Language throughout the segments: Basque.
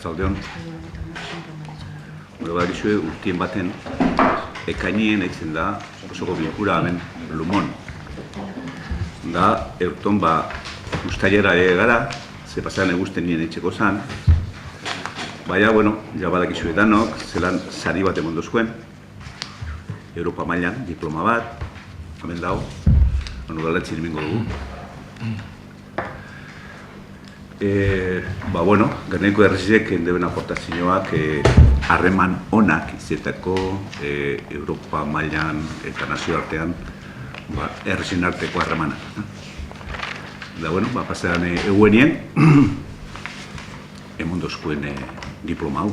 Arratzaldeon. Badakizue urtien baten ekainien eitzen da osoko bilkura hemen Lumon. Da, eurton ustailera gara, ze pasaran egusten nien etxeko zan. Baina, ja badakizue danok, zelan sari bat emon dozkuen. Europa mailan, diploma bat, hemen dago, udalatzen emingo dugu. Gerneiko errezizek deben aportazioak harreman onak izetako Europa mailan eta nazioartean errezin arteko harremanak. Da, pasaran eguenien, emondozkoen diploma hau.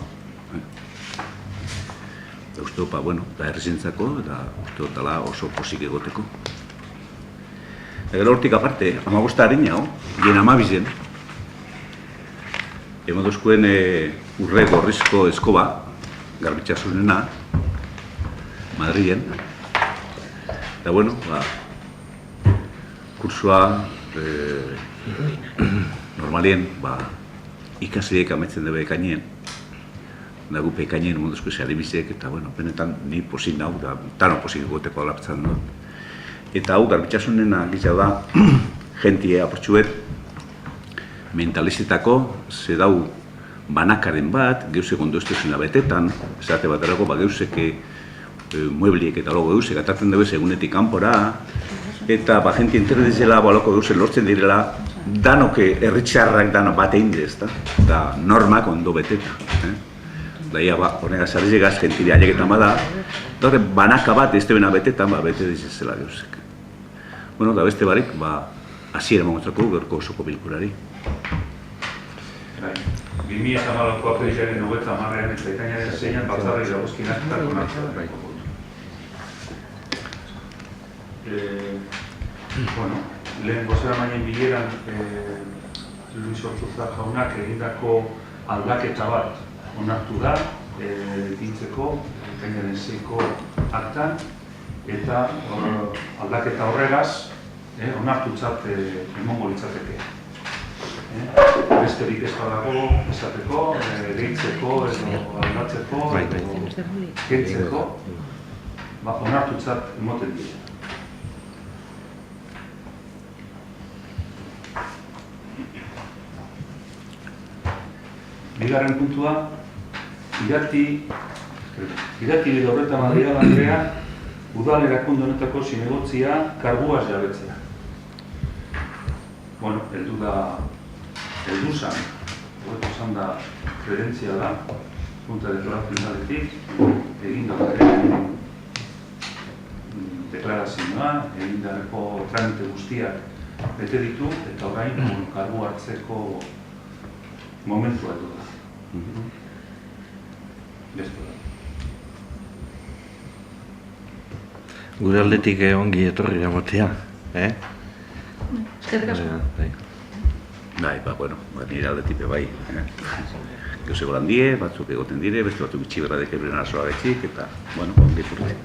Da uste dut, da errezintzako, da uste dut dala oso posik egoteko. Gero hortik aparte, 15 harina hau, gen 12 emondozkoen urre gorrizko eskoba, garbitxasunena, Madriden. Da, kursua normalien ikasleek ametzen dube ekainien. Da gupe ekainien emondozko esalibizek, eta benetan ni posik nau, da tano posik egoteko alaptzen dut. Eta hau, garbitxasunena gizau da, jentie aportxuet, mentalizetako, ze dau banakaren bat, geusek ondo estuzena betetan, esate bat erako, geusek muebliek eta logo geusek atatzen dugu egunetik kanpora, eta jentie interdizela baloko geusek lortzen direla, danoke erritxarrak dano bat egin dez, da normak ondo beteta. Da ia, honega sarrizegaz, jentire aileketan bada, da horre banaka bat ez debena betetan, bete dizezela geusek. Da beste barik, hasiera mongotzako gerko osoko bilkurari. 2008ko apeizaren 30 eta ekainaren 6an batzarra iragozkinak eta konartzen. Lehen bozeramainen bileran Luis Ortuzar jaunak egindako aldaketa bat onartu da, dintzeko, ekainaren 6ko aktan, eta aldaketa horregaz onartutzat emongo litzateke. Besterik ez badago, esateko, gehitzeko, aldatzeko, gehitzeko, onartutzat emoten dira. Bigarren puntua, irati bide horretan Madrigal Andrea, udal erakunde honetako zinegotzia karguaz jabetzea. Heldu zan, horretu zan da kredentzia da, Junta Elektoral Zentraletik, egindako deklarazioa, egindako tramite guztiak bete ditu, eta orain kargu hartzeko momentua edo da. Bestu da. Gure aldetik ongi etorri ramotea, Eskerrik asko. Nire aldetik bai. Geuseko landie, batzuk egoten dire, beste batzuk itxiberradek ebren arazoa betxik, eta, ongi etorri.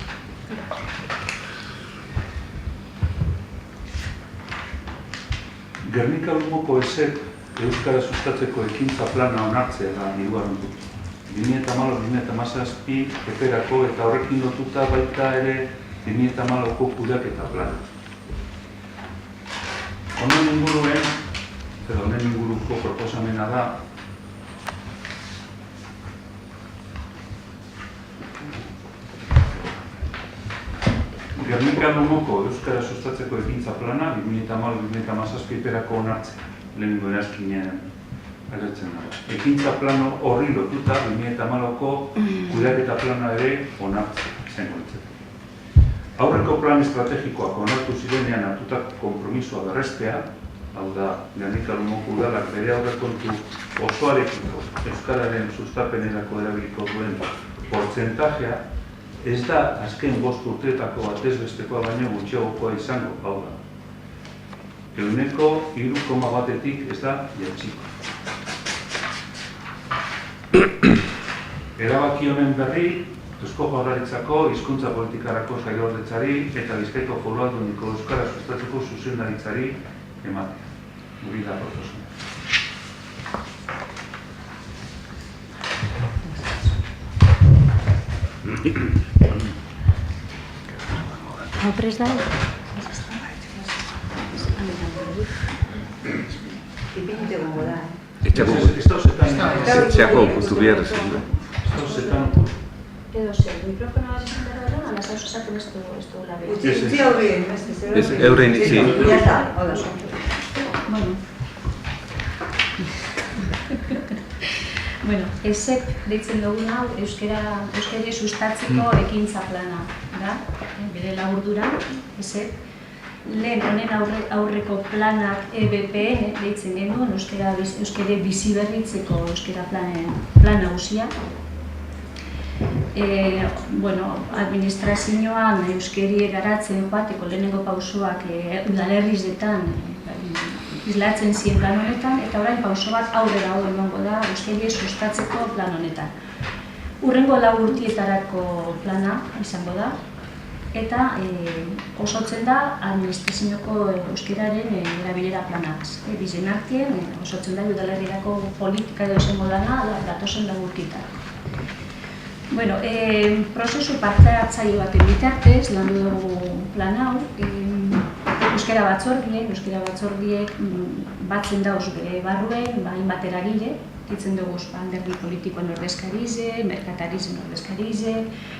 Gernika Lumoko ezek Euskara sustatzeko ekintza plana onartzea da hirugarren puntu. 2014-2017 eperako eta horrekin lotuta baita ere 2014ko kudeaketa plana. Honen inguruko proposamena da Gernika Lumoko Euskara sustatzeko ekintza plana 2014-2017 eperako onartzea. Lehenengo erazkinean agertzen dago. Ekintza plano horri lotuta 2014ko kudeaketa plana ere onartzea izango litzateke. Aurreko plan estrategikoak onartu zirenean hartutako konpromisoa berrestea, hau da, Gernika Lumoko udalak bere aurrekontu osoarekiko euskararen sustapenerako erabiliko duen portzentajea, ez da azken 5 urteetako batez bestekoa baino gutxiagokoa izango, hau da. 3,1-tik ez da jaitsiko. Erabaki honen berri, Eusko Jaurlaritzako hizkuntza politikarako sailordetzari eta Bizkaiko Foru Aldundiko euskara sustatzeko zuzendaritzari ematea. Hori da proposamena. Hau prest da? Ipinite gongo da, Etxako putu behar ez dira. Edo zer, mikrofonoa esan dara, ala zauz esaten ez du labe. Utzi aurrien, Ez, euren itzi. Ya está, hola, son. Bueno, ESEP deitzen dugun hau euskara sustatzeko ekintza plana da, bere laburdura, ESEP. Lehen honen aurreko planak EBPN deitzen genuen, euskara biziberritzeko euskara plan nagusia. Administrazioan euskari garatzen joateko lehenengo pausoak udalerrizetan islatzen ziren plan honetan, eta orain pauso bat aurrera emango da euskari sustatzeko plan honetan. Hurrengo 4 urtietarako plana izango da, eta osotzen da administrazioko euskararen erabilera planaz. Bizen artien osotzen da udalerrirako politika edo izango dana datozen 4 urtietarako. Bueno, prozesu parte hartzaile baten bitartez landu dugu plan hau, euskara batzordiek batzen dauz bere barruen, hainbat eragile, ditzen dugu alderdi politikoen ordezkarize, merkatarizen ordezkarize,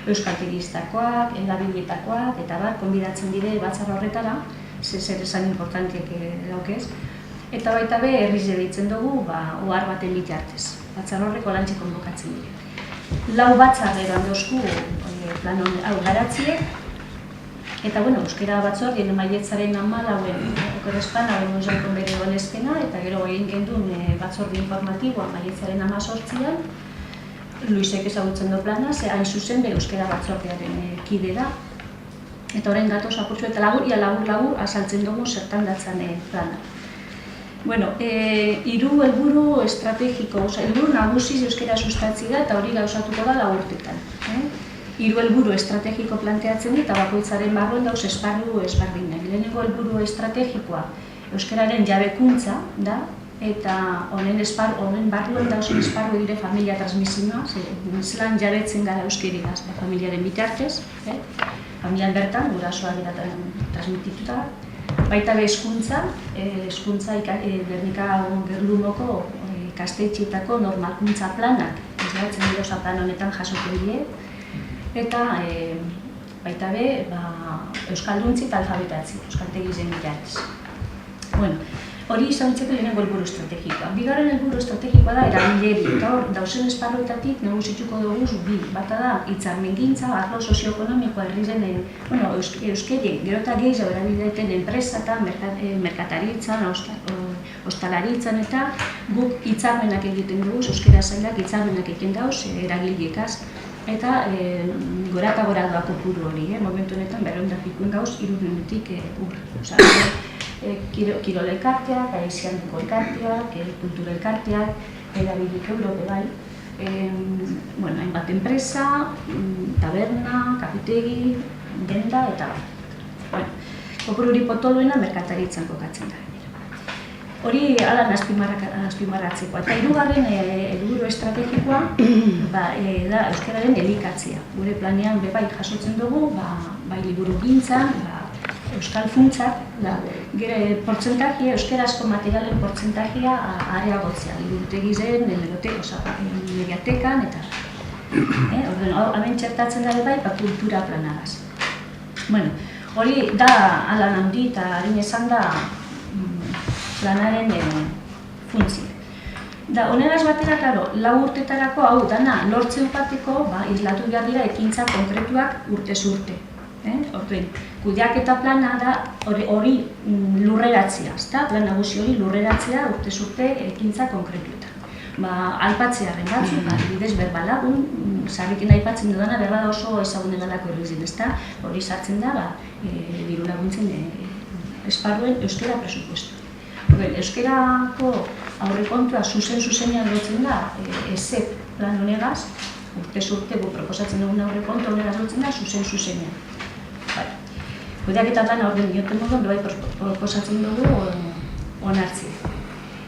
euskaltegistakoak, erabiletakoak, eta konbidatzen dire batzar horretara, zer esan importantiek daukez, eta baita be herrize deitzen dugu ohar baten bitartez. Batzar horreko lantxe konbokatzen dire. 4 batzar eran dozku plan hau garatziek, eta euskara batzordien maiatzaren 14 okerrezpan hauen usankon bere golezpena, eta gero egin gendun batzordi informatiboa maiatzaren 18an, Luisek ezagutzen du plana, ze hain zuzen be euskara batzordearen kide da, eta orain gatoz apurtzu eta labur azaltzen dugu zertan datzan plana. Hiru helburu estrategiko, helburu nagusiz euskara sustatzi da eta hori gauzatuko da 4 urtetan. 3 helburu estrategiko planteatzen eta bakoitzaren barruan dauz esparru ezberdinak. Lehenengo helburu estrategikoa euskararen jabekuntza da, eta honen barruan dauz esparru dire familia transmisioa, zelan jabetzen gara euskaraz familiaren bitartez, familian bertan, gurasoak transmitituta. Baita be hezkuntza Gernika Gerlumoko ikastetxeetako normalkuntza planak islatzen dira plan honetan jasotzen die, eta baita be euskalduntzi eta alfabetatzi, euskaltegizen bitartez. Hori izanitzeko lehenengo helburu estrategikoa. Bigarren helburu estrategikoa da erabileri, eta hor dauzen esparruetatik nagusituko dugu bi. Bata da hitzarmengintza, arlo sozioekonomikoa herrizenen, euskeri gero eta gehiago erabiltzen enpresatan, merkataritzan, ostalaritzan, eta guk hitzarmenak egiten dugu, euskara zailak hitzarmenak egiten dauz eragileekaz. Eta gora eta gora doa kopuru hori, momentu honetan 200 gauz 300-tik ur. Kirol elkarteak, aiziantuko elkarteak, kultura elkarteak, erabilik Europe bai, hainbat enpresa, taberna, kafetegi, denda eta bai. Kopuru hori potoloena merkataritzan kokatzen da. Hori alan azpimarratzeko. Eta 3. helburu estrategikoa da euskararen elikatzea. Gure planean bai jasotzen dugu, bai liburu gintzan, euskal funtzak, portzentajia, euskarazko materialen portzentajia areagotzea. Liburutegizen, mediatekan, eta hemen txertatzen da bai, kultura planagaz. Hori da alan handi eta harin esan da planaren funtzia. Honegaz batera, 4 urtetarako hau dana lortzen bateko islatu behar dira ekintza konkretuak urtez urte. Kudeaketa plana da hori lurreratzea, plan nagusi hori lurreratzea urtez urte ekintza konkretuetan. Aipatzearen batzuk, bidez berbalagun, sarrikin aipatzen dudana berbada oso ezagunen dalako errizin, hori sartzen da diru laguntzen esparruen euskara presupuesto. Euskarako aurrekontua zuzenean lotzen da ESEP plan honegaz, urtez urte proposatzen dugun aurrekontua honegaz lotzen da zuzenean. Kudeaketa plana orden dioten moduan, bai proposatzen dugu onartzea.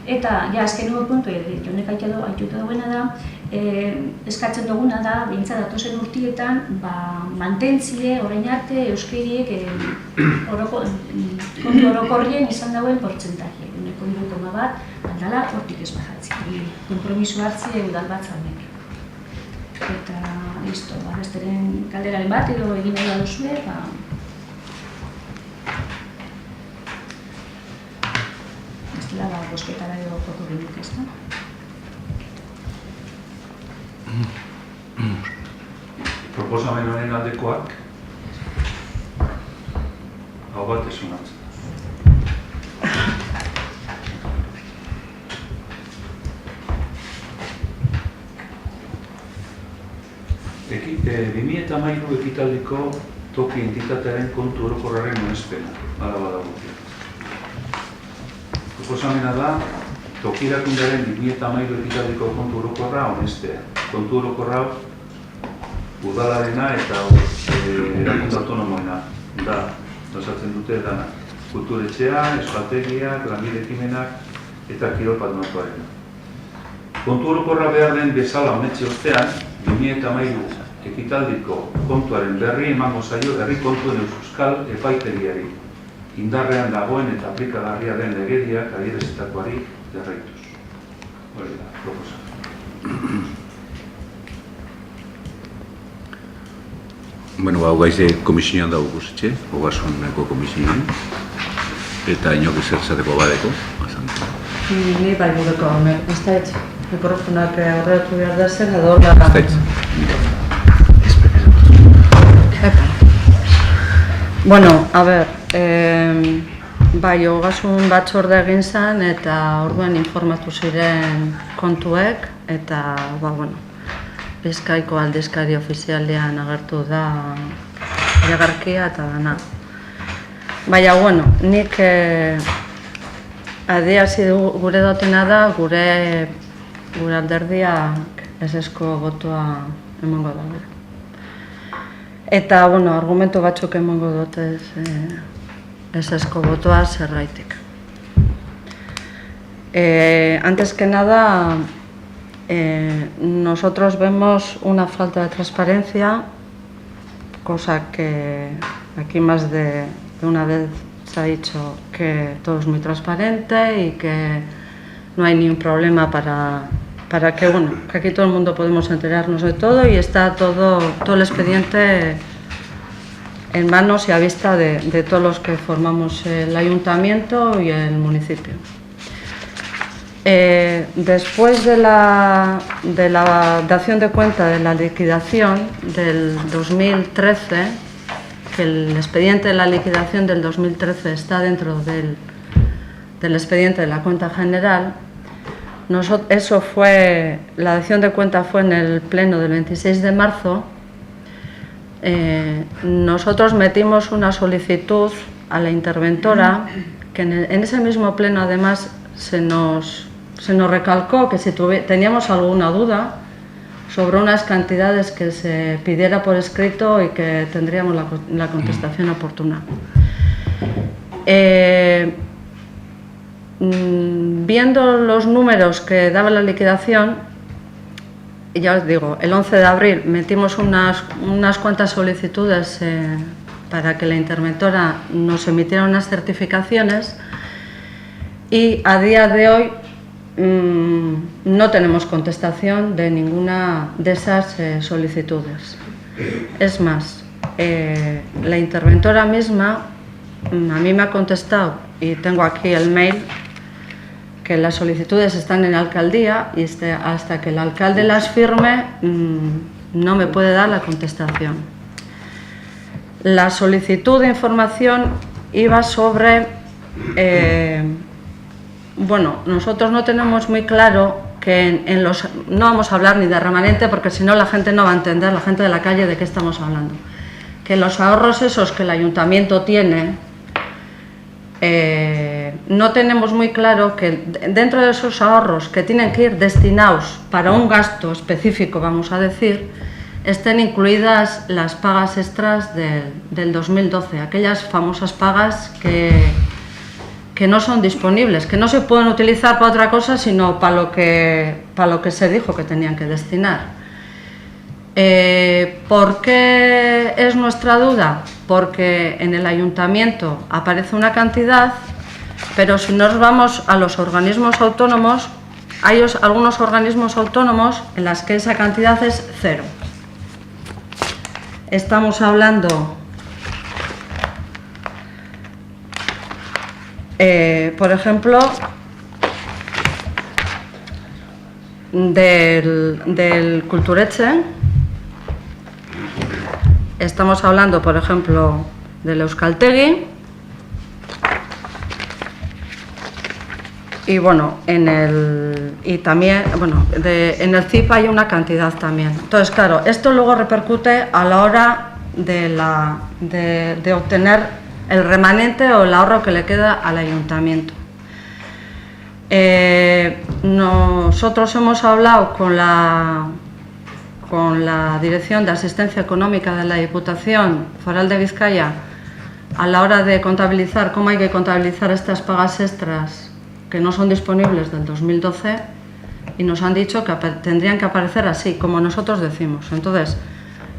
Eta, ja, azkeneko puntu, jonek aitutu duena da, eskatzen duguna da, behintzat datozen urtietan, mantentzie, orain arte, euskeriek kontu orokorrien izan dauen portzentaje. 3,1, aldala, hortik ez bajatzea. Kompromiso hartzea udal bat zaunek. Eta, listo, besteren kalderaren bat edo egin nahi duzue, bestela bosketara edo joko genik ez da. Proposamen honen aldekoak hau bat esunatzen. 2013 ekitaldiko toki entitatearen kontu orokorraren onespena, hala badagokia. Proposamena da, toki erakundearen 2013 ekitaldiko kontu orokorra onestea. Kontu orokorra udalarena eta erakunde autonomoena da, osatzen dute dana. Kulturetxea, euskaltegiak, lanbide ekimenak eta kirol patronatuarena. Kontu orokorra behar den bezala honetxe ostean, 2013 ekitaldiko kontuaren berri emango zaio herri kontuen euskal epaitegiari, indarrean dagoen eta aplikagarria den legediak adierazitakoari jarraituz. Hori da, proposamena. Bueno, hau gaize komisioan dago guztetxe, ogasuneko komisioan, eta inok izertzateko badeko, azantzea. Ni bai gudeko, ez da etxe. Mikrofonak horretu behar da zen, edo hor da. Ez da etxe. Bueno, a ber, bai, ogasun batzorde egin zen eta orduan informatu ziren kontuek eta, Bizkaiko aldizkari ofizialean agertu da iragarkia eta dana. Baina, nik adierazi gure dotena da, gure alderdiak ezezko botoa emango da. Eta, argumentu batzuk emango dute ezezko botoa zergaitik. Antes que nada, nosotros vemos una falta de transparencia, cosa que aquí más de una vez se ha dicho que todo es muy transparente y que no hay ningún problema para que aquí todo el mundo podemos enterarnos de todo y está todo el expediente en manos y a vista de todos los que formamos el ayuntamiento y el municipio. Después de la dación de cuenta de la liquidación del 2013, que el expediente de la liquidación del 2013 está dentro del expediente de la cuenta general, la dación de cuenta fue en el pleno del 26 de marzo. Nosotros metimos una solicitud a la interventora, que en ese mismo pleno además se nos recalcó que si teníamos alguna duda sobre unas cantidades que se pidiera por escrito y que tendríamos la contestación oportuna. Viendo los números que daba la liquidación, ya os digo, el 11 de abril metimos unas cuantas solicitudes para que la interventora nos emitiera unas certificaciones y a día de hoy no tenemos contestación de ninguna de esas solicitudes. Es más, la interventora misma a mí me ha contestado, y tengo aquí el mail, que las solicitudes están en la alcaldía y hasta que el alcalde las firme no me puede dar la contestación. La solicitud de información iba sobre... nosotros no tenemos muy claro que no vamos a hablar ni de remanente porque si no la gente no va a entender, la gente de la calle, de qué estamos hablando. Que los ahorros esos que el ayuntamiento tiene, no tenemos muy claro que dentro de esos ahorros que tienen que ir destinados para un gasto específico, vamos a decir, estén incluidas las pagas extras del 2012, aquellas famosas pagas que que no son disponibles, que no se pueden utilizar para otra cosa, sino para lo que se dijo que tenían que destinar. ¿Por qué es nuestra duda? Porque en el ayuntamiento aparece una cantidad, pero si nos vamos a los organismos autónomos, hay algunos organismos autónomos en las que esa cantidad es 0. Estamos hablando, por ejemplo, del Kulturetxe. Estamos hablando, por ejemplo, del Euskaltegi. Y bueno, en el CIP hay una cantidad también. Entonces, claro, esto luego repercute a la hora de obtener el remanente o el ahorro que le queda al ayuntamiento. Nosotros hemos hablado con la Dirección de Asistencia Económica de la Diputación Foral de Vizcaya a la hora de contabilizar cómo hay que contabilizar estas pagas extras que no son disponibles del 2012, y nos han dicho que tendrían que aparecer así, como nosotros decimos. Entonces,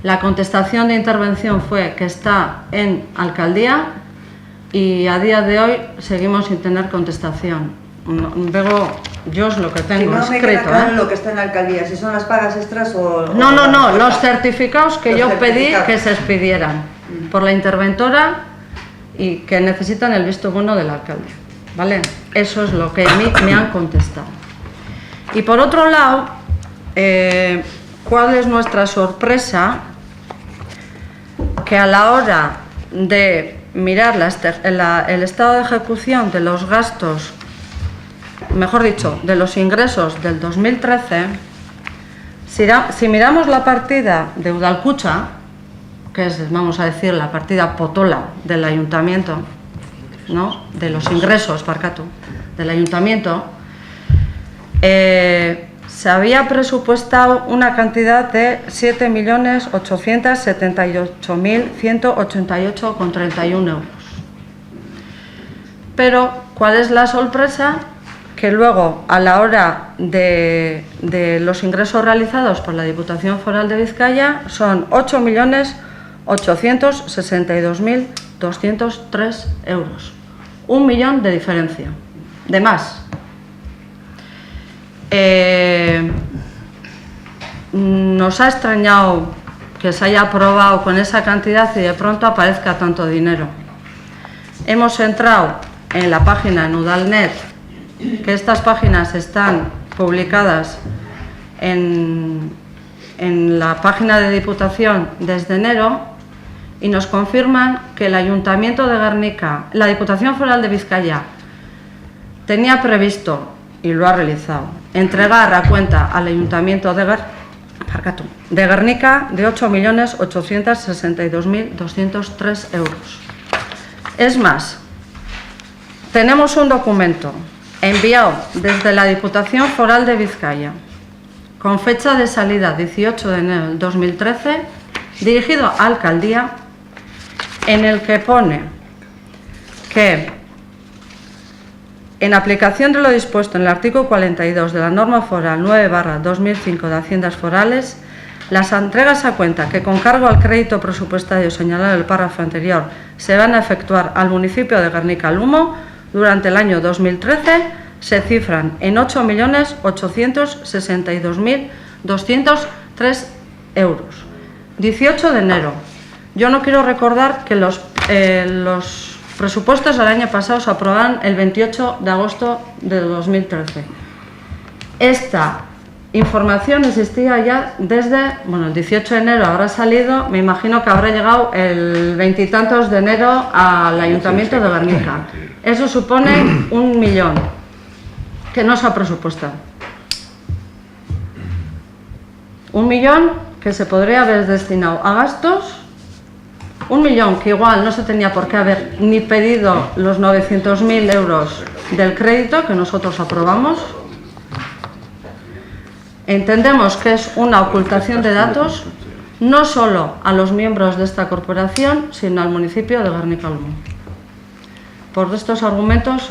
la contestación de intervención fue que está en alcaldía y a día de hoy seguimos sin tener contestación. Luego, yo es lo que tengo no escrito. me queda claro lo que está en la alcaldía, si son las pagas extras o... No, los certificados que yo pedí que se expidieran por la interventora y que necesitan el visto bueno del alcalde, ¿vale? Eso es lo que a mí me han contestado. Y por otro lado, ¿cuál es nuestra sorpresa? Que a la hora de mirar el estado de ejecución de los gastos, mejor dicho, de los ingresos del 2013, si miramos la partida de Udalkutxa, que es, vamos a decir, la partida potola del ayuntamiento, ¿no?, de los ingresos, barkatu, del ayuntamiento, se había presupuestado una cantidad de 7.878.188,31 euros. Pero, ¿cuál es la sorpresa? Que luego, a la hora de los ingresos realizados por la Diputación Foral de Vizcaya, son 8.862.203 euros. 1 millón de diferencia, de más. Nos ha extrañado que se haya aprobado con esa cantidad y de pronto aparezca tanto dinero. Hemos entrado en la página en Udalnet, que estas páginas están publicadas en la página de Diputación desde enero, y nos confirman que el Ayuntamiento de Gernika, la Diputación Foral de Vizcaya, tenía previsto, y lo ha realizado, entregar a cuenta al Ayuntamiento de Gernika de 8.862.203 euros. Es más, tenemos un documento enviado desde la Diputación Foral de Vizcaya, con fecha de salida 18 de enero del 2013, dirigido a Alcaldía, en el que pone que, en aplicación de lo dispuesto en el artículo 42 de la norma foral 9/2005 de Haciendas Forales, las entregas a cuenta que con cargo al crédito presupuestario señalado en el párrafo anterior se van a efectuar al municipio de Gernika-Lumo durante el año 2013 se cifran en 8.862.203 euros. 18 de enero. Yo no quiero recordar que los presupuestos del año pasado se aprobaron el 28 de agosto de 2013. Esta información existía ya desde, bueno, el 18 de enero habrá salido, me imagino que habrá llegado el 20 y tantos de enero al Ayuntamiento de Gernika. Eso supone 1 millón que no se ha presupuestado. 1 millón que se podría haber destinado a gastos, 1 millón que igual no se tenía por qué haber ni pedido los 900.000 euros del crédito que nosotros aprobamos. Entendemos que es una ocultación de datos, no solo a los miembros de esta corporación, sino al municipio de Gernika-Lumo. por estos argumentos,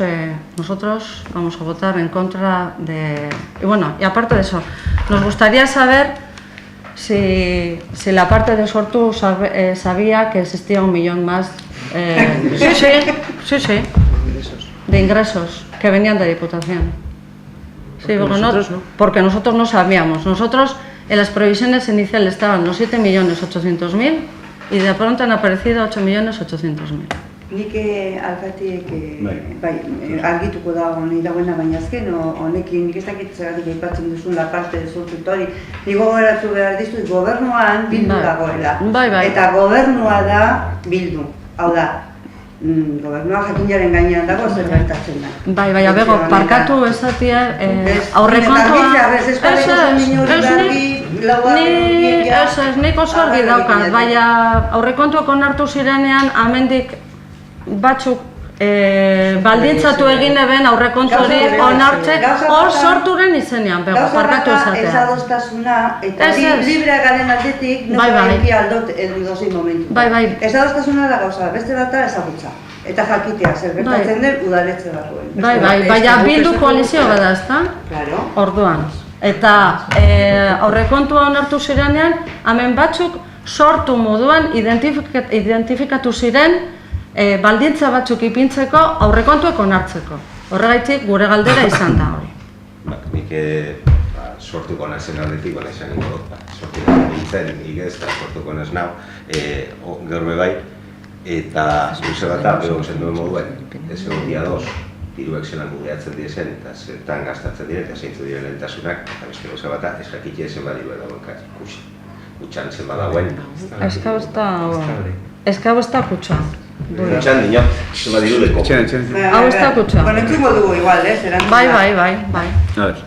nosotros vamos a votar en contra de... Y bueno, y aparte de eso, nos gustaría saber si la parte de Sortu sabía que existía 1 millón más sí, de ingresos que venían de Diputación. Sí, porque nosotros no sabíamos. Nosotros en las previsiones iniciales estaban los 7.800.000 y de pronto han aparecido 8.800.000. Nik alkateek argituko da honi dagoena, baina azken honekin nik ez dakit zergatik aipatzen duzun la parte de Sortu hori. Nik gogoratu behar dizut gobernuan Bildu dagoela. Eta gobernua da Bildu. Hau da, gobernua jakinaren gainean dago zer gertatzen da. Bai, abego, parkatu esatia aurrekontua... Nik oso argi daukat, baina aurrekontuak onartu zirenean amendik batzuk baldintzatu egin eben aurrekontu hori onartze hor Sorturen izenean, parkatu esatea. Ez adostasuna eta librea garen aldetik noski aldot edozein momentu. Ez adostasuna da gauza, beste bata ezagutza. Eta jakitea zer gertatzen den udaletxe dagoen. Baina Bildu koalizio bada, ezta? Orduan. Eta aurrekontua onartu zirenean, hemen batzuk Sortu moduan identifikatu ziren baldintza batzuk ipintzeko aurrekontuak onartzeko. Horregaitik gure galdera izan da hori. Nik Sortuko nazen aldetik gona izan ingo dut. Sortuko nintzen igez eta Sortuko naz nau, gaur bai, eta luze bat beho zen duen moduen, ez egon dia dos, hiruek zelan gugeatzen direzen eta zertan gastatzen diren eta zeintzu diren lehentasunak, eta beste gauza bat ez jakitea ezen badiru edagoen kutxan zen badagoen. Eskau ez da kutxa. Kutxan dino, ezen badiru deko. Hau ez da kutxa. Bueno, entzungo dugu igual, Bai. A ver,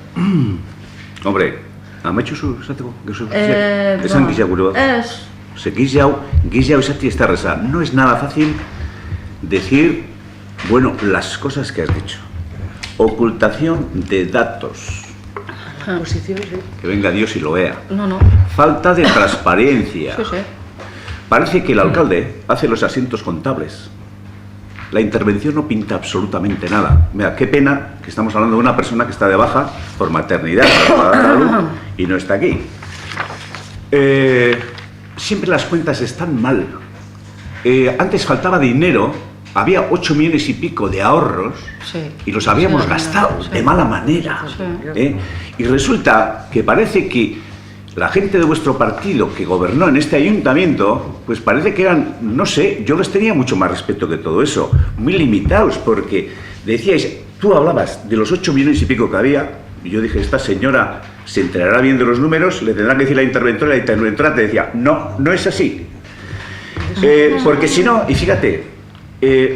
hombre, ametxu zu esateko, esan gizia gure bat. Ez. Ze gizia esati ez da reza. No es nada fácil decir, bueno, las cosas que has dicho. Ocultación de datos. Que venga Dios y lo vea. No. Falta de transparencia. Sí. Parece que el alcalde hace los asientos contables. La intervención no pinta absolutamente nada. Mira, qué pena que estamos hablando de una persona que está de baja por maternidad para pagar la luz y no está aquí. Siempre las cuentas están mal. Antes faltaba dinero, había 8 millones y pico de ahorros y los habíamos gastado de mala manera. Y resulta que parece que la gente de vuestro partido que gobernó en este ayuntamiento, pues parece que eran, no sé, yo les tenía mucho más respeto que todo eso, muy limitados, porque decíais, tú hablabas de los 8 millones y pico que había, y yo dije, esta señora se enterará bien de los números, le tendrá que decir la interventora te decía, no es así. Porque si no, y fíjate,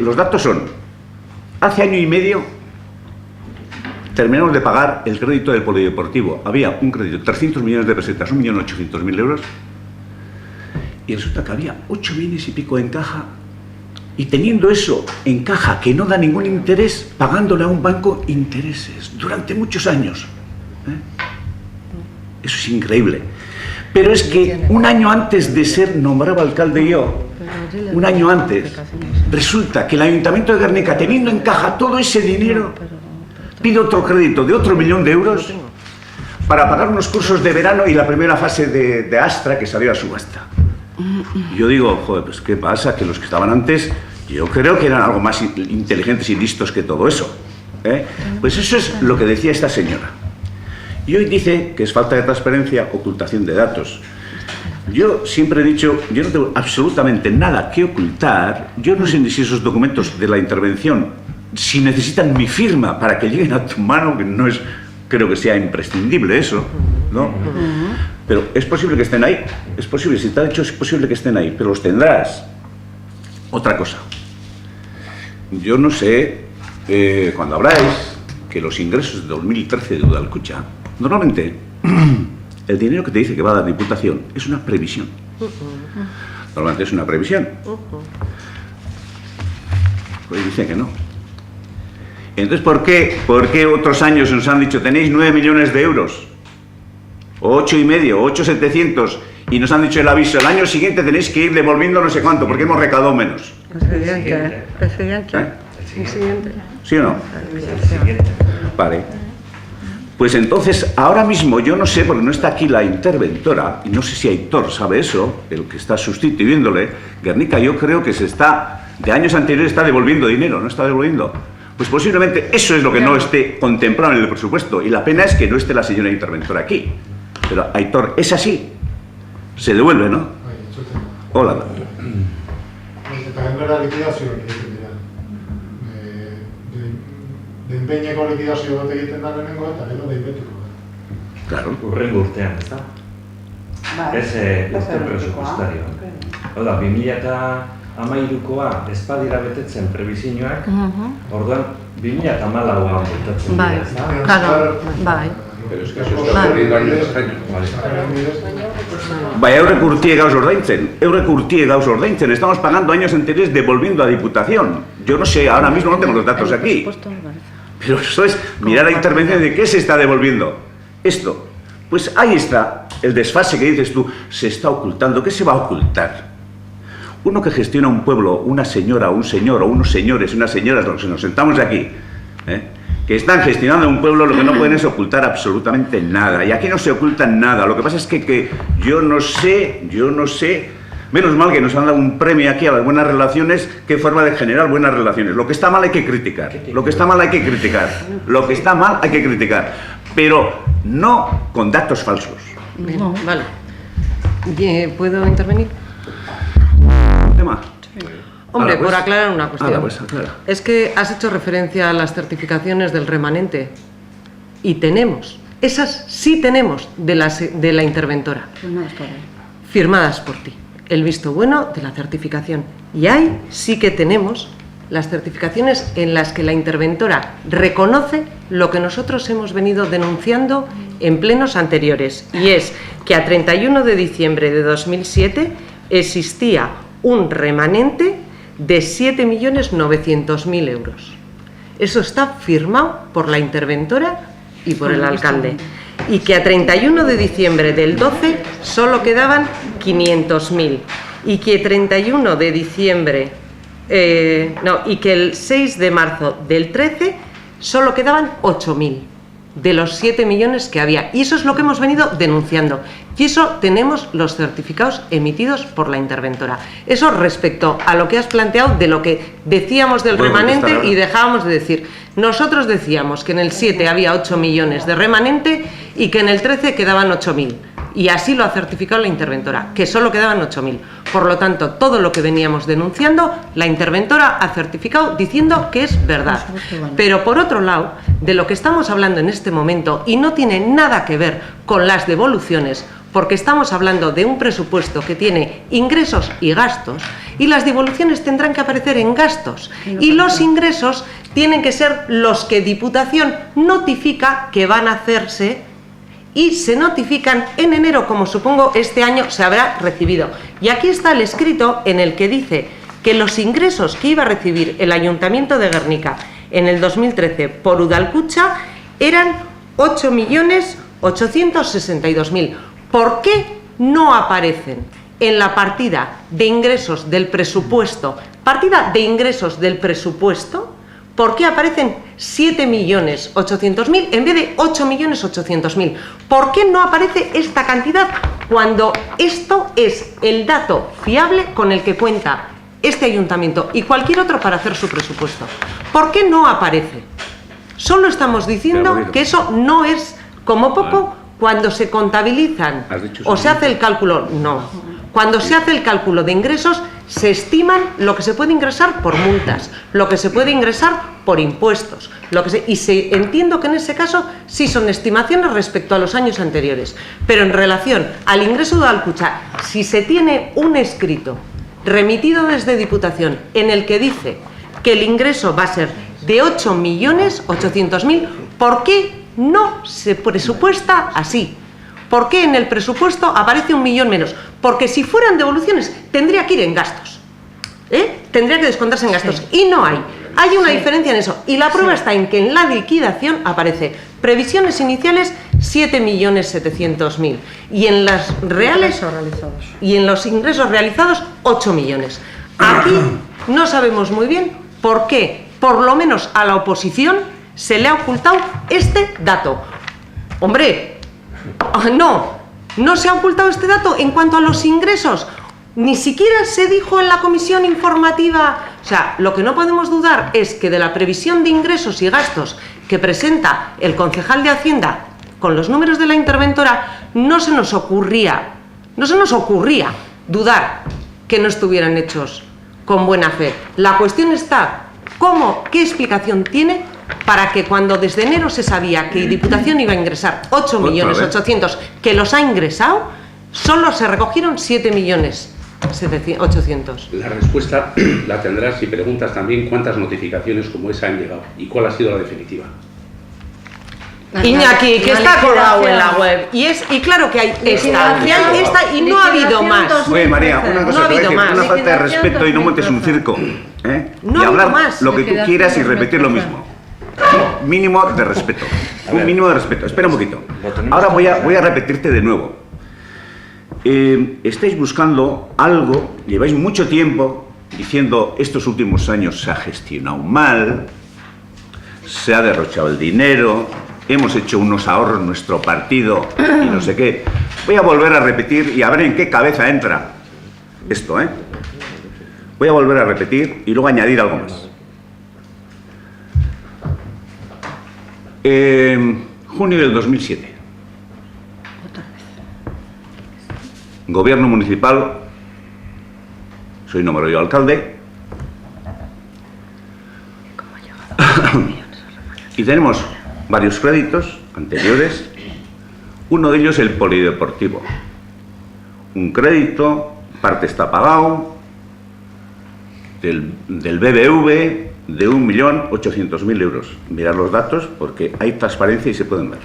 los datos son, hace año y medio terminamos de pagar el crédito del polideportivo. Había un crédito de 300 millones de pesetas, 1.800.000 euros, y resulta que había 8 millones y pico en caja, y teniendo eso en caja que no da ningún interés, pagándole a un banco intereses durante muchos años. Eso es increíble. Pero es que un año antes de ser nombrado alcalde yo, un año antes, resulta que el Ayuntamiento de Gernika, teniendo en caja todo ese dinero, pide otro crédito de otro 1 millón de euros para pagar unos cursos de verano y la primera fase de Astra que salió a subasta. Y yo digo, joder, pues ¿qué pasa? Que los que estaban antes, yo creo que eran algo más inteligentes y listos que todo eso. Pues eso es lo que decía esta señora. Y hoy dice que es falta de transparencia, ocultación de datos. Yo siempre he dicho, yo no tengo absolutamente nada que ocultar. Yo no sé ni si esos documentos de la intervención, si necesitan mi firma para que lleguen a tu mano, que no es, creo que sea imprescindible eso, ¿no? Pero es posible que estén ahí, es posible, si te ha dicho es posible que estén ahí, pero los tendrás. Otra cosa, yo no sé, cuando habláis que los ingresos de 2013 de Udalkutxa, normalmente el dinero que te dice que va a dar Diputación es una previsión. Normalmente es una previsión. Pues dice que no. Entonces, ¿por qué otros años nos han dicho tenéis 9 millones de euros? O 8,5, o 8,700, y nos han dicho el aviso, el año siguiente tenéis que ir devolviendo no sé cuánto, porque hemos recaudado menos? El siguiente. siguiente. ¿Sí o no? El siguiente. Vale. Pues entonces, ahora mismo yo no sé, porque no está aquí la interventora, y no sé si Aitor sabe eso, el que está sustituyéndole, Guernica yo creo que de años anteriores está devolviendo dinero, ¿no está devolviendo? Pues posiblemente eso es lo que no esté contemplado en el presupuesto, y la pena es que no esté la señora interventora aquí. Pero Aitor, es así, se devuelve, ¿no? Hola. Eta liquidazioak egiten dira. Behin-behineko liquidazio bat egiten da lehenengo eta gero behin-betiko bat. Claro. Hurrengo urtean, ez da? Ez urte presupuestario. Hau da, 2013koa ez badira betetzen prebizioak, orduan 2014an betatzen Bai, dira, ez da? claro, bai. Pero es que eso está ocurriendo año tras año. Bai, eurek urtie gauz ordaintzen, estamos pagando años anteriores devolviendo a Diputación. Yo no sé, ahora mismo no tengo los datos aquí. Pero eso es mirar la intervención de qué se está devolviendo. Esto, pues ahí está el desfase que dices tú, se está ocultando. ¿Qué se va a ocultar? Uno que gestiona un pueblo, una señora, un señor, o unos señores, unas señoras, los que nos sentamos aquí, que están gestionando un pueblo, lo que no pueden es ocultar absolutamente nada. Y aquí no se oculta nada. Lo que pasa es que yo no sé, menos mal que nos han dado un premio aquí a las buenas relaciones, qué forma de generar buenas relaciones. Lo que está mal hay que criticar, lo que está mal hay que criticar, lo que está mal hay que criticar, pero no con datos falsos. No, vale. ¿Puedo intervenir? ¿Tema? Hombre, pues, por aclarar una cuestión. Pues, aclara. Es que has hecho referencia a las certificaciones del remanente y tenemos, esas sí tenemos de la interventora, firmadas por ti, el visto bueno de la certificación. Y ahí sí que tenemos las certificaciones en las que la interventora reconoce lo que nosotros hemos venido denunciando en plenos anteriores, y es que a 31 de diciembre de 2007 existía un remanente de 7.900.000 euros. Eso está firmado por la interventora y por el alcalde. Y que a 31 de diciembre del 12 solo quedaban 500.000. Y que 31 de diciembre, y que el 6 de marzo del 13 solo quedaban 8.000 de los 7 millones que había. Y eso es lo que hemos venido denunciando. Y eso tenemos los certificados emitidos por la interventora. Eso respecto a lo que has planteado de lo que decíamos del remanente y dejábamos de decir. Nosotros decíamos que en el 7 había 8 millones de remanente y que en el 13 quedaban 8.000. Y así lo ha certificado la interventora, que solo quedaban 8.000. Por lo tanto, todo lo que veníamos denunciando, la interventora ha certificado diciendo que es verdad. Pero por otro lado, de lo que estamos hablando en este momento, y no tiene nada que ver con las devoluciones, porque estamos hablando de un presupuesto que tiene ingresos y gastos, y las devoluciones tendrán que aparecer en gastos, y los ingresos tienen que ser los que Diputación notifica que van a hacerse, y se notifican en enero, como supongo este año se habrá recibido. Y aquí está el escrito en el que dice que los ingresos que iba a recibir el Ayuntamiento de Guernica en el 2013 por Udalkutxa eran 8.862.000. ¿Por qué no aparecen en la partida de ingresos del presupuesto? ¿Por qué aparecen 7.800.000 en vez de 8.800.000? ¿Por qué no aparece esta cantidad cuando esto es el dato fiable con el que cuenta este ayuntamiento y cualquier otro para hacer su presupuesto? ¿Por qué no aparece? Solo estamos diciendo que eso no es, como poco, cuando se contabilizan o se hace el cálculo, no. Cuando se hace el cálculo de ingresos, se estiman lo que se puede ingresar por multas, lo que se puede ingresar por impuestos, entiendo que en ese caso sí son estimaciones respecto a los años anteriores. Pero en relación al ingreso de Udalkutxa, si se tiene un escrito remitido desde Diputación en el que dice que el ingreso va a ser de 8.800.000, ¿por qué no se presupuesta así? ¿Por qué en el presupuesto aparece 1 millón menos? Porque si fueran devoluciones tendría que ir en gastos, tendría que descontarse en gastos, y no hay. Hay una diferencia en eso, y la prueba está en que en la liquidación aparece previsiones iniciales 7.700.000 y en las reales y en los ingresos realizados 8 millones. Aquí no sabemos muy bien por qué por lo menos a la oposición, se le ha ocultado este dato. Hombre, no se ha ocultado este dato en cuanto a los ingresos. Ni siquiera se dijo en la comisión informativa. O sea, lo que no podemos dudar es que de la previsión de ingresos y gastos que presenta el concejal de Hacienda con los números de la interventora, no se nos ocurría dudar que no estuvieran hechos con buena fe. La cuestión está, ¿qué explicación tiene para que cuando desde enero se sabía que Diputación iba a ingresar 8.800.000, que los ha ingresado, solo se recogieron 7.800.000? La respuesta la tendrás si preguntas también cuántas notificaciones como esa han llegado y cuál ha sido la definitiva. Iñaki, que está colgado en la web. Y claro que hay esta y no ha habido más. Oye, María, una cosa te voy a decir, una falta de respeto y no montes un circo. Y hablar lo que tú quieras y repetir lo mismo. Mínimo de respeto. Un mínimo de respeto. Espera un poquito. Ahora voy a repetirte de nuevo. Estáis buscando algo, lleváis mucho tiempo diciendo estos últimos años se ha gestionado mal, se ha derrochado el dinero, hemos hecho unos ahorros en nuestro partido y no sé qué. Voy a volver a repetir y a ver en qué cabeza entra esto, Voy a volver a repetir y luego añadir algo más. Junio del 2007. Gobierno municipal, soy nombrado yo alcalde. Y tenemos varios créditos anteriores, uno de ellos el polideportivo. Un crédito, parte está pagado, del BBV de 1.800.000 euros. Mirad los datos porque hay transparencia y se pueden ver.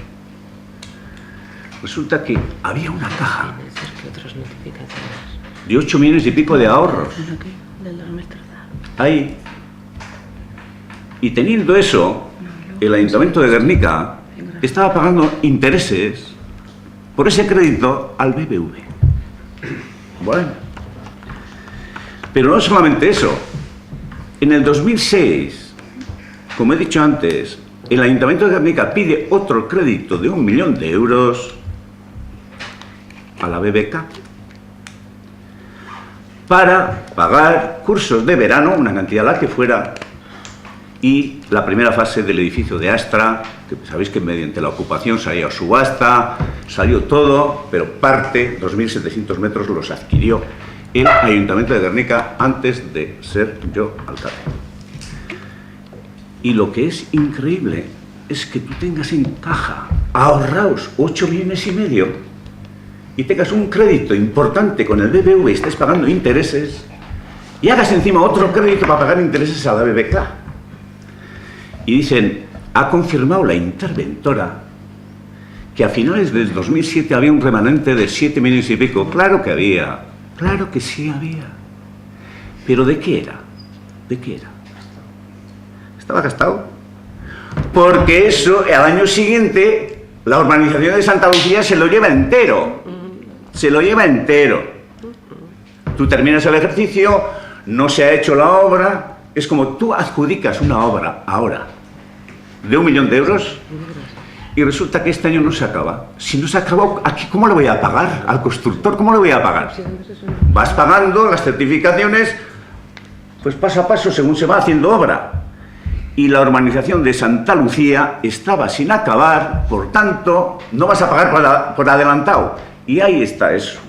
Resulta que había una caja de 8 millones y pico de ahorros ahí. Y teniendo eso, el Ayuntamiento de Guernica estaba pagando intereses por ese crédito al BBV. Bueno, pero no solamente eso. En el 2006, como he dicho antes, el Ayuntamiento de Guernica pide otro crédito de 1 millón de euros a la BBK para pagar cursos de verano, una cantidad la que fuera, y la primera fase del edificio de Astra, que sabéis que mediante la ocupación salió a subasta, salió todo, pero parte, 2.700 metros, los adquirió el Ayuntamiento de Guernica antes de ser yo alcalde. Y lo que es increíble es que tú tengas en caja ahorrados 8,5 millones y tengas un crédito importante con el BBV y estés pagando intereses y hagas encima otro crédito para pagar intereses a la BBK. Y dicen, ha confirmado la interventora que a finales del 2007 había un remanente de 7 millones y pico. Claro que había, claro que sí había. ¿Pero de qué era? ¿De qué era? ¿Estaba gastado? Porque eso, al año siguiente, la urbanización de Santa Lucía se lo lleva entero. Se lo lleva entero. Tú terminas el ejercicio, no se ha hecho la obra. Es como tú adjudicas una obra ahora de 1 millón de euros y resulta que este año no se acaba. Si no se acaba, aquí, ¿cómo le voy a pagar al constructor? ¿Cómo le voy a pagar? Vas pagando las certificaciones, pues paso a paso según se va haciendo obra. Y la urbanización de Santa Lucía estaba sin acabar, por tanto, no vas a pagar por adelantado. Y ahí está eso.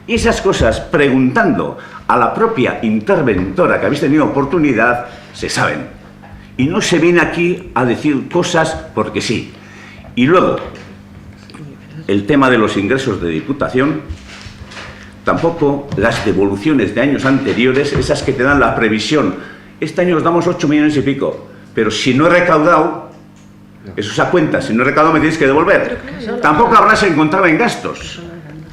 Y esas cosas, preguntando a la propia interventora que habéis tenido oportunidad, se saben. Y no se viene aquí a decir cosas porque sí. Y luego, el tema de los ingresos de Diputación, tampoco las devoluciones de años anteriores, esas que te dan la previsión. Este año os damos 8 millones y pico, pero si no he recaudado, eso se cuenta, si no he recaudado me tienes que devolver. Tampoco habrás encontrado en gastos.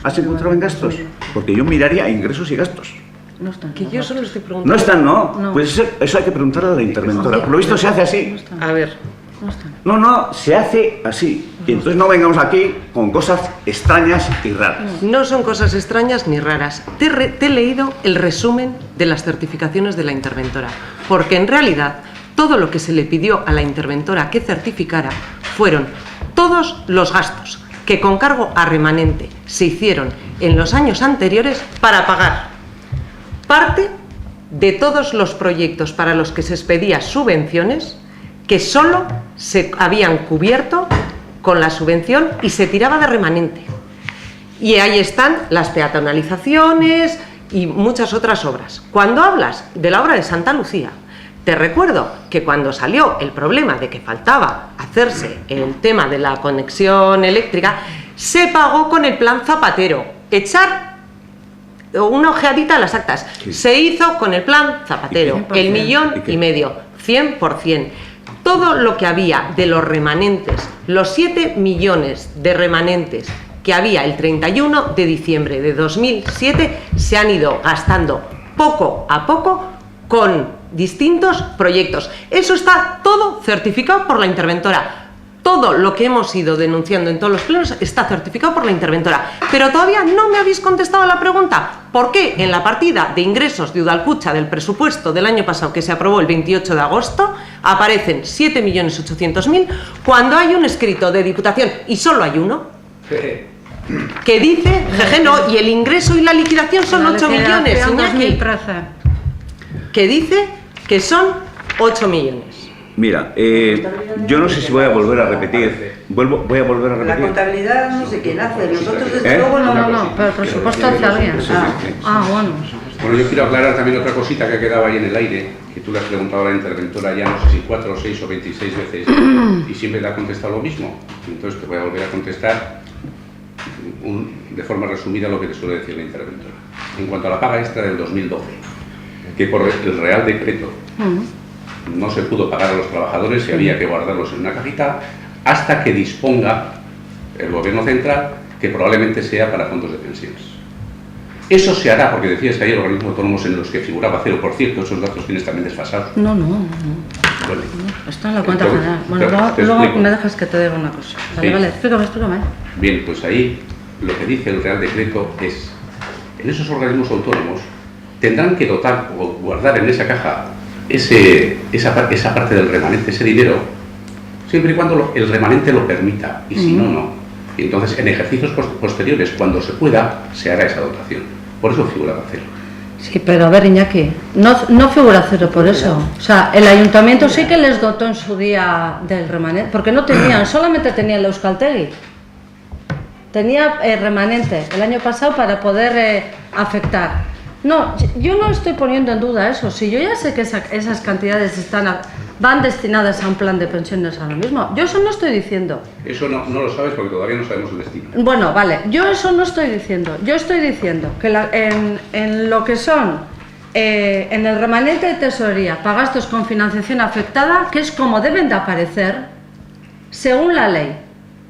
¿Has encontrado en gastos? Porque yo miraría ingresos y gastos. No están. Que yo solo estoy preguntando. ¿No están, no? No. Pues eso hay que preguntarle a la interventora. Por lo visto se hace así. A ver. No están. No, se hace así. Y entonces no vengamos aquí con cosas extrañas y raras. No son cosas extrañas ni raras. Te he leído el resumen de las certificaciones de la interventora. Porque en realidad todo lo que se le pidió a la interventora que certificara fueron todos los gastos que con cargo a remanente se hicieron en los años anteriores para pagar parte de todos los proyectos para los que se expedía subvenciones que solo se habían cubierto con la subvención y se tiraba de remanente. Y ahí están las peatonalizaciones y muchas otras obras. Cuando hablas de la obra de Santa Lucía, te recuerdo que cuando salió el problema de que faltaba hacerse el tema de la conexión eléctrica, se pagó con el plan Zapatero. Echar una ojeadita a las actas. Sí. Se hizo con el plan Zapatero, el 1,5 millones, 100%. Todo lo que había de los remanentes, los 7 millones de remanentes que había el 31 de diciembre de 2007, se han ido gastando poco a poco con distintos proyectos. Eso está todo certificado por la interventora. Todo lo que hemos ido denunciando en todos los plenos está certificado por la interventora. Pero todavía no me habéis contestado a la pregunta: ¿por qué en la partida de ingresos de Udalkutxa del presupuesto del año pasado, que se aprobó el 28 de agosto, aparecen 7.800.000 cuando hay un escrito de Diputación, y solo hay uno, que dice, jeje, no, y el ingreso y la liquidación son 8 millones, Iñaki, que dice que son 8 millones. Mira, yo no sé si voy a volver a repetir. Voy a volver a repetir. La contabilidad no sé quién hace, nosotros desde luego No, pero el presupuesto hace alguien. Bueno. Bueno, yo quiero aclarar también otra cosita que ha quedado ahí en el aire, que tú le has preguntado a la interventora ya no sé si 4, 6 o 26 veces, y siempre le ha contestado lo mismo. Entonces te voy a volver a contestar de forma resumida lo que te suele decir la interventora. En cuanto a la paga extra del 2012, que por el Real Decreto no se pudo pagar a los trabajadores y había que guardarlos en una cajita hasta que disponga el gobierno central, que probablemente sea para fondos de pensiones. Eso se hará, porque decías que hay organismos autónomos en los que figuraba 0%, esos datos tienes también desfasados. No. Bueno, Está en la cuenta general. Bueno, luego me dejas que te diga una cosa. Vale, explícame. Bien, pues ahí lo que dice el Real Decreto es: en esos organismos autónomos tendrán que dotar o guardar en esa caja esa parte del remanente, ese dinero, siempre y cuando el remanente lo permita, y si no. Y entonces en ejercicios posteriores, cuando se pueda, se hará esa dotación. Por eso figura cero. Sí, pero a ver, Iñaki, no figura cero por eso. O sea, el ayuntamiento sí que les dotó en su día del remanente, porque no tenían, solamente tenían el Euskaltegi. Tenía remanente el año pasado para poder afectar. No, yo no estoy poniendo en duda eso. Si yo ya sé que esas cantidades van destinadas a un plan de pensiones ahora mismo. Yo eso no estoy diciendo. Eso no lo sabes porque todavía no sabemos el destino. Bueno, vale, yo eso no estoy diciendo. Yo estoy diciendo que en lo que son, en el remanente de tesorería para gastos con financiación afectada, que es como deben de aparecer, según la ley.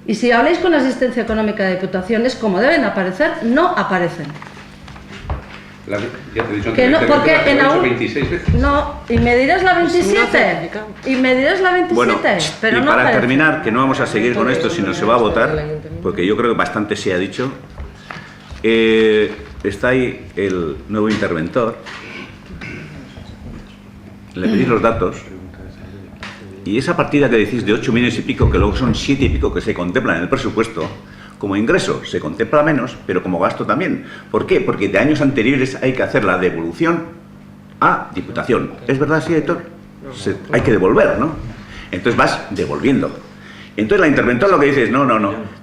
Y si habláis con asistencia económica de Diputación, es como deben aparecer, no aparecen. Ya te he dicho que no, porque en algún 26 veces. No, y me dirás la 27. Y me dirás la 27, bueno, pero y no para parece. terminar, que no vamos a seguir con esto, sino se va a votar, porque yo creo que bastante se ha dicho. Está ahí el nuevo interventor. Le pedís los datos. Y esa partida que decís de 8 millones y pico, que luego son 7 y pico que se contemplan en el presupuesto, como ingreso se contempla menos, pero como gasto también. ¿Por qué? Porque de años anteriores hay que hacer la devolución a Diputación. ¿Es verdad, sí, Héctor? Hay que devolver, ¿no? Entonces vas devolviendo. Entonces la interventora lo que dice es, no,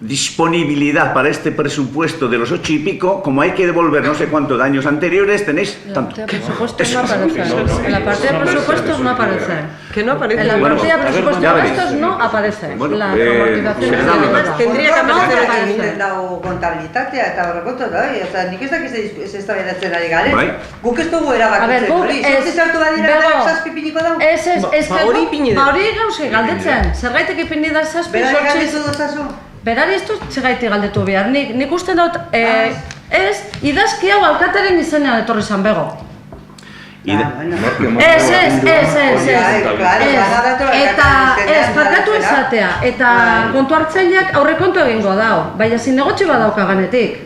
disponibilidad para este presupuesto de los 8 y pico, como hay que devolver no sé cuánto de años anteriores, tenéis tanto. En la partida de presupuestos no aparece. Que no aparece. En la partida de presupuestos de gastos no aparece. Bueno, la amortización Además, tendría que aparecer aquí. Dago kontabilitatea eta horrekontu da,nik ez dakit ez eztabaidatzen ari garen. Guk ez dugu erabakitzen hori. Zortzi sartu badira da, zazpi piniko dago. Hori gauze galdetzen. Zergaitek ipini da zazpi, Berari galdetu dozazu? Berari ez dut zergaitik galdetu behar. Nik uste dut, ez, idazki hau alkatearen izenean etorri zan bego. Ez. Eta parkatu esatea, eta kontu hartzaileak aurrekontu egingo dau, baina zinegotxe badauka ganetik.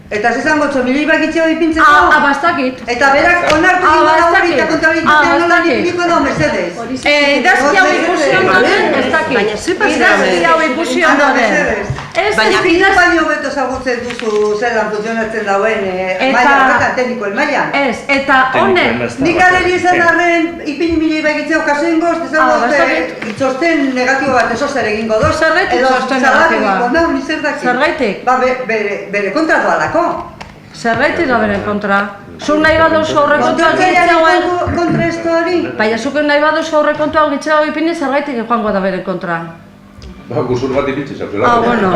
Eta zezan gotzo, milioi bakitxeo ipintzeko? Bastakit. Eta berak onartu dira hori eta kontabilitatean nola nipiko da, Mercedes. Idazki hau ikusi ondoren, bastakit. Baina ze pasea, Idazki hau ikusi ondoren. Baina nik baino beto zagutzen duzu zelan funtzionatzen dauen maila horretan, teknikoen mailan. Ez, eta honek. Nik aleri esan arren ipini milioi bakitxeo kasuen goz, txosten negatibo bat ezo zer egingo doz. Zergaitik txosten negatiboa? Zergaitik? Ba, bere kontratu alako. Zergaitik da bere kontra? Zuk nahi baduzu aurrekontuak gitzagoen... Kontra esto hori? Baina zuk nahi baduzu aurrekontuak gitzago ipini zergaitik joango da bere kontra? Ba, guzur bat ipintzi zautzen. Bueno,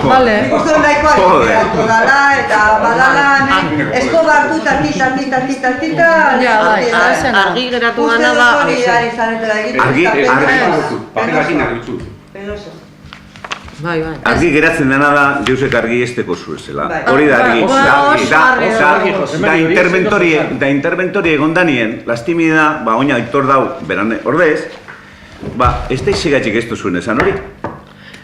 vale. Guzur nahikoa ipintzeratu dala eta badala eskobartu tartita... Ja, bai, argi geratu gana da... Papelakin argitzu. Argi geratzen dena da, deusek argi esteko zuezela. Hori da argi. Da interventori egondanien, lastimida, oina aitor dau, beran ordez, ez da isegatxik ez duzuen esan hori.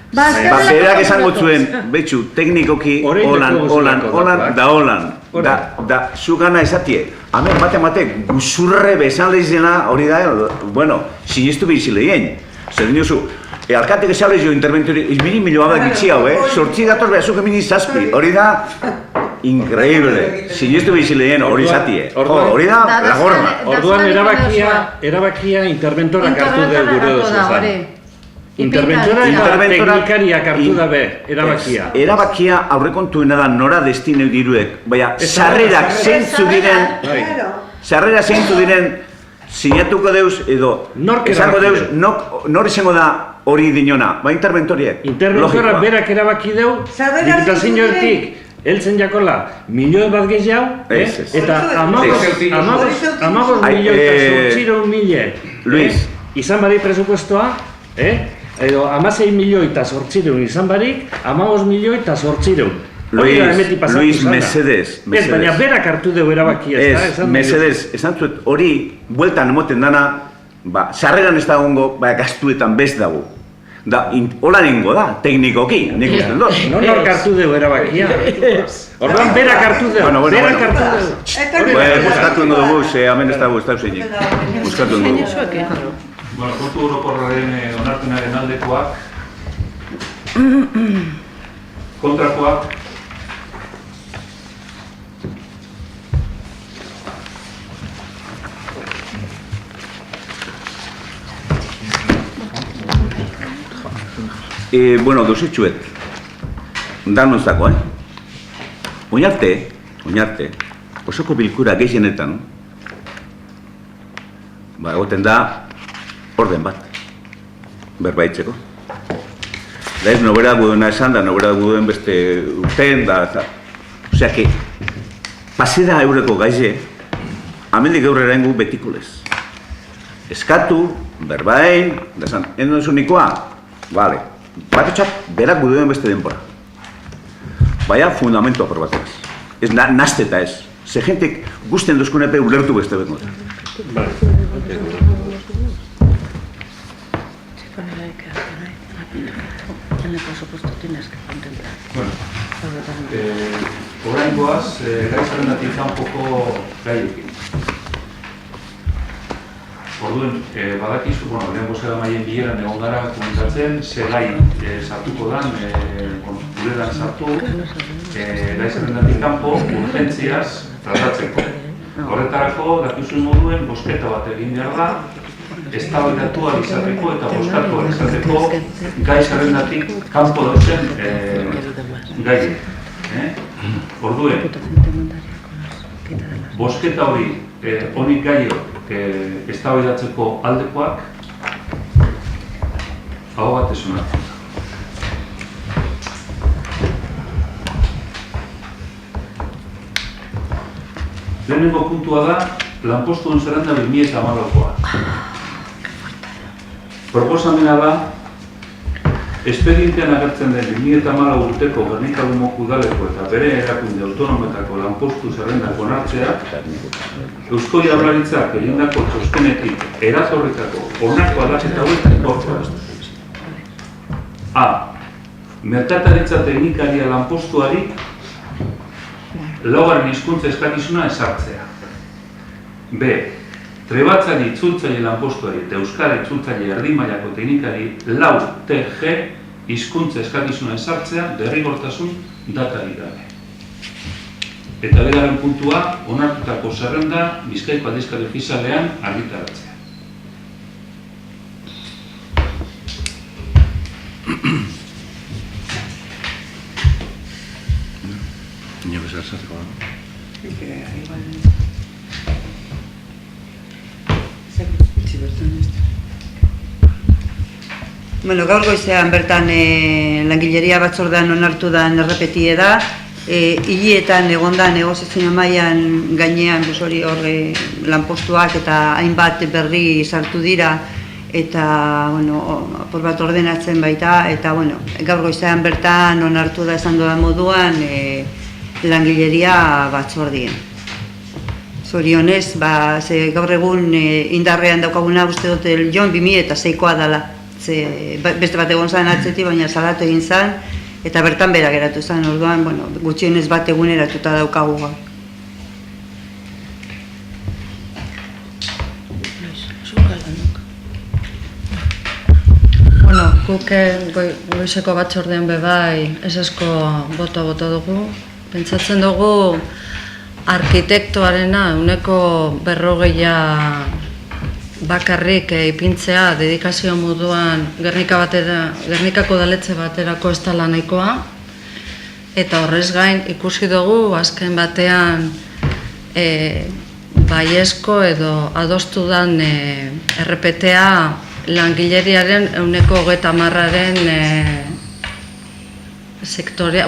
Berak esango zuen, betxu, teknikoki, holan, da, zu gana esatie. Hemen, mate, guzurre bezan lehizena, hori da, bueno, sinistu bizileien. Zer dinozu, alkatek esan lehizio interventori, izbiri milioa da gitzi hau, sortzi dator behar zuke mini zazpi, hori da, increíble, sinistu bizileien hori esatie. Hori da, la gorma. Orduan erabakia interventorak hartu dut gure dozuzan. Interventora eta teknikariak hartu dabe, erabakia. Erabakia aurrekontuena da nora destineu diruek, baina sarrerak zeintzu diren, sinatuko deuz edo, esango deuz, nor izango da hori dinona, ba interventoriek. Interventora berak erabaki deu, diputazioetik, heltzen jakola, milioi bat gehiago, eta amagos milioi eta zortzireun mile, izan badi presupuestoa, edo 16 milioi eta zortzireun izan barik, 15 milioi eta zortzireun. Luis, mesedez. Ez, baina berak hartu dugu erabakia. Ez, mesedez, esan zuet hori, bueltan emoten dana, sarreran ez da gongo, gastuetan bez dago. Hola nengo da, teknikoki, nik usten dut. Nork hartu dugu erabakia. Orduan berak hartu dugu, berak hartu dugu. Buskatu endo dugu, hemen ez dago, ez dago zeinik. Buskatu endo dugu. Bueno, kontu orokorraren onarpenaren aldekoak, kontrakoak, bueno, dosetxuet, danontzako, oinarte, osoko bilkura gehienetan, egoten da, orden bat, berbaitzeko. Da ez nobera gudena esan da, nobera guden beste urten da, osea que, paseda eureko gaize, amendik eurera engu betikolez. Eskatu, berbain, da esan, eno esunikoa, vale, batetxak berak guduen beste denbora. Baina fundamento aprobatez. Ez nasteta ez. Ze jentek guztien duzkunepe ulertu beste bengo. Bueno, oraingoaz, gaizarrendatik kanpoko gaiekin. Orduen, badakizu, lehenko zera maien bileran egon gara komentatzen, ze gai sartuko dan, guredan sartu, gaizarrendatik kanpo, urgentziaz tratatzeko. Horretarako, dakizun moduen, bosketa bat egin behar da, eztabaidatu izateko eta bozkatu izateko gai zerrendatik kanpo dauzen gaiek. Orduen, bozketa hori honik gaiok eztabaidatzeko aldekoak hau bat esunatzen. Lehenengo puntua da, lanpostuen zerrenda 2014koa. Proposamena da, espedientean agertzen den 2014 urteko Gernika-Lumoko udaleko eta bere erakunde autonometako lanpostu zerrendak onartzea, Eusko Jaurlaritzak egindako txostenetik eratorritako honako aldaketa hauek inportua. A. Merkataritza teknikaria lanpostuari laugarren hizkuntza eskakizuna ezartzea. B. Trebatzari itzultzaile lanpostuari eta euskara itzultzaile erdi mailako teknikari 4 TG hizkuntza eskakizuna ezartzea derrigortasun datarik gabe. Eta bigarren puntua, onartutako zerrenda Bizkaiko aldizkari ofizialean argitaratzea. Ino bezar zarko Bueno, gaur goizean bertan langileria batzordean onartu dan errepetie da. Hilietan egonda negoziazio mailan gainean hori lanpostuak eta hainbat berri sartu dira eta apur bat ordenatzen baita eta gaur goizean bertan onartu da esan doa moduan langileria batzordien. Zorionez, gaur egun indarrean daukaguna uste dut Jon 2006koa dela. Beste bat egon zen atzetik, baina salatu egin zen eta bertan bera geratu zen, orduan, gutxienez bat eguneratuta daukagu gaur. Guk goizeko batzordean bebai esasko bota dugu. Pentsatzen dugu arkitektoarena 40% bakarrik ipintzea dedikazio moduan Gernikako udaletxe baterako ez dela nahikoa. Eta horrez gain ikusi dugu azken batean baiezko edo adostu dan errepetea langileriaren 30%aren sektorea,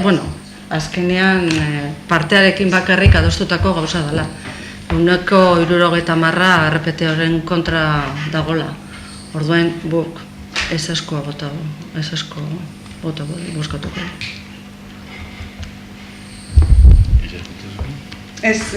azkenean partearekin bakarrik adostutako gauza dela. 60% errepete horren kontra dagola. Orduan, buk esaskoa bozkatuko. Ez,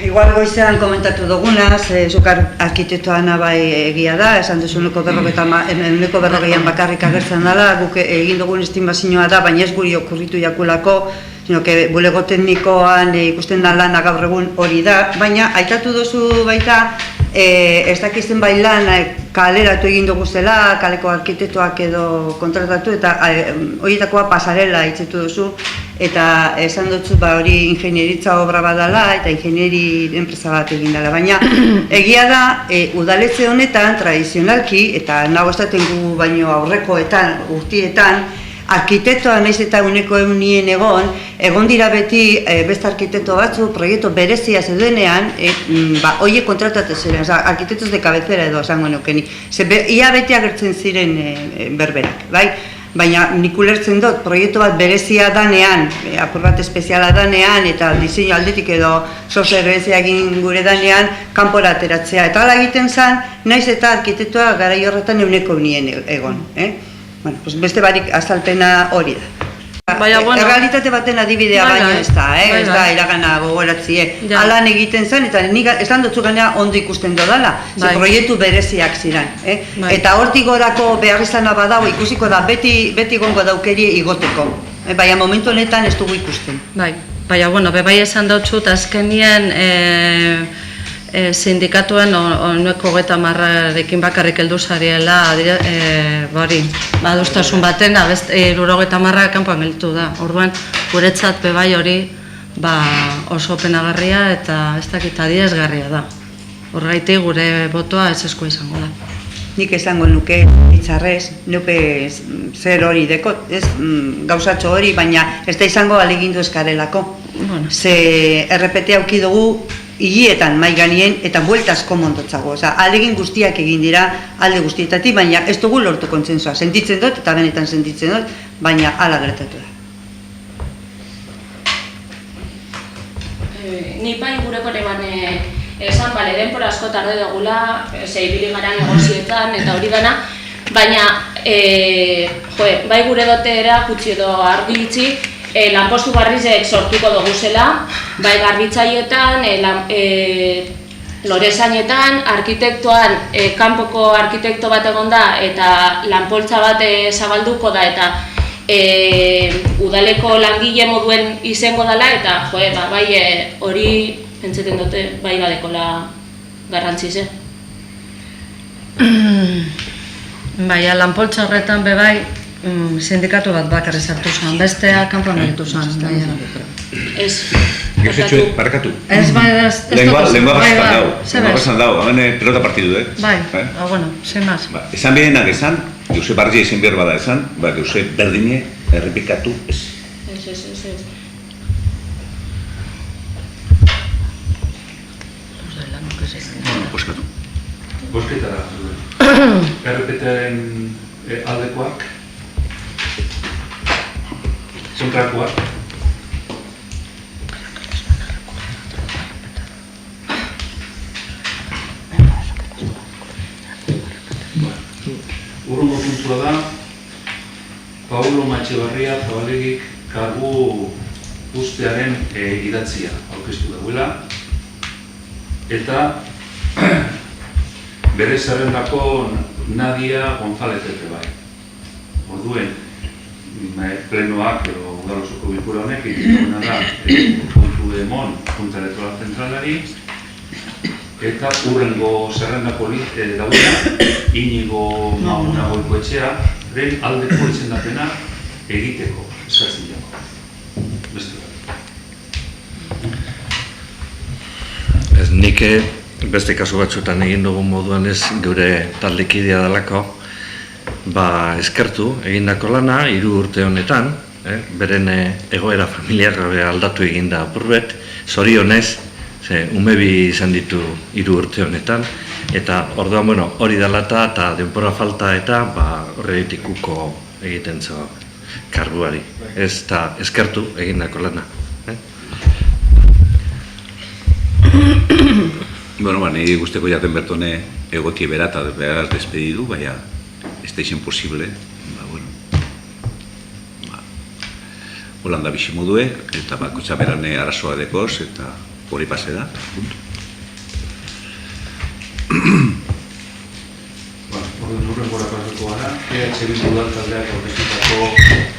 igual goizean komentatu dugunaz, zuk arkitektoana bai egia da, esan duzu 40%an bakarrik agertzen dela, guk egin dugun estimazioa da, baina ez guri okurritu jakulako, sino que bulego teknikoan ikusten da lana gaur egun hori da, baina aitatu duzu baita, ez dakizten bai lan kaleratu egin dugu zela, kaleko arkitektoak edo kontratatu, eta horietakoa pasarela itzetu duzu, eta esan dutzu hori ingenieritza obra badala eta ingenieri enpresa bat egin dela, baina egia da udaletxe honetan tradizionalki, eta nago estaten gu baino aurrekoetan, urtietan, arkitektoa naiz eta 100% egon dira beti beste arkitekto batzu, proiektu berezia zeudenean, horiek kontratatzen ziren, arkitektos de cabecera edo esango nukeni. Ia beti agertzen ziren berberak, bai? Baina nik ulertzen dut, proiektu bat berezia danean, apur bat espeziala danean, eta diseinu aldetik edo soserbentzia egin gure danean, kanpora ateratzea. Eta hala egiten zen, naiz eta arkitektoa garai horretan 100% egon. Beste barik azalpena hori da. Errealitate baten adibidea baino ez da, iragana gogoratzie. Alan egiten zen, eta nik esan dutzu ganea ondo ikusten dodala, ze proiektu bereziak ziren. Eta hortik gorako behar izana badago ikusiko da, beti gongo daukerie igoteko. Baina momentu honetan ez dugu ikusten. Baina, bebai esan dutzut, azkenien sindikatuen 30%rekin bakarrik heldu zariela adostasun baten, 70% kanpoan gelditu da. Orduan, guretzat bebai hori oso penagarria eta ez dakit adierazgarria da. Horregatik gure botoa ezeskoa izango da. Nik esango nuke hitzarrez, nuke zer hori dekot, gauzatxo hori, baina ez da izango alegindu eskarelako. Ze errepetea auki dugu hilietan mai ganien eta bueltazko mondotzago. Alegin guztiak egin dira alde guztietatik, baina ez dugu lortu kontsensua. Sentitzen dut eta benetan sentitzen dut, baina hala gertatu da. Ni bai gureko eman esan, denpora asko tarde dugula, ibili gara negozietan eta hori dana, baina bai gure dotera gutxi edo argilitzi, lanpostu barrizek sortuko dugu zela, bai garbitzaietan, lorezainetan, arkitektoan, kanpoko arkitekto bat egon da eta lanpoltza bat zabalduko da eta udaleko langile moduen izango dela, eta bai hori pentsatzen dute bai badekola garrantzize. Bai, lanpoltsa horretan bai sindikatu bat bakarri sartu zen, bestea kanpoan egitu zen. Ez, barkatu. Ez, bai, lengua esan dau, hemen pelota partidu, Bai, bueno, sin más. Esan behenak esan, Josep Argia izin behar bada esan, Josep berdine errepikatu ez. Ez. Boskatu. Bosketara, errepetaren aldekoak, kontrakoak. Urrungo puntua da, Paulo Matxebarria Zabalegik kargu ustearen idatzia aurkeztu dauela, eta bere zerrendako Nadia González ere bai. Orduen, plenoak edo udalosoko bilkura honek egiten da kontu emon Junta Elektoral Zentralari, eta urrengo zerrendako daudena Inigo Mauna Goikoetxea den aldeko izendapena egiteko eskatzen dago. Beste Ez nik beste kasu batzuetan egin dugun moduan ez gure taldekidea dalako eskertu egindako lana 3 urte honetan, beren egoera familiar aldatu eginda apurbet, zorionez, umebi izan ditu 3 urte honetan, eta orduan, hori dalata eta denbora falta eta horretik uko egiten zo karguari. Ez eta eskertu egindako lana. Nire guzteko jaten bertone egotie bera eta beraz despedidu, baina ez da izen posible. Holanda bixi modue, eta bakotxa berane arazoa dekoz, eta hori pase da. Horren gora pasako gara, Bildu udaltaldeak aurkeztutako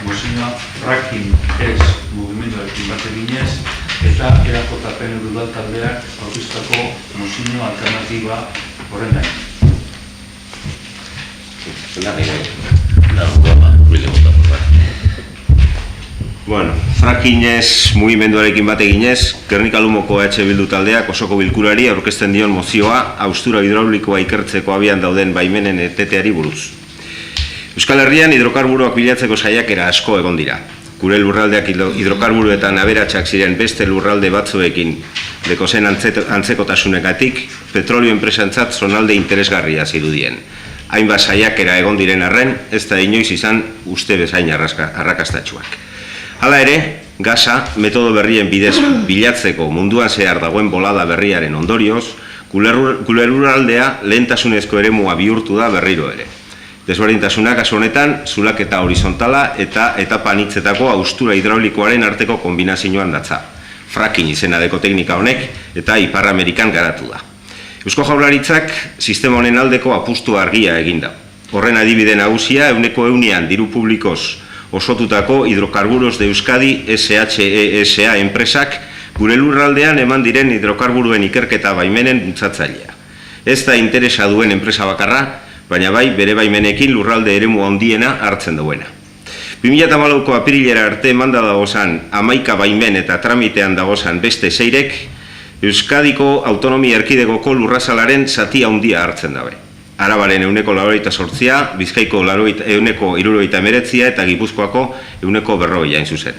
mozioa fracking ez mugimenduarekin bat eginez, eta EAJ-PNV udaltaldeak aurkeztutako mozioa alternatiba horren gain. Fracking ez mugimenduarekin bat eginez, Gernika-Lumoko Bildu taldeak osoko bilkurari aurkezten dion mozioa haustura hidraulikoa ikertzeko abian dauden baimenen eteteari buruz. Euskal Herrian hidrokarburoak bilatzeko saiakera asko egon dira. Gure lurraldeak hidrokarburoetan aberatsak ziren beste lurralde batzuekin dekozen antzekotasunekatik, petrolio enpresantzat zonalde interesgarria zirudien. Hainbat saiakera egon diren arren, ez da inoiz izan uste bezain arrakastatsuak. Hala ere, gasa metodo berrien bidez bilatzeko munduan zehar dagoen bolada berriaren ondorioz, gure lurraldea lehentasunezko eremua bihurtu da berriro ere. Desberdintasunak kasu honetan, zulaketa horizontala eta etapa anitzetako haustura hidraulikoaren arteko kombinazioan datza. Fracking izenadeko teknika honek eta Ipar Amerikan garatu da. Eusko Jaurlaritzak sistema honen aldeko apustu argia eginda. Horren adibide nagusia 100% diru publikoz osotutako Hidrocarburos de Euskadi SHESA enpresak gure lurraldean eman diren hidrokarburuen ikerketa baimenen bultzatzailea. Ez da interesa duen enpresa bakarra, baina bai bere baimenekin lurralde eremu handiena hartzen duena. 2014ko apirilera arte manda dagozan 11 baimen eta tramitean dagozan beste 6rek Euskadiko autonomia erkidegoko lurrazalaren zati handia hartzen dabe. Arabaren 188, Bizkaiko 179 eta Gipuzkoako 140 hain zuzen.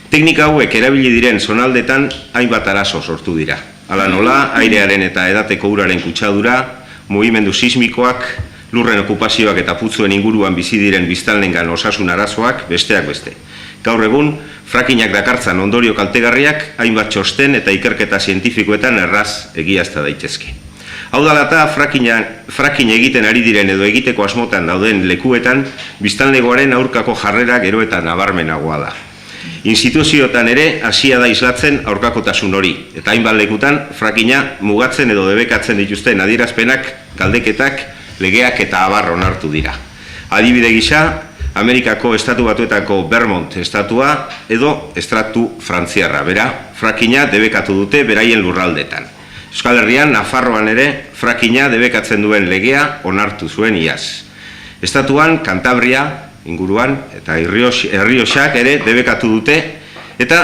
Teknika hauek erabili diren zonaldetan hainbat arazo sortu dira. Hala nola, airearen eta edateko uraren kutsadura, mugimendu sismikoak, lurren okupazioak eta putzuen inguruan bizi diren biztanlengan osasun arazoak, besteak beste. Gaur egun, frackingak dakartzan ondorio kaltegarriak, hainbat txosten eta ikerketa zientifikoetan erraz egiazta daitezke. Hau dalata, fracking egiten ari diren edo egiteko asmotan dauden lekuetan, biztanlegoaren aurkako jarrera gero eta nabarmenagoa da. Instituzioetan ere hasia da islatzen aurkakotasun hori, eta hainbat lekutan frackinga mugatzen edo debekatzen dituzten adierazpenak, galdeketak, legeak eta abar onartu dira. Adibide gisa, Amerikako estatu batuetako Vermont estatua edo estratu frantziarra. Bera, frackinga debekatu dute beraien lurraldetan. Euskal Herrian, Nafarroan ere, frackinga debekatzen duen legea onartu zuen iaz. Estatuan, Kantabria, inguruan, eta Errioxak ere debekatu dute, eta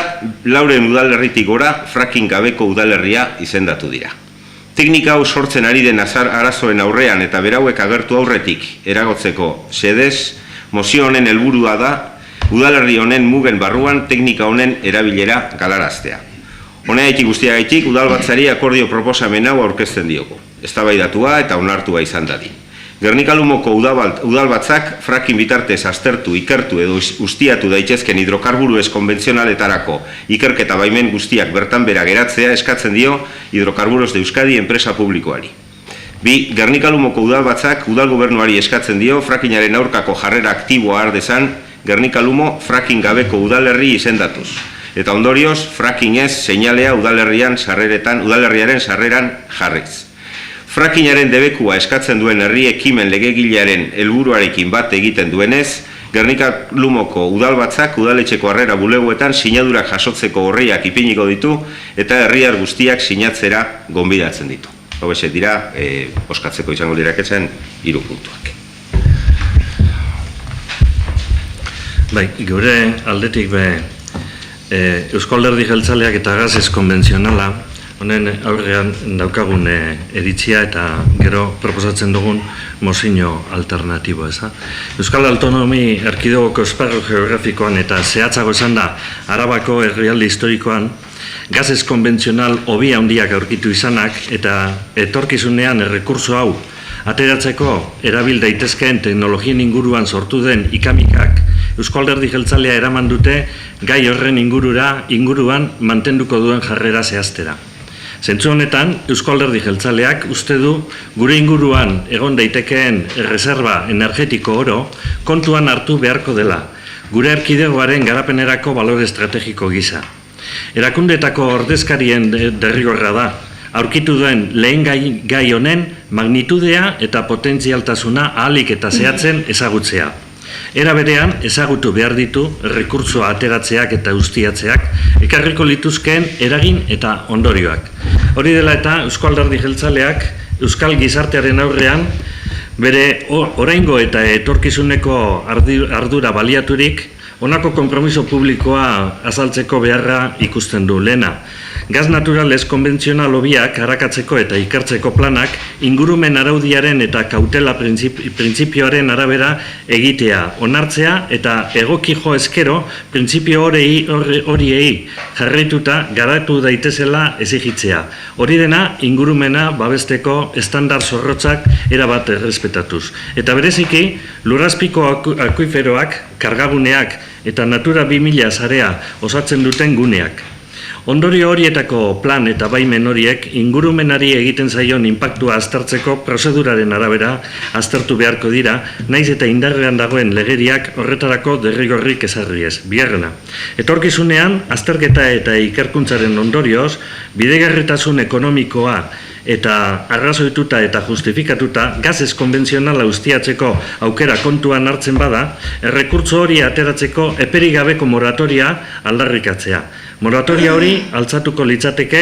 Lauren udalerritik gora fracking gabeko udalerria izendatu dira. Teknika hau sortzen ari den arazoen aurrean eta berauek agertu aurretik eragotzeko xedez, mozio honen helburua da, udalerri honen mugen barruan teknika honen erabilera galaraztea. Honegaitik guztiagaitik, udalbatzari akordio proposamen hau aurkezten diogu. Eztabaidatua eta onartua izan dadin. Gernika-Lumoko udalbatzak fracking bitartez aztertu, ikertu edo ustiatu daitezken hidrokarburuez konbentzionaletarako ikerketa baimen guztiak bertan bera geratzea eskatzen dio Hidrokarburos de Euskadi enpresa publikoari. Bi, Gernika-Lumoko udalbatzak udalgobernuari eskatzen dio frackingaren aurkako jarrera aktiboa har dezan Gernika-Lumo fracking gabeko udalerri izendatuz. Eta ondorioz, fracking ez seinalea udalerriaren sarreran jarriz. Frackingaren debekua eskatzen duen herri ekimen legegilearen helburuarekin bat egiten duenez, Gernika-Lumoko udalbatzak udaletxeko harrera bulegoetan sinadurak jasotzeko horreiak ipiniko ditu eta herriar guztiak sinatzera gonbidatzen ditu. Hobese dira, oskatzeko izango diraketzen 3 puntuak. Bai, gure aldetik Eusko Alderdi Jeltzaleak eta gazez konbentzionala honen aurrean daukagun eritzia eta gero proposatzen dugun mozio alternatibo, eza. Euskal Autonomi Erkidegoko esparru geografikoan eta zehatzago esan da Arabako herrialde historikoan gazez konbentzional hobi handiak aurkitu izanak eta etorkizunean errekurso hau ateratzeko erabil daitezkeen teknologien inguruan sortu den ikamikak Eusko Alderdi Jeltzalea eraman dute gai horren inguruan mantenduko duen jarrera zehaztera. Zentzu honetan, Eusko Alderdi Jeltzaleak uste du gure inguruan egon daitekeen reserva energetiko oro kontuan hartu beharko dela, gure erkidegoaren garapenerako balore estrategiko gisa. Erakundeetako ordezkarien derrigorra da, aurkitu duen lehen gai honen magnitudea eta potentzialtasuna ahalik eta zehatzen ezagutzea. Era berean, ezagutu behar ditu errekurtsoa ateratzeak eta ustiatzeak ekarriko lituzkeen eragin eta ondorioak. Hori dela eta Eusko Alderdi Jeltzaleak Euskal Gizartearen aurrean bere oraingo eta etorkizuneko ardura baliaturik honako konpromiso publikoa azaltzeko beharra ikusten du lehena. Gaz naturalez konbentzional hobiak arakatzeko eta ikertzeko planak ingurumen araudiaren eta kautela printzipioaren arabera egitea, onartzea eta egoki jo ezkero printzipio horiei jarraituta garatu daitezela exigitzea. Hori dena ingurumena babesteko estandar zorrotzak erabat errespetatuz. Eta bereziki, lurrazpiko akuiferoak, kargaguneak eta Natura 2000 sarea osatzen duten guneak. Ondorio horietako plan eta baimen horiek ingurumenari egiten zaion inpaktua aztertzeko prozeduraren arabera aztertu beharko dira, naiz eta indarrean dagoen legeriak horretarako derrigorrik ezarri ez. Bigarrena, etorkizunean azterketa eta ikerkuntzaren ondorioz, bidegarritasun ekonomikoa eta arrazoituta eta justifikatuta gazez konbentzionala ustiatzeko aukera kontuan hartzen bada, errekurtso hori ateratzeko eperik gabeko moratoria aldarrikatzea. Moratoria hori altzatuko litzateke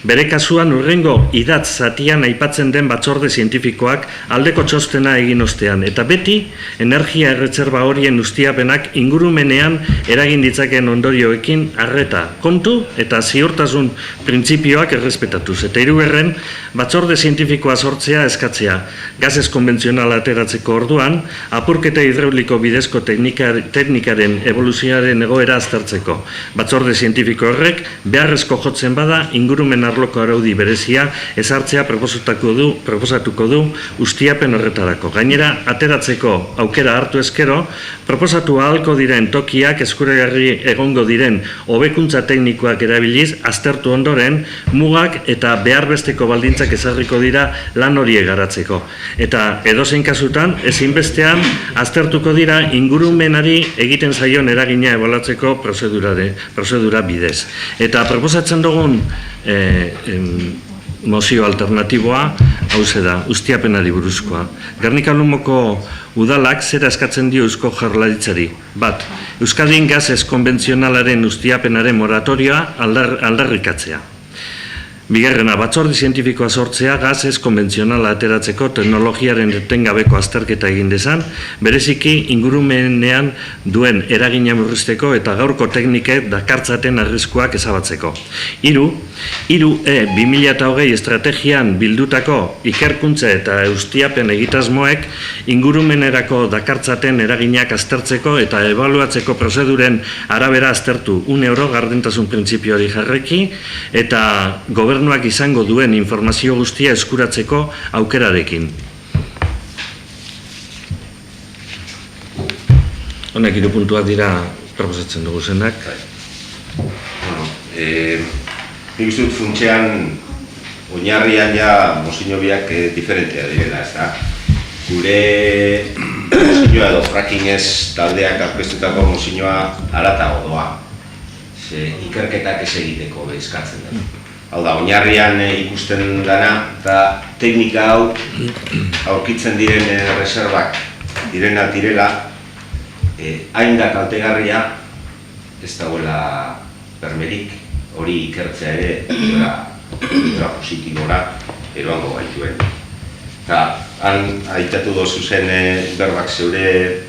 bere kasuan hurrengo idatz zatian aipatzen den batzorde zientifikoak aldeko txostena egin ostean, eta beti energia erretzerba horien ustiapenak ingurumenean eragin ditzakeen ondorioekin arreta, kontu eta ziurtasun printzipioak errespetatuz. Eta hirugarren, batzorde zientifikoa sortzea eskatzea, gazez konbentzionala ateratzeko orduan, apurketa hidrauliko bidezko teknikaren evoluzioaren egoera aztertzeko. Batzorde zientifiko horrek beharrezko jotzen bada ingurumen arloko araudi berezia ezartzea proposatuko du ustiapen horretarako. Gainera, ateratzeko aukera hartu ezkero, proposatu ahalko diren tokiak eskuragarri egongo diren hobekuntza teknikoak erabiliz aztertu ondoren mugak eta beharbesteko baldintzak ezarriko dira lan horiek garatzeko. Eta edozein kasutan, ezinbestean aztertuko dira ingurumenari egiten zaion eragina ebaluatzeko prozedura bidez. Eta proposatzen dugun mozio alternatiboa, hauze da, ustiapenari buruzkoa. Gernika-Lumoko udalak zera eskatzen dio Eusko Jaurlaritzari. Bat, Euskadin gaz ez konbentzionalaren ustiapenaren moratorioa aldarrikatzea. Bigarrena, batzorde zientifikoa sortzea gaz ez konbentzionala ateratzeko teknologiaren etengabeko azterketa egin dezan, bereziki ingurumenean duen eragina murrizteko eta gaurko teknikek dakartzaten arriskuak ezabatzeko. 2020 estrategian bildutako ikerkuntza eta ustiapen egitasmoek ingurumenerako dakartzaten eraginak aztertzeko eta ebaluatzeko prozeduren arabera aztertu €1 gardentasun printzipioari jarreki eta gobernuak izango duen informazio guztia eskuratzeko aukerarekin. Honek 3 puntuak dira proposatzen dugu zenak. Nik uste dut funtsean oinarrian ja mozio biak diferentea direla, ez da? Gure mozioa edo frackingez taldeak aurkeztutako mozioa haratago doa. Ikerketak ez egiteko eskatzen da. Hau da, oinarrian ikusten dana eta teknika hau aurkitzen diren reserbak direna direla hain da kaltegarria ez dagoela bermerik hori ikertzea ere hidra positibora eroango gaituen. Eta han aitatu dozu zen berbak zeure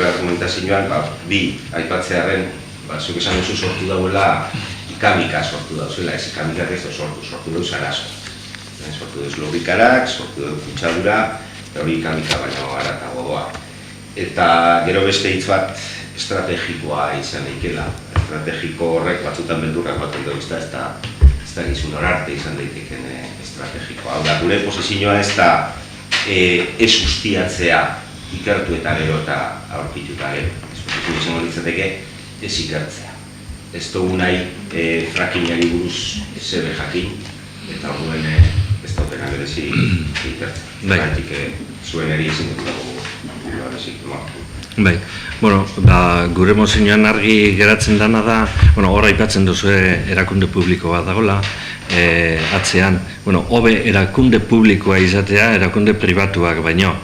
argumentazioan, bi aipatzearen, zuk esan duzu sortu dauela ikamika sortu dauzuela, ez ikamikak ez da sortu dauz arazo. Sortu dauz logikarak, sortu dauz kutsadura, eta hori ikamika baino haratago doa. Eta gero beste hitz bat estrategikoa izan daikela. Estrategiko horrek batzutan beldurrak baten dauz ez da gizun horarte izan daiteken estrategikoa. Hau da, gure posizioa ez da ez ustiatzea ikertu eta gero eta aurkituta gero. Ez posizioa izango ditzateke ez ikertzea. Ez dugu nahi frackingari buruz zebe jakin eta orduen ez dautena berezi ikertzea. Gaitik zuen eri ezin dut dago berezik martu. Bai, gure mozioan argi geratzen dana da, hor aipatzen duzu erakunde publiko bat dagoela, atzean, hobe erakunde publikoa izatea, erakunde pribatuak baino,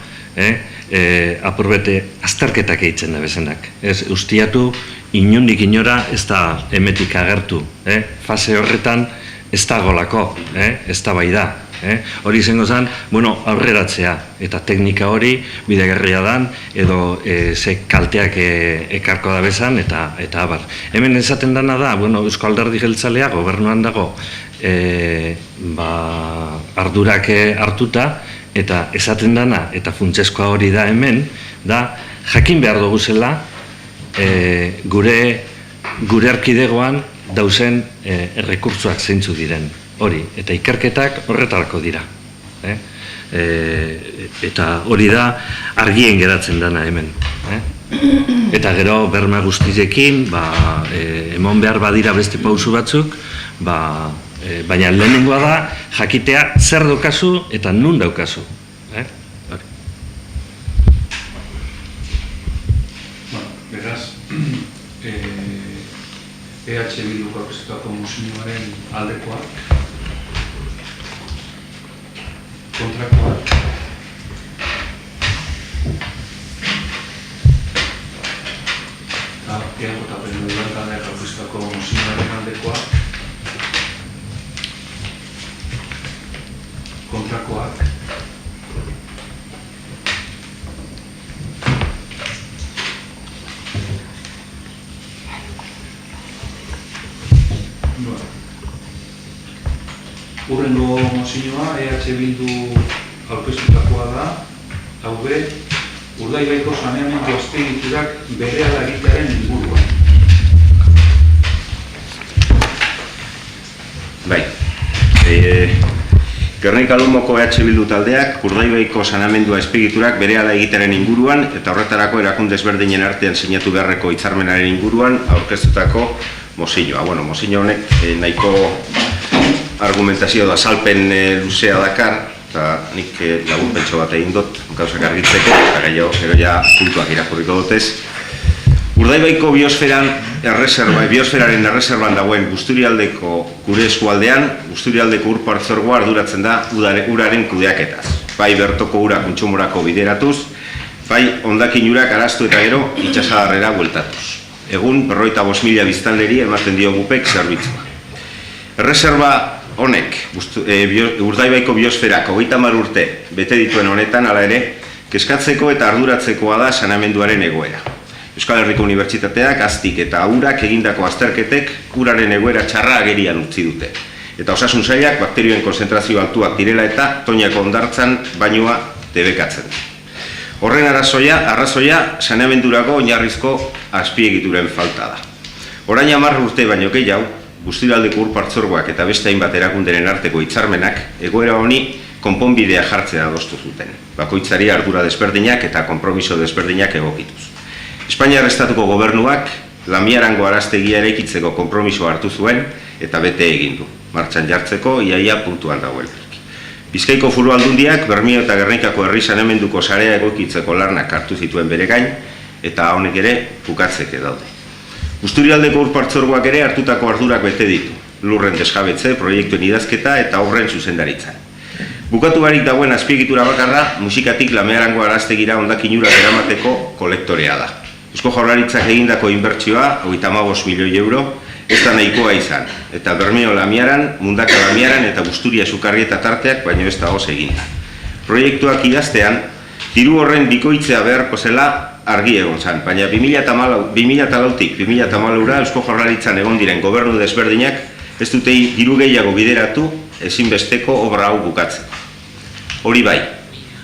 apurbete azterketak egiten da bezenak. Ez ustiatu, inondik inora ez da emetik agertu, fase horretan ez da golako, ez da bai da. Hori izango zen, aurreratzea eta teknika hori bidegarria dan edo ze kalteak ekarko da bezan eta abar. Hemen esaten dana da, Eusko Alderdi Jeltzalea gobernuan dago ardurak hartuta eta esaten dana eta funtsezkoa hori da hemen, da jakin behar dugu zela gure erkidegoan dauzen errekurtsoak zeintzu diren. Hori, eta ikerketak horretarako dira. Eta hori da argien geratzen dana hemen. Eta gero berma guztiekin, emon behar badira beste pausu batzuk, baina lehenengoa da jakitea zer daukazu eta nun daukazu. Beraz, EH Bilduko aurkeztutako mozioaren aldekoak, kontrakoak, eta EAJ taldeak aurkeztutako mozioaren aldekoak, kontrakoak, Urrengo mozioa EH Bildu aurkeztutakoa da, hau be, Urdaibaiko saneamendu azpiegiturak berehala egitearen inguruan. Bai, Gernika-Lumoko EH Bildu taldeak Urdaibaiko saneamendu azpiegiturak berehala egitearen inguruan eta horretarako erakunde ezberdinen artean sinatu beharreko hitzarmenaren inguruan aurkeztutako mozioa. Mozio honek nahiko argumentazio da salpen luzea dakar, eta nik laburpentso bat egin dut gauzak argitzeko, eta gero ja puntuak irakurriko dutez. Urdaibaiko biosferaren erreserban dagoen Busturialdeko gure eskualdean, Busturialdeko ur partzuergoa arduratzen da uraren kudeaketaz. Bai bertoko ura kontsumorako bideratuz, bai hondakin urak araztu eta gero itsasadarrera bueltatuz. Egun 45.000 biztanleri ematen dio gupek zerbitzua. Erreserba honek, Urdaibaiko biosferak 30 urte bete dituen honetan, hala ere, kezkatzeko eta arduratzekoa da saneamenduaren egoera. Euskal Herriko Unibertsitateak aztik eta urak egindako azterketek uraren egoera txarra agerian utzi dute. Eta osasun sailak bakterioen konzentrazio altuak direla eta toinako hondartzan bainua debekatzen. Horren arrazoia saneamendurako oinarrizko azpiegituren falta da. Orain 10 urte baino gehiago, Busturialdeko ur partzuergoak eta beste hainbat erakunderen arteko hitzarmenak egoera honi konponbidea jartzea adostu zuten. Bakoitzari ardura desberdinak eta konpromiso desberdinak egokituz. Espainiar Estatuko gobernuak Lamiarango araztegia eraikitzeko konpromiso hartu zuen eta bete egin du. Martxan jartzeko iaia puntuan dagoen. Bizkaiko Foru Aldundiak Bermeo eta Gernikako herri saneamenduko sarea egokitzeko lanak hartu zituen bere gain eta honek ere bukatzeke daude. Busturialdeko ur partzuergoak ere hartutako ardurak bete ditu. Lurren desjabetze, proiektuen idazketa eta obren zuzendaritzan. Bukatu barik dagoen azpiegitura bakarra, musikatik Lamearango araztegira hondakin urak eramateko kolektorea da. Eusko Jaurlaritzak egindako inbertsioa, 35 milioi euro, ez da nahikoa izan, eta Bermeo Lamiaran, Mundaka Lamiaran eta Busturia Sukarrieta tarteak baino ez da oso eginda. Proiektuak idaztean, diru horren bikoitzea beharko zela argi egon zan, baina 2004-tik 2014 Eusko Jaurlaritzan egon diren gobernu desberdinak ez dute diru gehiago bideratu ezinbesteko obra hau bukatzeko. Hori bai,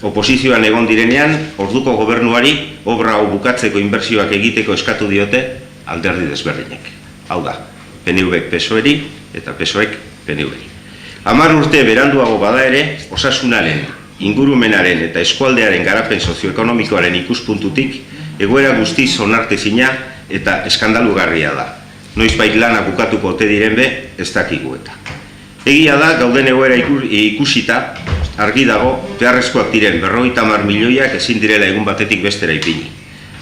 oposizioan egon direnean, orduko gobernuari obra hau bukatzeko inbertsioak egiteko eskatu diote alderdi desberdinek. Hau da, PNVek PSOEri eta PSOEk PNVri. 10 urte beranduago bada ere, osasunaren, ingurumenaren eta eskualdearen garapen sozioekonomikoaren ikuspuntutik egoera guztiz onartezina eta eskandalugarria da. Noizbait lana bukatuko ote diren be, ez dakigu eta. Egia da, gauden egoera ikusita, argi dago, beharrezkoak diren 50 milioiak ezin direla egun batetik bestera ipini.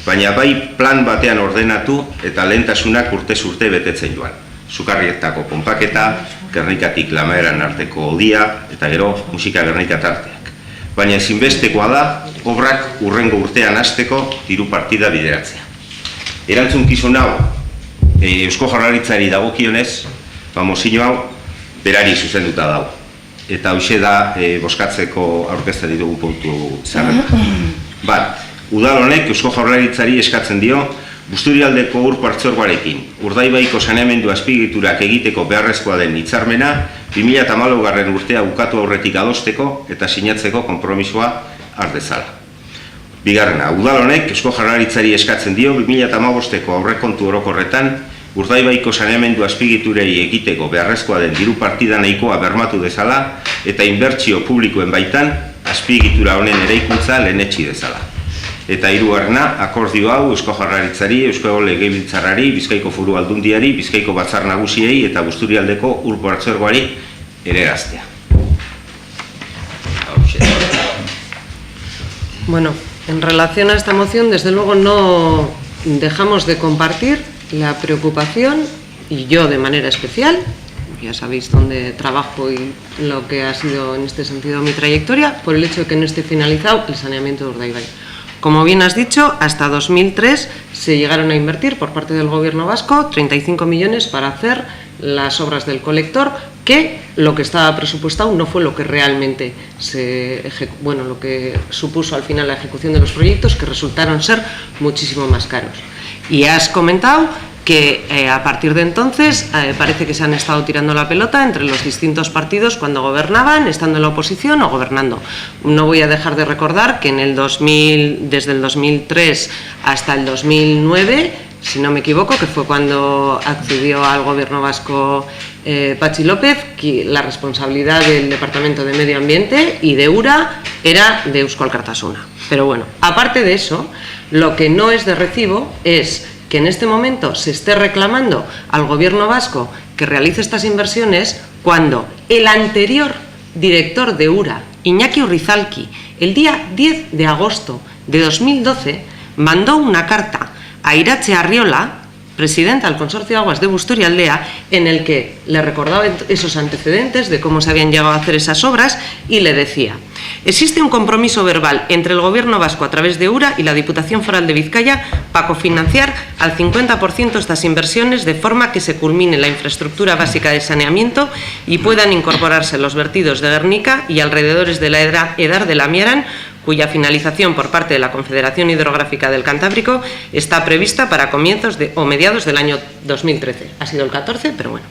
Baina bai plan batean ordenatu eta lehentasunak urtez urte betetzen joan. Sukarrietako ponpaketa, Gernikatik Lamaeran arteko odia eta gero musika Gernika tarteak. Baina ezinbestekoa da, obrak hurrengo urtean hasteko diru partida bideratzea. Erantzunkizun hau, Eusko Jaurlaritzari dagokionez, mozio hau berari zuzenduta dago. Eta hoxe da bozkatzeko aurkezta ditugu puntu zerrenda. Bat, udal honek Eusko Jaurlaritzari eskatzen dio Busturialdeko ur partzuergoarekin Urdaibaiko saneamendu azpiegiturak egiteko beharrezkoa den hitzarmena 2014 urtea bukatu aurretik adosteko eta sinatzeko konpromisoa har dezala. Bigarrena, udal honek Eusko Jaurlaritzari eskatzen dio 2015ko aurrekontu orokorretan Urdaibaiko saneamendu azpiegiturei egiteko beharrezkoa den diru partida nahikoa bermatu dezala eta inbertsio publikoen baitan azpiegitura honen eraikuntza lehenetsi dezala. Eta hirugarrena, akordio hau Eusko Jaurlaritzari, Eusko Legebiltzarrari, Bizkaiko Foru Aldundiari, Bizkaiko Batzar Nagusiei eta Busturialdeko ur partzuergoari ereraztea. Bueno, en relación a esta moción, desde luego no dejamos de compartir la preocupación, y yo de manera especial, ya sabéis dónde trabajo y lo que ha sido en este sentido mi trayectoria, por el hecho de que no esté finalizado el saneamiento de Urdaibai. Como bien has dicho, hasta 2003 se llegaron a invertir por parte del Gobierno vasco 35 millones para hacer las obras del colector, que lo que estaba presupuestado no fue lo que realmente lo que supuso al final la ejecución de los proyectos, que resultaron ser muchísimo más caros. Y has comentado que a partir de entonces parece que se han estado tirando la pelota entre los distintos partidos cuando gobernaban, estando en la oposición o gobernando. No voy a dejar de recordar que desde el 2003 hasta el 2009, si no me equivoco, que fue cuando accedió al Gobierno vasco Patxi López, que la responsabilidad del Departamento de Medio Ambiente y de URA era de Eusko Alkartasuna. Pero bueno, aparte de eso, lo que no es de recibo es que en este momento se esté reclamando al Gobierno vasco que realice estas inversiones cuando el anterior director de URA, Iñaki Urrizalki, el día 10 de agosto de 2012 mandó una carta a Iratxe Arriola, presidenta del Consorcio de Aguas de Busturialdea, en el que le recordaba esos antecedentes de cómo se habían llegado a hacer esas obras y le decía: existe un compromiso verbal entre el Gobierno vasco a través de URA y la Diputación Foral de Vizcaya para cofinanciar al 50% estas inversiones de forma que se culmine la infraestructura básica de saneamiento y puedan incorporarse los vertidos de Guernica y alrededores de la Edar de la Mieran, cuya finalización por parte de la Confederación Hidrográfica del Cantábrico está prevista para comienzos o mediados del año 2013. Ha sido el 14, pero bueno.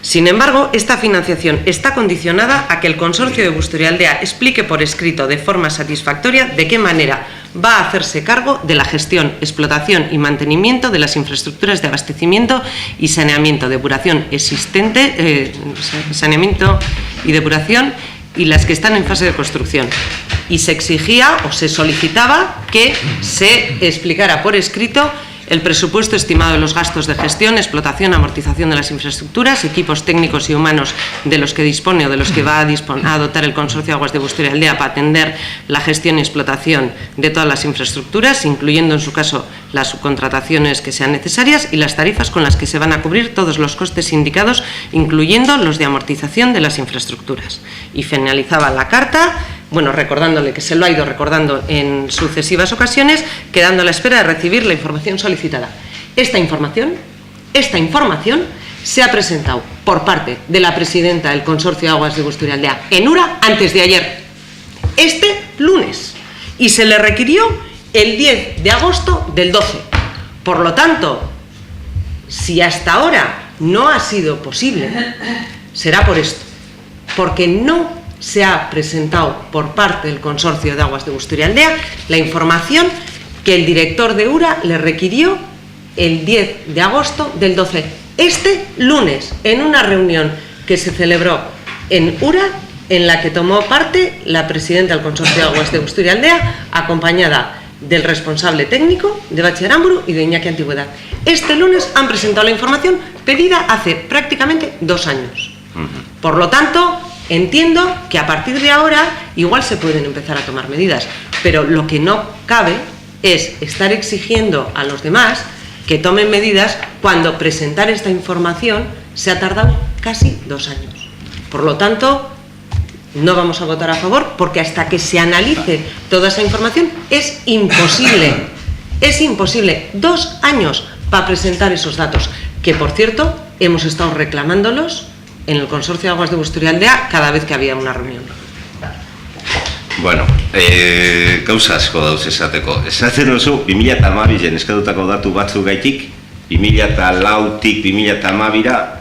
Sin embargo, esta financiación está condicionada a que el Consorcio de Busturialdea explique por escrito de forma satisfactoria de qué manera va a hacerse cargo de la gestión, explotación y mantenimiento de las infraestructuras de abastecimiento y saneamiento, depuración existente, saneamiento y depuración, y las que están en fase de construcción. Y se exigía o se solicitaba que se explicara por escrito el presupuesto estimado de los gastos de gestión, explotación, amortización de las infraestructuras, equipos técnicos y humanos de los que dispone o de los que va a dotar el Consorcio de Aguas de Busturialdea para atender la gestión y explotación de todas las infraestructuras, incluyendo en su caso las subcontrataciones que sean necesarias y las tarifas con las que se van a cubrir todos los costes indicados, incluyendo los de amortización de las infraestructuras. Y finalizaba la carta, bueno, recordándole que se lo ha ido recordando en sucesivas ocasiones, quedando a la espera de recibir la información solicitada. Esta información se ha presentado por parte de la presidenta del Consorcio de Aguas de Busturialdea en URA antes de ayer, este lunes, y se le requirió el 10 de agosto del 12. Por lo tanto, si hasta ahora no ha sido posible, será por esto, porque no se ha presentado por parte del Consorcio de Aguas de Busturialdea la información que el director de URA le requirió el 10 de agosto del 12, este lunes, en una reunión que se celebró en URA, en la que tomó parte la presidenta del Consorcio de Aguas de Busturialdea, acompañada del responsable técnico de Batxeramburu y de Iñaki Antigüedad. Este lunes han presentado la información pedida hace prácticamente 2 años. Por lo tanto, entiendo que a partir de ahora igual se pueden empezar a tomar medidas, pero lo que no cabe es estar exigiendo a los demás que tomen medidas cuando presentar esta información se ha tardado casi 2 años. Por lo tanto, no vamos a votar a favor porque hasta que se analice toda esa información es imposible. Es imposible. 2 años para presentar esos datos, que por cierto hemos estado reclamándolos en el Consorcio de Aguas de Busturialdea cada vez que había una reunión. Bueno, gauza asko dauz esateko. Esaten duzu, 2012 eskatutako datu batzuk gaitik, 2004tik 2012ra,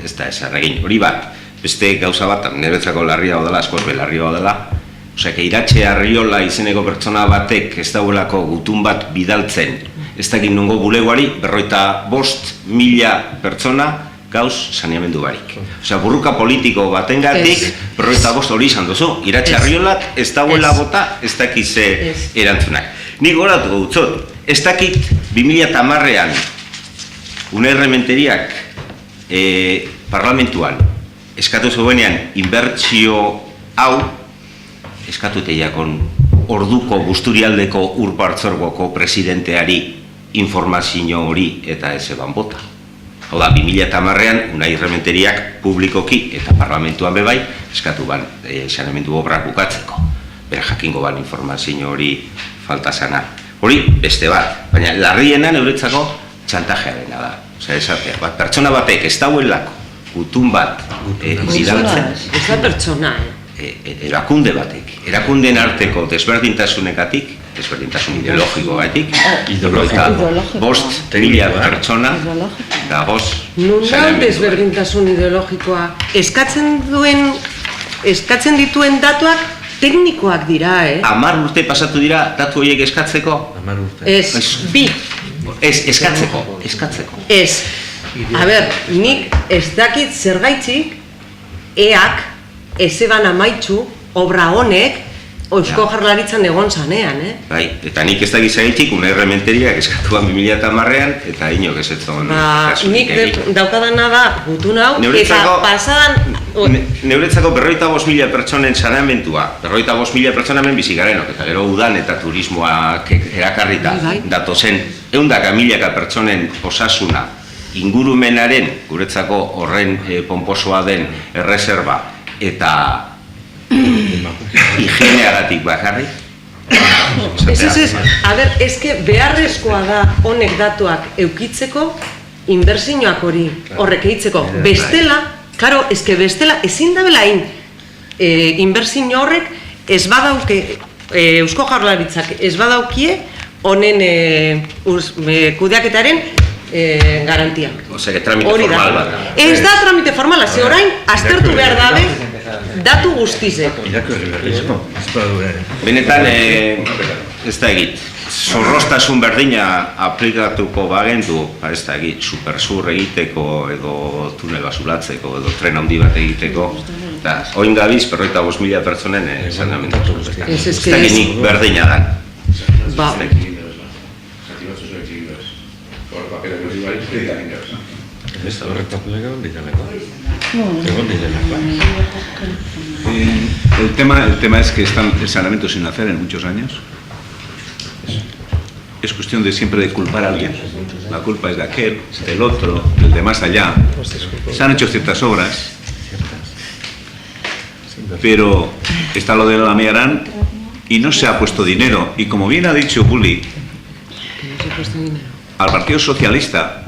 ez da esan egin, hori bat. Beste gauza bat, niretzako larriago dela, askoz belarriago dela. Osea, Iratxe Arriola izeneko pertsona batek ez dauelako gutun bat bidaltzen, ez dakit nongo bulegoari, 55.000 pertsona gauz saneamendu barik. Osea, burruka politiko batengatik, 55 hori izan duzu, Iratxe Arriolak ez dauela bota, ez dakit ze erantzunak. Nik goratuko dutzot, ez dakit 2010an Unai Rementeriak parlamentuan eskatu zuenean inbertsio hau, eskatute jakon orduko Busturialdeko Urpartzorgoko presidenteari informazio hori eta ez eban bota. Hau da, 2010an Unai Rementeriak publikoki eta parlamentuan bebai eskatu ban saneamendu obrak bukatzeko. Bera jakingo ban informazio hori falta zana. Hori beste bat, baina larriena neuretzako txantajearena da. Osea, esatea, pertsona batek ez dauelako gutun bat bidaltzen. Ez da pertsona, erakunde batek, erakundeen arteko desberdintasunekatik, desberdintasun ideologikoagatik, 5.000 pertsona dagoz. Nunca desberdintasun ideologikoa. Eskatzen dituen datuak teknikoak dira, 10 urte pasatu dira datu horiek eskatzeko? 10 urte. Eskatzeko. Ez. A ber, nik ez dakit zergaitzik eak ez eban amaitzu obra honek Eusko Jaurlaritzan egon zanean, Bai, eta nik ez dakit zergaitzik Unai Rementeriak eskatuan 2010an eta inok ez etzon nik daukadana da gutun hau eta pasadan Neuretzako 55.000 pertsonen saneamentua, 55.000 pertsona hemen bizi garenok, eta gero udan eta turismoak erakarrita datozen eundaka milaka pertsonen osasuna, ingurumenaren, guretzako horren pomposoa den erreserba, eta higieneagatik bakarrik. A ber, eske beharrezkoa da honek datuak eukitzeko, inbertsioak hori horrek eitzeko. Bestela, karo, eske bestela ezin dabela inbertsio horrek ez badauke, Eusko Jaurlaritzak ez badaukie honen kudeaketaren garantia. Osea, tramite formal bat. Ez da tramite formala, ze orain aztertu behar dabe datu guztizek. Benetan, ez da egit, zorroztasun berdina aplikatuko bagendu, ez da egit, supersur egiteko edo tunel basulatzeko edo tren handi bat egiteko, eta oin gabiz, 45.000 pertsonen saneamendu. Ez da egit berdina dan. Ba. El tema es que están el saneamiento sin hacer en muchos años. Es cuestión de siempre de culpar a alguien. La culpa es de aquel, del otro, del de más allá. Se han hecho ciertas obras, pero está lo de la Miarán y no se ha puesto dinero. Y como bien ha dicho Juli, al Partido Socialista,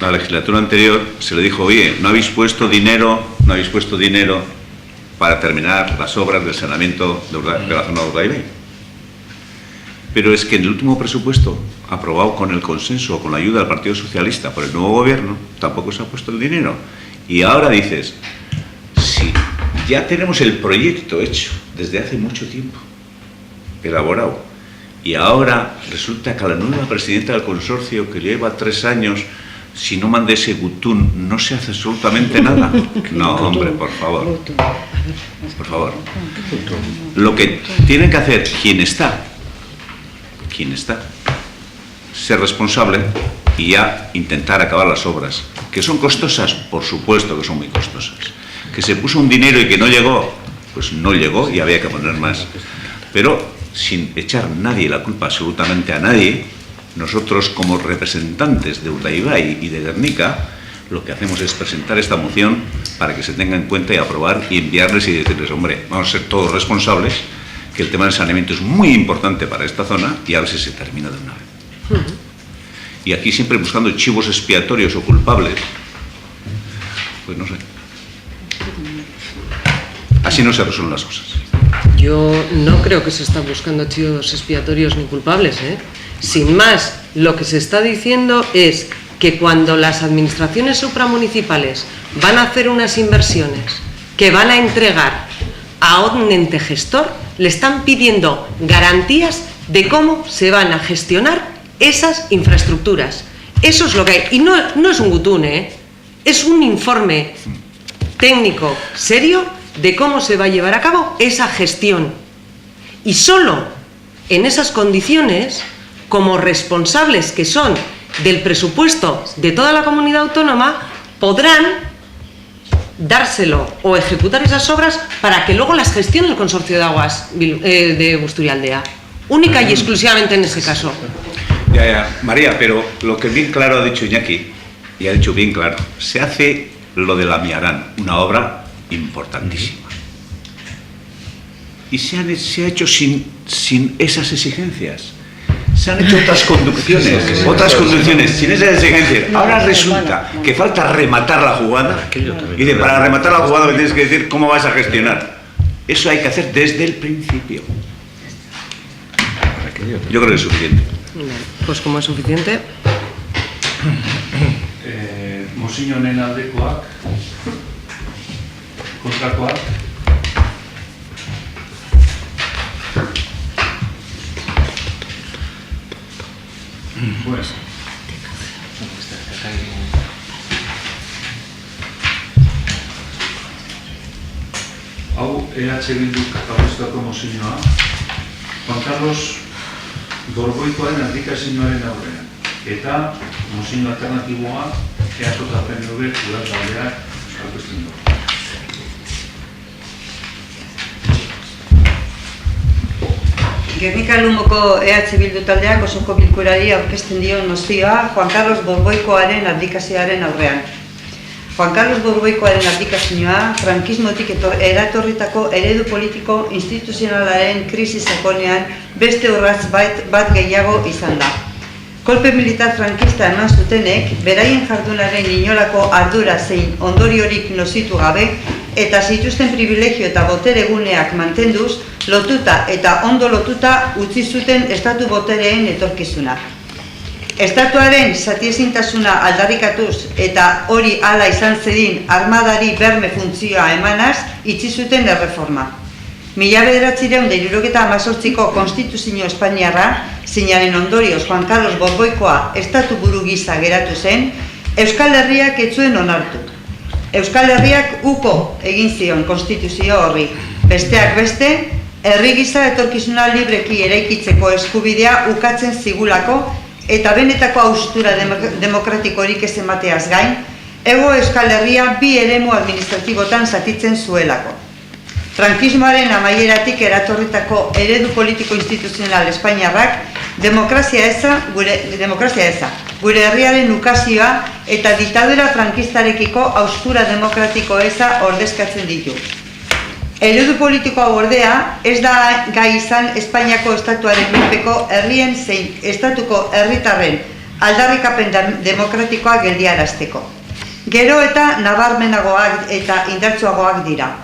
la legislatura anterior, se le dijo, oye, no habéis puesto dinero para terminar las obras del saneamiento de la zona de Urdaibai. Pero es que en el último presupuesto, aprobado con el consenso, con la ayuda del Partido Socialista por el nuevo gobierno, tampoco se ha puesto el dinero. Y ahora dices, sí, ya tenemos el proyecto hecho desde hace mucho tiempo, elaborado. Y ahora resulta que la nueva presidenta del consorcio, que lleva 3 años, si no manda ese gutún, no se hace absolutamente nada. No, hombre, por favor. Por favor. Lo que tiene que hacer quien está, ser responsable y ya intentar acabar las obras. Que son costosas, por supuesto que son muy costosas. Que se puso un dinero y que no llegó, pues no llegó y había que poner más. Pero sin echar nadie la culpa, absolutamente a nadie, nosotros como representantes de Urdaibai y de Gernika, lo que hacemos es presentar esta moción para que se tenga en cuenta y aprobar y enviarles y decirles, hombre, vamos a ser todos responsables, que el tema del saneamiento es muy importante para esta zona y a ver si se termina de una vez. Y aquí siempre buscando chivos expiatorios o culpables, pues no sé. Así no se resuelven las cosas. Yo no creo que se están buscando chivos expiatorios ni culpables, ¿eh? Sin más, lo que se está diciendo es que cuando las administraciones supramunicipales van a hacer unas inversiones que van a entregar a un ente gestor, le están pidiendo garantías de cómo se van a gestionar esas infraestructuras. Eso es lo que hay. Y no es un gutún, ¿eh? Es un informe técnico serio de cómo se va a llevar a cabo esa gestión. Y solo en esas condiciones, como responsables que son del presupuesto de toda la comunidad autónoma, podrán dárselo o ejecutar esas obras para que luego las gestione el Consorcio de Aguas de Busturialdea. Única y exclusivamente en ese caso. Ya, María, pero lo que bien claro ha dicho Iñaki, y ha dicho bien claro, se hace lo de la Miarán, una obra importantísima. Y se ha hecho sin esas exigencias. Se han hecho otras conducciones sin esas exigencias. Ahora resulta que falta rematar la jugada. Y dice, para rematar la jugada me tienes que decir cómo vas a gestionar. Eso hay que hacer desde el principio. Yo creo que es suficiente. Pues como es suficiente. Mozio honen aldekoak, kontrakoak. Pues. Hau EH Bilduk aurkeztutako mozioa, Juan Carlos Gorgoikoaren errikazioaren aurrean. Eta mozio alternatiboa EAJ eta PNV udal taldeak aurkezten du. Gernika Lumoko EH Bildu taldeak osoko bilkurari aurkezten dio nozioa Juan Carlos Borboikoaren abdikazioaren aurrean. Juan Carlos Borboikoaren abdikazioa frankismotik eratorritako eredu politiko instituzionalaren krisi sakonean beste urrats bat gehiago izan da. Kolpe militar frankista eman zutenek, beraien jardunaren inolako ardura zein ondoriorik nozitu gabe, eta zituzten privilegio eta botere guneak mantenduz, lotuta eta ondo lotuta utzi zuten estatu botereen etorkizuna. Estatuaren zatiezintasuna aldarrikatuz eta hori hala izan zedin armadari berme funtzioa emanaz itxi zuten erreforma. 1978ko Konstituzio Espainiarra, zeinaren ondorioz Juan Carlos Borboikoa estatu buru gisa geratu zen, Euskal Herriak ez zuen onartu. Euskal Herriak uko egin zion konstituzio horri. Besteak beste, herri gisa etorkizuna libreki eraikitzeko eskubidea ukatzen zigulako eta benetako haustura demokratikorik ez emateaz gain, Hego Euskal Herria bi eremu administratibotan zatitzen zuelako. Frankismoaren amaieratik eratorritako eredu politiko instituzional espainiarrak demokrazia eza, gure herriaren ukazioa eta diktadura frankistarekiko haustura demokratiko eza ordezkatzen ditu. Eredu politikoa ordea ez da gai izan Espainiako estatuaren menpeko herrien zein estatuko herritarren aldarrikapen demokratikoa geldiarazteko. Gero eta nabarmenagoak eta indartsuagoak dira.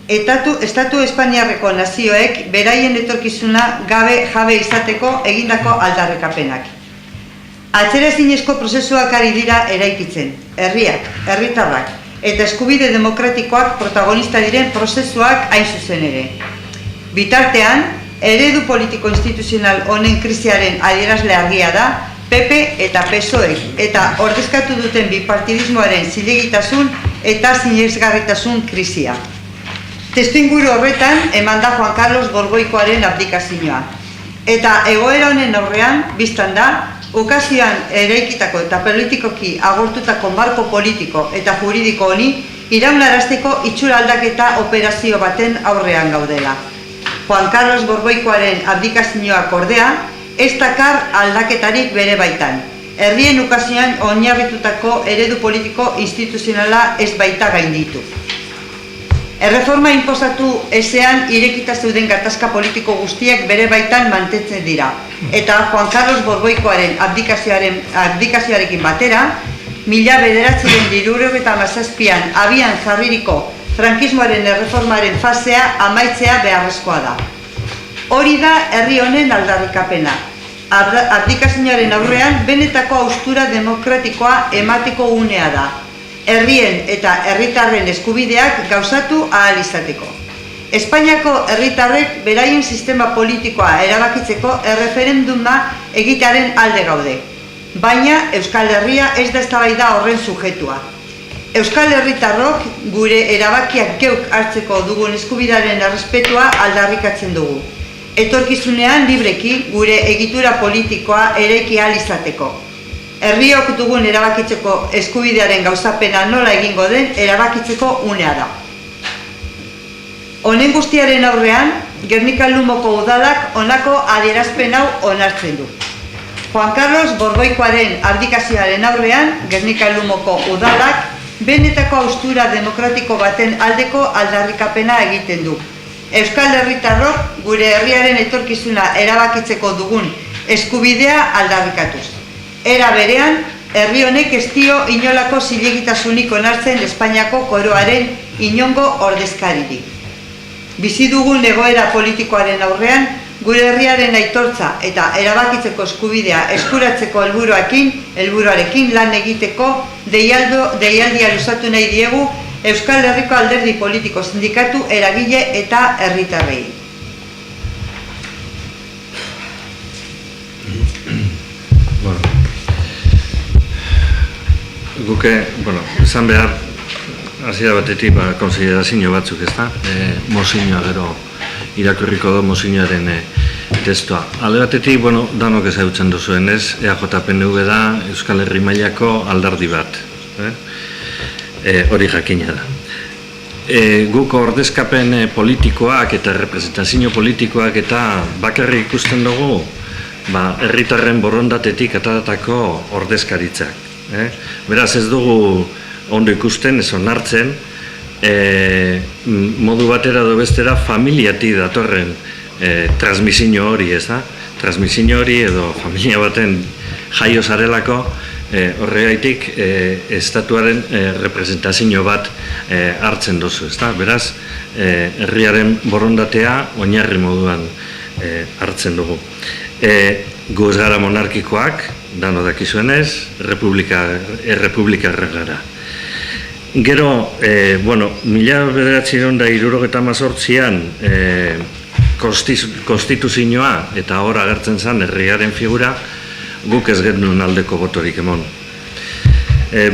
Estatu Espainiarreko nazioek beraien etorkizuna gabe jabe izateko egindako aldarrikapenak. Atzeraezinezko prozesuak ari dira eraikitzen, herriak, herritarrak eta eskubide demokratikoak protagonista diren prozesuak hain zuzen ere. Bitartean, eredu politiko instituzional honen krisiaren adierazle argia da PP eta PSOEk eta ordezkatu duten bipartidismoaren zilegitasun eta sinesgarritasun krisia. Testuinguru horretan eman da Juan Carlos Borboikoaren abdikazioa. Eta egoera honen aurrean, biztan da, ukazioan eraikitako eta politikoki agortutako marko politiko eta juridiko honi iraunarazteko itxura aldaketa operazio baten aurrean gaudela. Juan Carlos Borboikoaren abdikazioak ordea, ez dakar aldaketarik bere baitan. Herrien ukazioan oinarritutako eredu politiko instituzionala ez baita gainditu. Erreforma inposatu ezean irekita zeuden gatazka politiko guztiak bere baitan mantentzen dira. Eta Juan Carlos Borboikoaren abdikazioarekin batera, 1997an abian jarririko frankismoaren erreformaren fasea amaitzea beharrezkoa da. Hori da herri honen aldarrikapena. Abdikazioaren aurrean benetako haustura demokratikoa emateko unea da. Herrien eta herritarren eskubideak gauzatu ahal izateko. Espainiako herritarrek beraien sistema politikoa erabakitzeko erreferenduma egitearen alde gaude. Baina Euskal Herria ez da eztabaida horren sujetua. Euskal herritarrok gure erabakiak geuk hartzeko dugun eskubidearen errespetua aldarrikatzen dugu. Etorkizunean libreki gure egitura politikoa eraiki ahal izateko. Herriok dugun erabakitzeko eskubidearen gauzapena nola egingo den erabakitzeko unea da. Honen guztiaren aurrean, Gernika Lumoko udalak honako adierazpen hau onartzen du. Juan Carlos Borboikoaren abdikazioaren aurrean, Gernika Lumoko udalak benetako haustura demokratiko baten aldeko aldarrikapena egiten du. Euskal herritarrok gure herriaren etorkizuna erabakitzeko dugun eskubidea aldarrikatuz. Era berean, herri honek ez dio inolako zilegitasunik onartzen Espainiako koroaren inongo ordezkaririk. Bizi dugun egoera politikoaren aurrean, gure herriaren aitortza eta erabakitzeko eskubidea eskuratzeko helburuarekin lan egiteko deialdia luzatu nahi diegu Euskal Herriko alderdi politiko, sindikatu, eragile eta herritarrei. Guke, esan behar, hasiera batetik konsiderazio batzuk, ez da? Mozioa gero irakurriko du mozioaren testua. Alde batetik, danok ezagutzen duzuen ez, EAJ-PNV da Euskal Herri mailako alderdi bat. Hori jakina da. guk ordezkapen politikoak eta representazio politikoak eta bakarrik ikusten dugu herritarren borondatetik ateratako ordezkaritzak. Beraz ez dugu ondo ikusten, ez onartzen, modu batera edo bestera familiatik datorren transmisio hori, ez da? Transmisio hori edo familia baten jaio zarelako, horregaitik estatuaren representazio bat hartzen duzu, ez da? Beraz, herriaren borondatea oinarri moduan hartzen dugu. Gu ez gara monarkikoak, dano dakizuenez, errepublikarrak gara. Gero, 1978an konstituzioa eta hor agertzen zen herriaren figura, guk ez genuen aldeko botorik emon.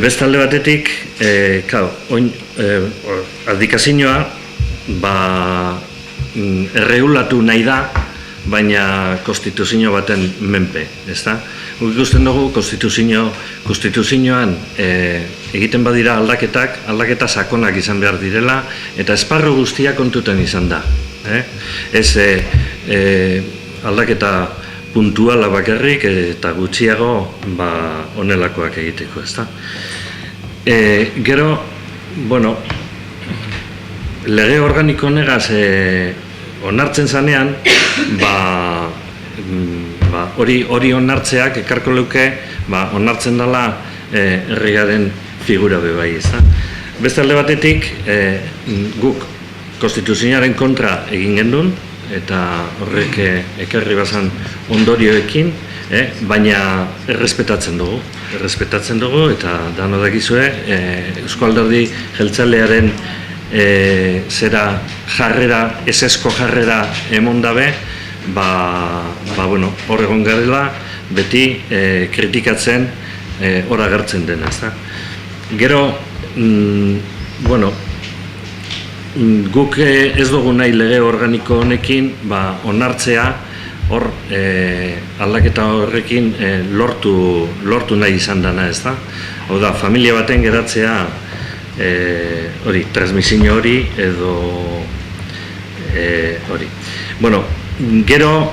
Bestalde batetik, abdikazioa erregulatu nahi da, baina konstituzio baten menpe, ezta? Guk ikusten dugu konstituzioan egiten badira aldaketa sakonak izan behar direla, eta esparru guztia kontuten izan da. Ez aldaketa puntuala bakarrik eta gutxiago honelakoak egiteko, ezta? Gero, lege organiko negaz onartzen zanean, hori onartzeak ekarko leuke onartzen dela herriaren figura bebai, ezta? Beste alde batetik, guk konstituzioaren kontra egin gendun, eta horrek ekarri bazan ondorioekin, baina errespetatzen dugu, eta dano dakizue, Eusko Alderdi Jeltzalearen zera jarrera, esesko jarrera emon dabe, hor egon garela, beti kritikatzen hor agertzen dena, ezta? Gero, guk ez dugu nahi lege organiko honekin onartzea, hor aldaketa horrekin lortu nahi izan dena, ezta? Hau da, familia baten geratzea hori, transmisio hori edo hori. Gero,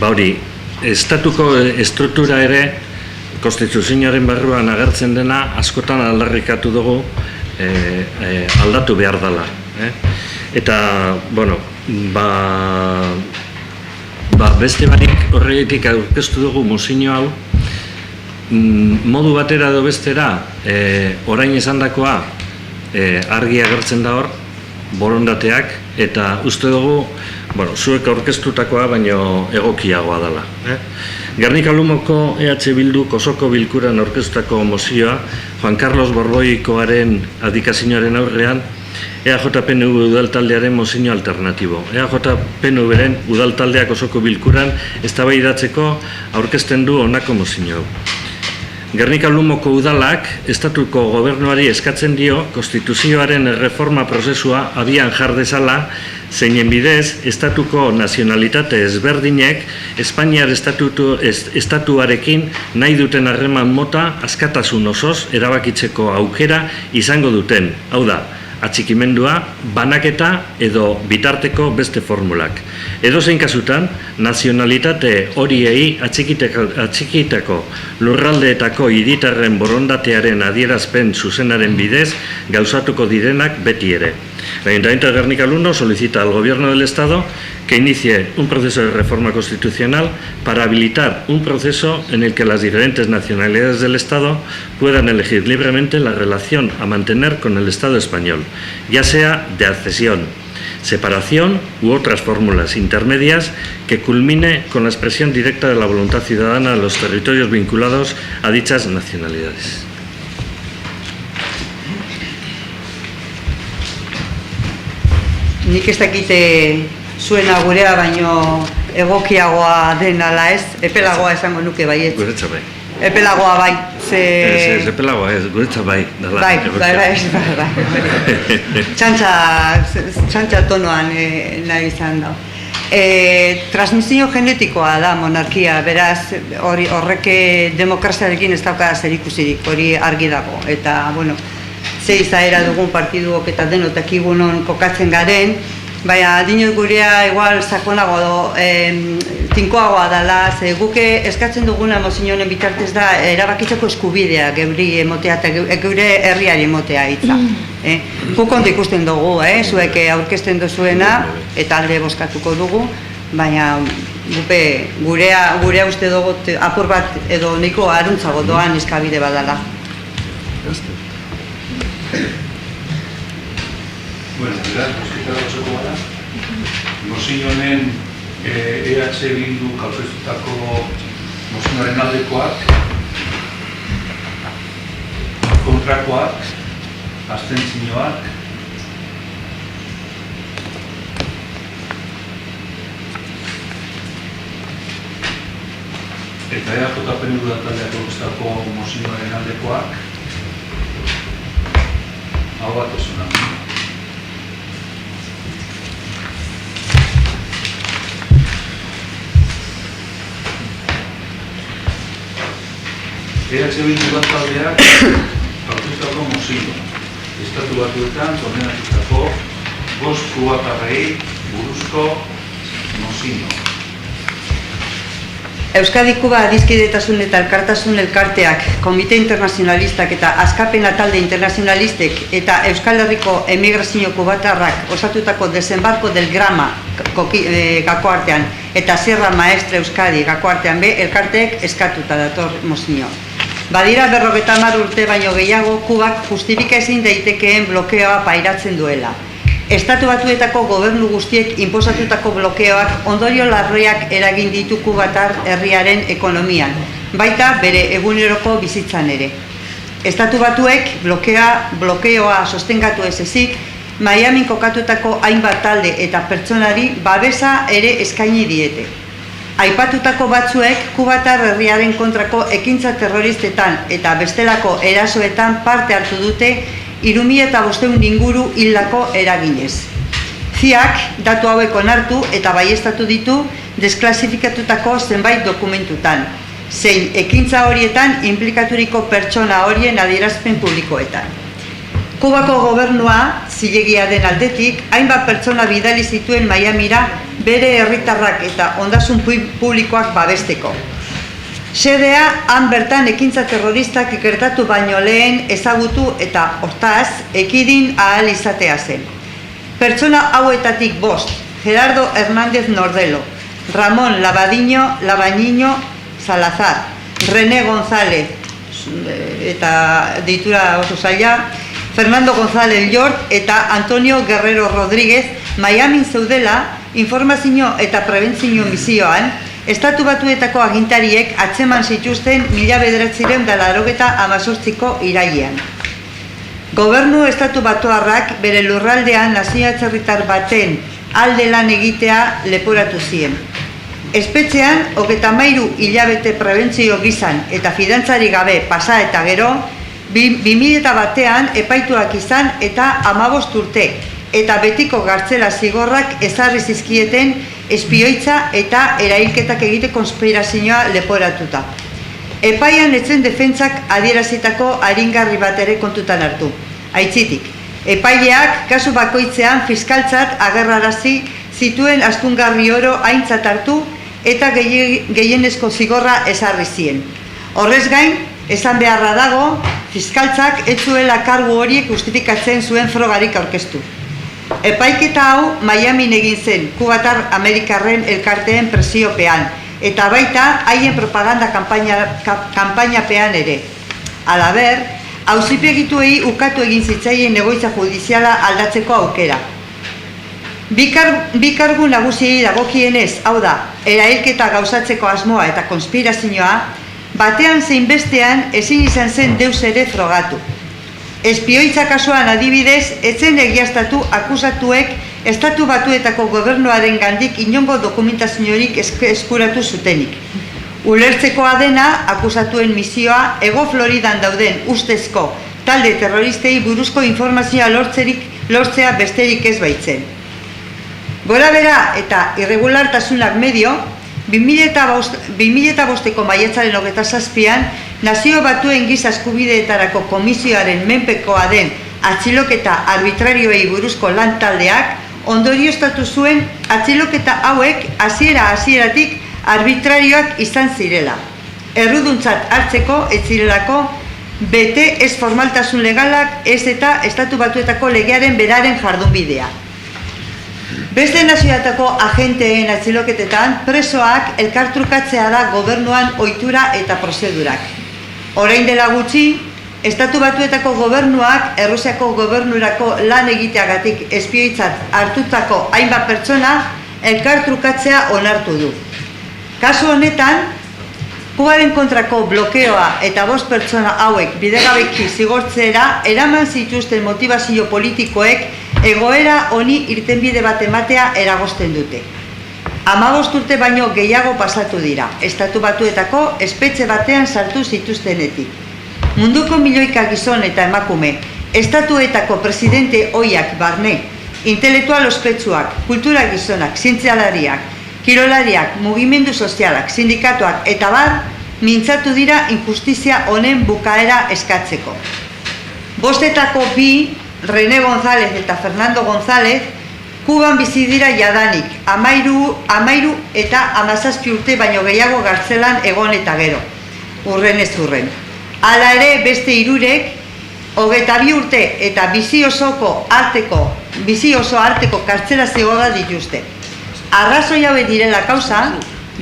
hori, estatuko estruktura ere konstituzioaren barruan agertzen dena askotan aldarrikatu dugu aldatu behar dela. Eta, beste barik horregatik aurkeztu dugu mozio hau, modu batera edo bestera, orain esandakoa argi agertzen da hor, borondateak, eta uste dugu, zuek aurkeztutakoa baino egokiagoa dela. Gernika-Lumoko EH Bilduk osoko bilkuran aurkeztutako mozioa, Juan Carlos Borboikoaren abdikazioaren aurrean, EAJ-PNV udaltaldearen mozio alternatibo. EAJ-PNV-ren udaltaldeak osoko bilkuran eztabaidatzeko aurkezten du honako mozio hau. Gernika-Lumoko udalak estatuko gobernuari eskatzen dio konstituzioaren erreforma prozesua abian jar dezala, zeinen bidez estatuko nazionalitate ezberdinek Espainiar estatuarekin nahi duten harreman mota askatasun osoz erabakitzeko aukera izango duten. Hau da, atxikimendua, banaketa edo bitarteko beste formulak. Edozein kasutan, nazionalitate horiei atxikitako lurraldeetako hiritarren borondatearen adierazpen zuzenaren bidez gauzatuko direnak beti ere. El Ayuntamiento de Gernika-Luno solicita al Gobierno del Estado que inicie un proceso de reforma constitucional para habilitar un proceso en el que las diferentes nacionalidades del Estado puedan elegir libremente la relación a mantener con el Estado español, ya sea de accesión, separación u otras fórmulas intermedias que culmine con la expresión directa de la voluntad ciudadana de los territorios vinculados a dichas nacionalidades. Nik ez dakite zuena gurea baino egokiagoa den ala ez, epelagoa esango nuke baiet. Guretza bai. Epelagoa bai, ze... Ez epelagoa ez, guretza bai. Bai. Txantxa tonoan nahi izan da. Transmisio genetikoa da monarkia, beraz horrek demokraziarekin ez dauka zerikusirik, hori argi dago. Eta, ze izaera dugun partiduok eta denotak igunon kokatzen garen, baina dinot gurea igual sakonago tinkoagoa dela, ze guke eskatzen duguna mozionen bitartez da erabakitzeko eskubidea geuri emotea eta geure herriari emotea hitza. Guk ondo ikusten dugu, zuek aurkezten duzuena eta alde bozkatuko dugu, baina gurea uste dugu apur bat edo nahiko aruntzago doan eskabide badala. Bueno, beraz, bozketara basoko gara. Mozionen EH Bildu aurkeztutako mozioaren aldekoak, kontrakoak, abstentzioak, eta EAJ PNV taldeak aurkeztutako mozioaren aldekoak, hau bat esuna. EH Bildu taldeak aurkeztutako mozioa. Estatu Batuetan kondenatutako 5 kubatarrei buruzko mozioa. Euskadi-Kuba Adiskidetasun eta Elkartasun Elkarteak, Komite Internazionalistak eta Askapena Talde Internazionalistek eta Euskal Herriko Emigrazio Kubatarrak osatutako Desembarko del Grama gako artean eta Sierra Maestra Euskadi gako artean elkarteek eskatuta dator mozioa. Badira 50 urte baino gehiago Kubak justifika ezin daitekeen blokeoa pairatzen duela. Estatu Batuetako gobernu guztiek inposatutako blokeoak ondorio larriak eragin ditu kubatar herriaren ekonomian, baita bere eguneroko bizitzan ere. Estatu Batuek blokeoa sostengatu ez ezik, Miamin kokatutako hainbat talde eta pertsonari babesa ere eskaini diete. Aipatutako batzuek kubatar herriaren kontrako ekintza terroristetan eta bestelako erasoetan parte hartu dute 3.500 inguru hildako eraginez. CIAk datu hauek onartu eta baieztatu ditu desklasifikatutako zenbait dokumentutan, zein ekintza horietan inplikaturiko pertsona horien adierazpen publikoetan. Kubako gobernua, zilegia den aldetik, hainbat pertsona bidali zituen Miamira bere herritarrak eta ondasun publikoak babesteko. Xedea, han bertan ekintza terroristak gertatu baino lehen ezagutu eta hortaz, ekidin ahal izatea zen. Pertsona hauetatik 5, Gerardo Hernández Nordelo, Ramón Labañino Salazar, René González, eta deitura oso zaila, Fernando González Llort eta Antonio Guerrero Rodríguez Miamin zeudela informazio eta prebentzio misioan, Estatu Batuetako agintariek atzeman zituzten 1988ko irailean. Gobernu Estatu Batuarrak bere lurraldean nazioarteko baten alde lan egitea leporatu zien. Espetxean 33 hilabete prebentzio gizan eta fidantzari gabe pasa eta gero, 2001an epaituak izan eta 15 urte, eta betiko gartzela zigorrak ezarri zizkieten espioitza eta erailketak egite konspirazioa leporatuta. Epaian etzen defentsak adierazitako aringarri bat ere kontutan hartu. Aitzitik, epaileak kasu bakoitzean fiskaltzat agerrarazi zituen astungarri oro aintzat hartu eta gehienezko zigorra ezarri zien. Horrez gain, esan beharra dago, fiskaltzak ez zuela kargu horiek justifikatzen zuen frogarik aurkeztu. Epaiketa hau Miamin egin zen, kubatar amerikarren elkarteen presiopean, eta baita haien propaganda kanpainapean ere. Halaber, auzipegituei ukatu egin zitzaien egoitza judiziala aldatzeko aukera. Bi kargu nagusiei dagokienez, hau da, erailketa gauzatzeko asmoa eta konspirazioa, batean zein bestean ezin izan zen deus ere frogatu. Espioitza kasuan adibidez, etzen egiaztatu akusatuek Estatu Batuetako gobernuaren gandik inongo dokumentaziorik eskuratu zutenik. Ulertzekoa dena, akusatuen misioa, Hego Floridan dauden ustezko talde terroristei buruzko informazioa lortzea besterik ez baitzen. Gora bera eta irregulartasunak medio, 2005ko maiatzaren 27an, Nazio Batuen Giza Eskubideetarako Komisioaren menpekoa den atxiloketa arbitrarioei buruzko lantaldeak ondorioztatu zuen atxiloketa hauek hasieratik arbitrarioak izan zirela. Erruduntzat hartzeko ez zirelako bete ez formaltasun legalak ez eta Estatu Batuetako legearen beraren jardunbidea. Beste nazioatako agenteen atxiloketetan presoak elkartrukatzea da gobernuan ohitura eta prozedurak. Orain dela gutxi, Estatu Batuetako gobernuak Errusiako gobernurako lan egiteagatik espioitzat hartutako hainbat pertsona elkartrukatzea onartu du. Kasu honetan, Kubaren kontrako blokeoa eta 5 pertsona hauek bidegabeki zigortzera eraman zituzten motivazio politikoek egoera honi irtenbide bat ematea eragozten dute. 15 urte baino gehiago pasatu dira, Estatu Batuetako espetxe batean sartu zituztenetik. Munduko milioika gizon eta emakume, estatuetako presidente ohiak barne, intelektual ospetsuak, kultura gizonak, zientzialariak, kirolariak, mugimendu sozialak, sindikatuak eta bar, mintzatu dira injustizia honen bukaera eskatzeko. 5etako 2, René González eta Fernando González, Kuban bizi dira jadanik, 13 eta 17 urte baino gehiago gartzelan egon eta gero, urren ez urren. Hala ere beste 3, 22 urte eta bizi oso arteko kartzela zigorra dituzte. Arrazoi hauek direla kausa,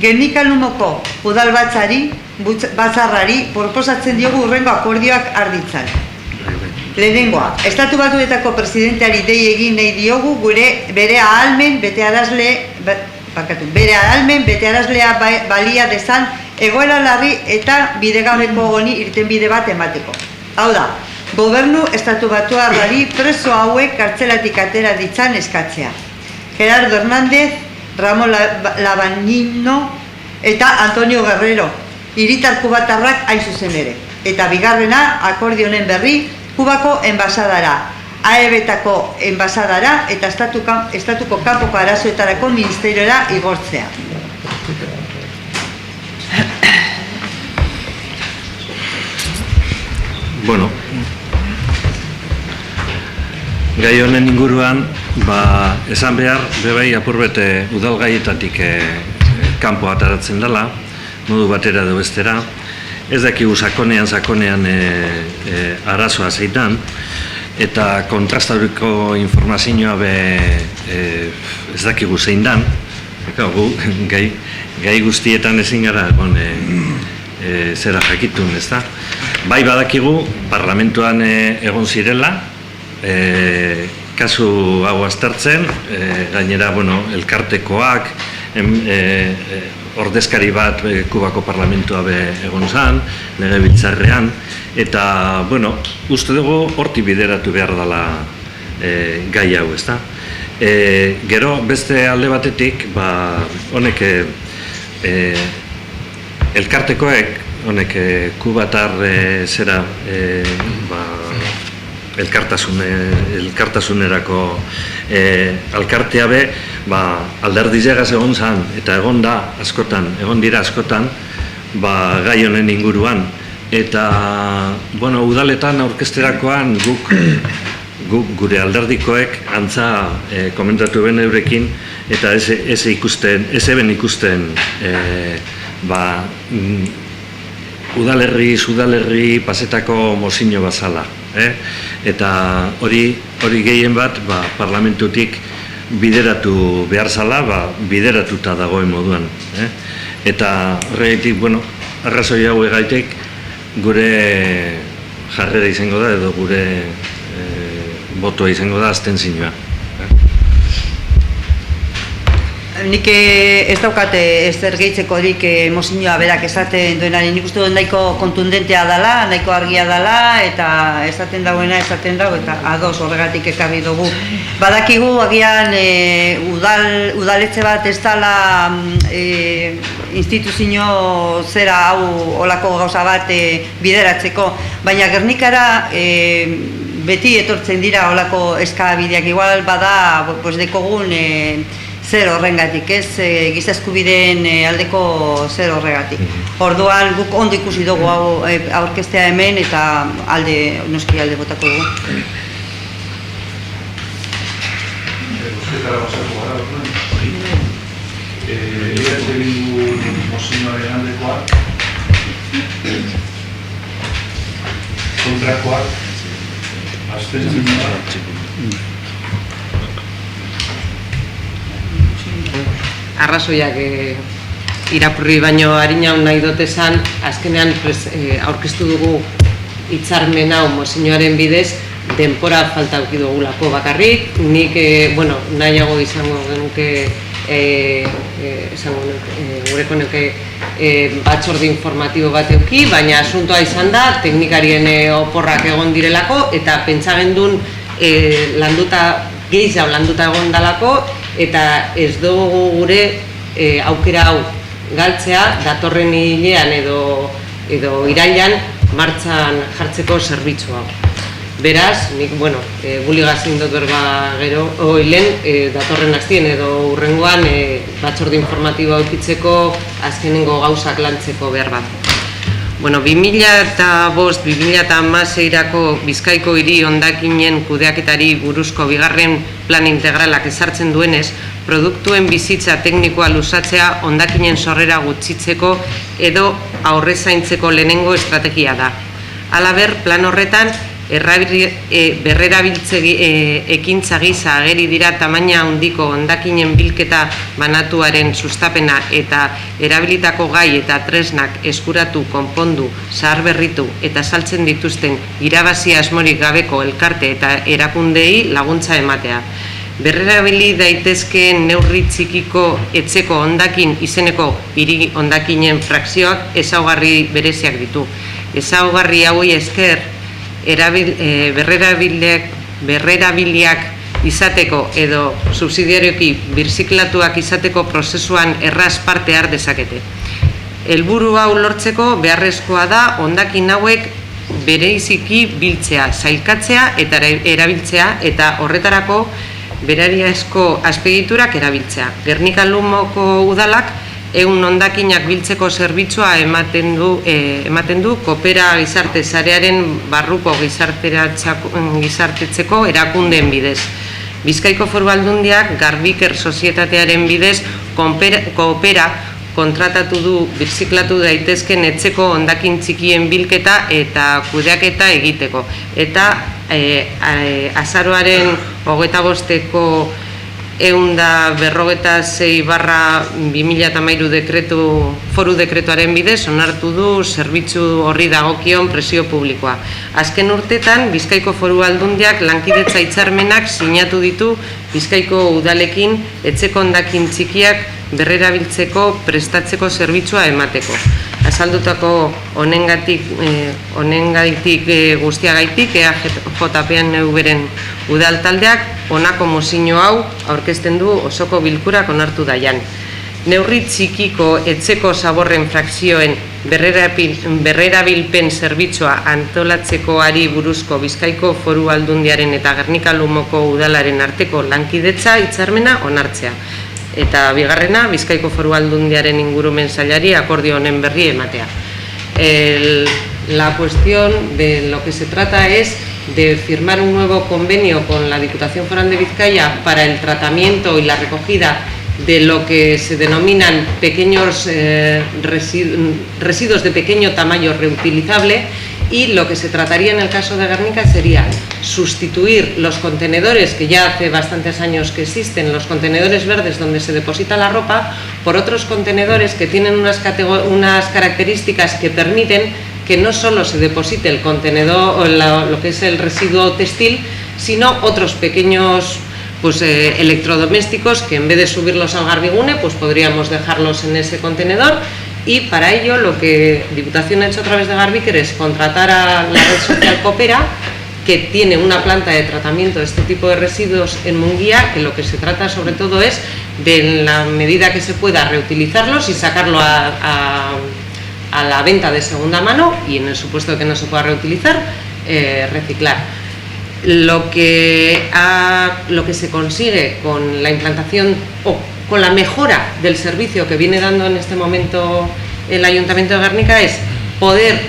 Gernika-Lumoko udalbatzarrari proposatzen diogu hurrengo akordioak arditzan. Lehenengoa, Estatu Batuetako presidenteari dei egin nahi diogu bere ahalmen betearazlea balia dezan egoera larri eta bidegabeko honi irtenbide bat emateko. Hau da, gobernu Estatu Batuarrari preso hauek kartzelatik atera ditzan eskatzea. Gerardo Hernández, Ramón Labañino eta Antonio Guerrero, hiritar kubatarrak hain zuzen ere. Eta bigarrena, akordio honen berri, Kubako enbasadara, AEB-tako enbasadara eta estatuko kanpoko arazoetarako ministeriora igortzea. Bueno, gai honen inguruan, esan behar, bebai apurbete udalgaietatik kanpo ataratzen dela, modu batera edo bestera. Ez dakigu sakonean arazoa zeitan, eta kontrastariko informazioa ez dakigu zein dan. Gai guztietan ezin gara zera jakitun, ez da? Bai badakigu, parlamentuan egon zirela, kasu hau aztertzen, gainera, elkartekoak, ordezkari bat Kubako parlamentua egon zan, legebiltzarrean, eta, uste dugu horti bideratu behar dela gai hau, ezta? Gero, beste alde batetik, honek elkartekoek, honek kubatar zera elkartasunerako alkartea be, alderdizegaz egon zan, eta egon dira askotan, gai honen inguruan. Eta, udaletan aurkezterakoan guk gure alderdikoek antza komentatu ben eurekin, eta ez eben ikusten udalerri pasetako mozino bazala. Eta hori gehien bat parlamentutik bideratu behar zala, bideratuta dagoen moduan. Eta horregatik, arrazoi hau egaitek gure jarrera izango da edo gure botoa izango da abstentzioa. Nik ez daukate ezer gehitzeko mozinoa berak esaten duenari, nik uste dut nahiko kontundentea dela, nahiko argia dela, eta esaten dagoena esaten dago, eta ados horregatik ekarri dugu. Badakigu, agian udaletxe bat ez dela instituzio zera hau olako gauza bat bideratzeko, baina Gernikara beti etortzen dira olako eskabideak, igual bada dekogun zer horrengatik, ez giza eskubideen aldeko zer horregatik. Orduan guk ondo ikusi dugu hau aurkeztea hemen eta noski alde botako dugu. bozketara pasako gara orduan. Bildu mozioaren aldekoak, kontrakoak, abstentzioak. Arrazoiak irakurri baino harina nahi dut esan, azkenean aurkeztu dugu hitzarmen hau mozioaren bidez, denpora falta eduki dugulako bakarrik, nik nahiago izango genuke gureko nuke batzorde informatibo bat eduki, baina asuntoa izan da, teknikarien oporrak egon direlako, eta pentsagendun gehiago landuta egon dalako, eta ez dugu gure aukera hau galtzea datorren hilean edo irailan martxan jartzeko zerbitzu hau. Beraz, nik, buligazin dut berba gero, datorren astien edo hurrengoan batzorde informatiboa eukitzeko azkenengo gauzak lantzeko behar bat. 2005-2006-erako Bizkaiko hiri hondakinen kudeaketari buruzko bigarren plan integralak ezartzen duenez, produktuen bizitza teknikoa luzatzea hondakinen sorrera gutxitzeko edo aurrezaintzeko lehenengo estrategia da. Halaber, plan horretan, berrerabiltze ekintza gisa ageri dira tamaina handiko hondakinen bilketa banatuaren sustapena eta erabilitako gai eta tresnak eskuratu, konpondu, zaharberritu eta saltzen dituzten irabazi asmorik gabeko elkarte eta erakundei laguntza ematea. Berrerabili daitezkeen neurri txikiko etxeko hondakin izeneko hiri hondakinen frakzioak ezaugarri bereziak ditu. Ezaugarri hauei esker berrerabiliak izateko edo subsidiarioki birziklatuak izateko prozesuan erraz parte har dezakete. Helburu hau lortzeko beharrezkoa da hondakin hauek bereiziki biltzea, sailkatzea eta erabiltzea eta horretarako berariazko azpegiturak erabiltzea. Gernika Lumoko udalak 100 hondakinak biltzeko zerbitzua ematen du Kopera gizarte sarearen barruko gizartetzeko erakundeen bidez. Bizkaiko Foru Aldundiak Garbiker sozietatearen bidez Kopera kontratatu du birziklatu daitezken etxeko hondakin txikien bilketa eta kudeaketa egiteko. Eta azaroaren 25-eko 146/2013 foru dekretuaren bidez onartu du zerbitzu horri dagokion presio publikoa. Azken urtetan, Bizkaiko Foru Aldundiak lankidetza hitzarmenak sinatu ditu Bizkaiko udalekin etxeko hondakin txikiak berrerabiltzeko prestatzeko zerbitzua emateko. Azaldutako honengatik guztiagaitik EAJPN-beren udal taldeak honako mozio hau aurkezten du osoko bilkurak onartu daian. Neurri txikiko etxeko zaborren frakzioen berrerabilpen zerbitzua antolatzekoari buruzko Bizkaiko Foru Aldundiaren eta Gernika Lumoko udalaren arteko lankidetza hitzarmena onartzea. Eta bigarrena, Bizkaiko Foru Aldundiaren ingurumen sailari akordio honen berri ematea. La cuestión de lo que se trata es de firmar un nuevo convenio con la Diputación Foral de Vizcaya para el tratamiento y la recogida de lo que se denominan pequeños residuos de pequeño tamaño reutilizable, y lo que se trataría en el caso de Gernika sería sustituir los contenedores que ya hace bastantes años que existen, los contenedores verdes donde se deposita la ropa, por otros contenedores que tienen unas características que permiten que no solo se deposite el contenedor, lo que es el residuo textil, sino otros pequeños electrodomésticos que en vez de subirlos al Garbigune, pues podríamos dejarlos en ese contenedor. Y para ello lo que Diputación ha hecho a través de Garbiker es contratar a la red social Kopera, que tiene una planta de tratamiento de este tipo de residuos en Munguía, que lo que se trata sobre todo es de, en la medida que se pueda, reutilizarlos y sacarlo a la venta de segunda mano, y en el supuesto de que no se pueda reutilizar, reciclar. Lo que se consigue con la implantación o con la mejora del servicio que viene dando en este momento el Ayuntamiento de Gernika es poder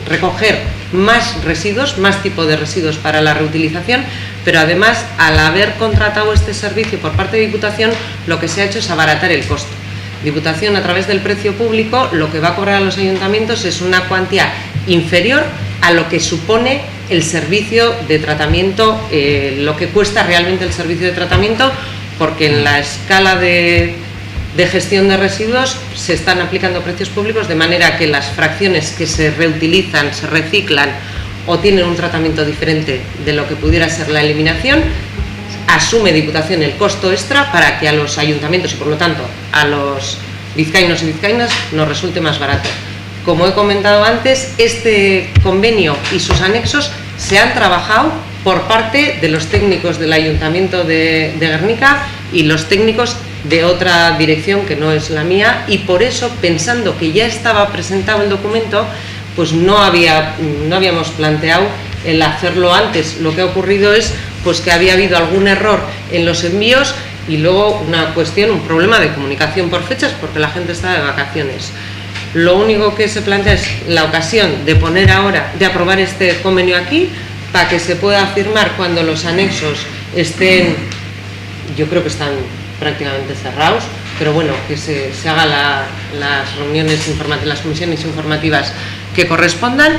recoger más residuos, más tipo de residuos para la reutilización, pero además, al haber contratado este servicio por parte de Diputación, lo que se ha hecho es abaratar el costo. Diputación, a través del precio público, lo que va a cobrar a los ayuntamientos es una cuantía inferior a lo que supone el servicio de tratamiento, lo que cuesta realmente el servicio de tratamiento, porque en la escala de gestión de residuos se están aplicando precios públicos, de manera que las fracciones que se reutilizan, se reciclan o tienen un tratamiento diferente de lo que pudiera ser la eliminación, asume Diputación el costo extra para que a los ayuntamientos y por lo tanto a los vizcaínos y vizcaínas nos resulte más barato. Como he comentado antes, este convenio y sus anexos se han trabajado por parte de los técnicos del Ayuntamiento de Gernika y los técnicos de otra dirección que no es la mía, y por eso, pensando que ya estaba presentado el documento, pues no habíamos planteado el hacerlo antes. Lo que ha ocurrido es pues que había habido algún error en los envíos y luego un problema de comunicación por fechas, porque la gente está de vacaciones. Lo único que se plantea es la ocasión de aprobar este convenio aquí, para que se pueda firmar cuando los anexos estén, yo creo que están prácticamente cerrados, pero bueno, que se hagan las reuniones informativas, las comisiones informativas que correspondan,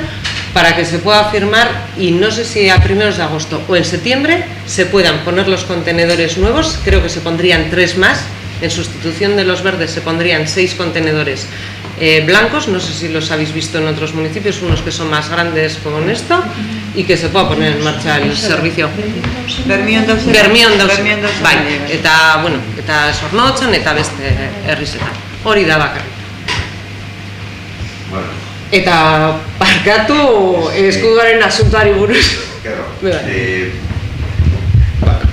para que se pueda firmar, y no sé si a primeros de agosto o en septiembre se puedan poner los contenedores nuevos. Creo que se pondrían 3 más, en sustitución de los verdes se pondrían 6 contenedores blancos, no sé si los habéis visto en otros municipios, unos que son más grandes como esto, y que se pueda poner en marcha el servicio. Bermion dauzen. Bai, eta Zornotzan eta beste herrizetan. Hori da bakarrik. Eta barkatu eskuduaren asuntoari buruz.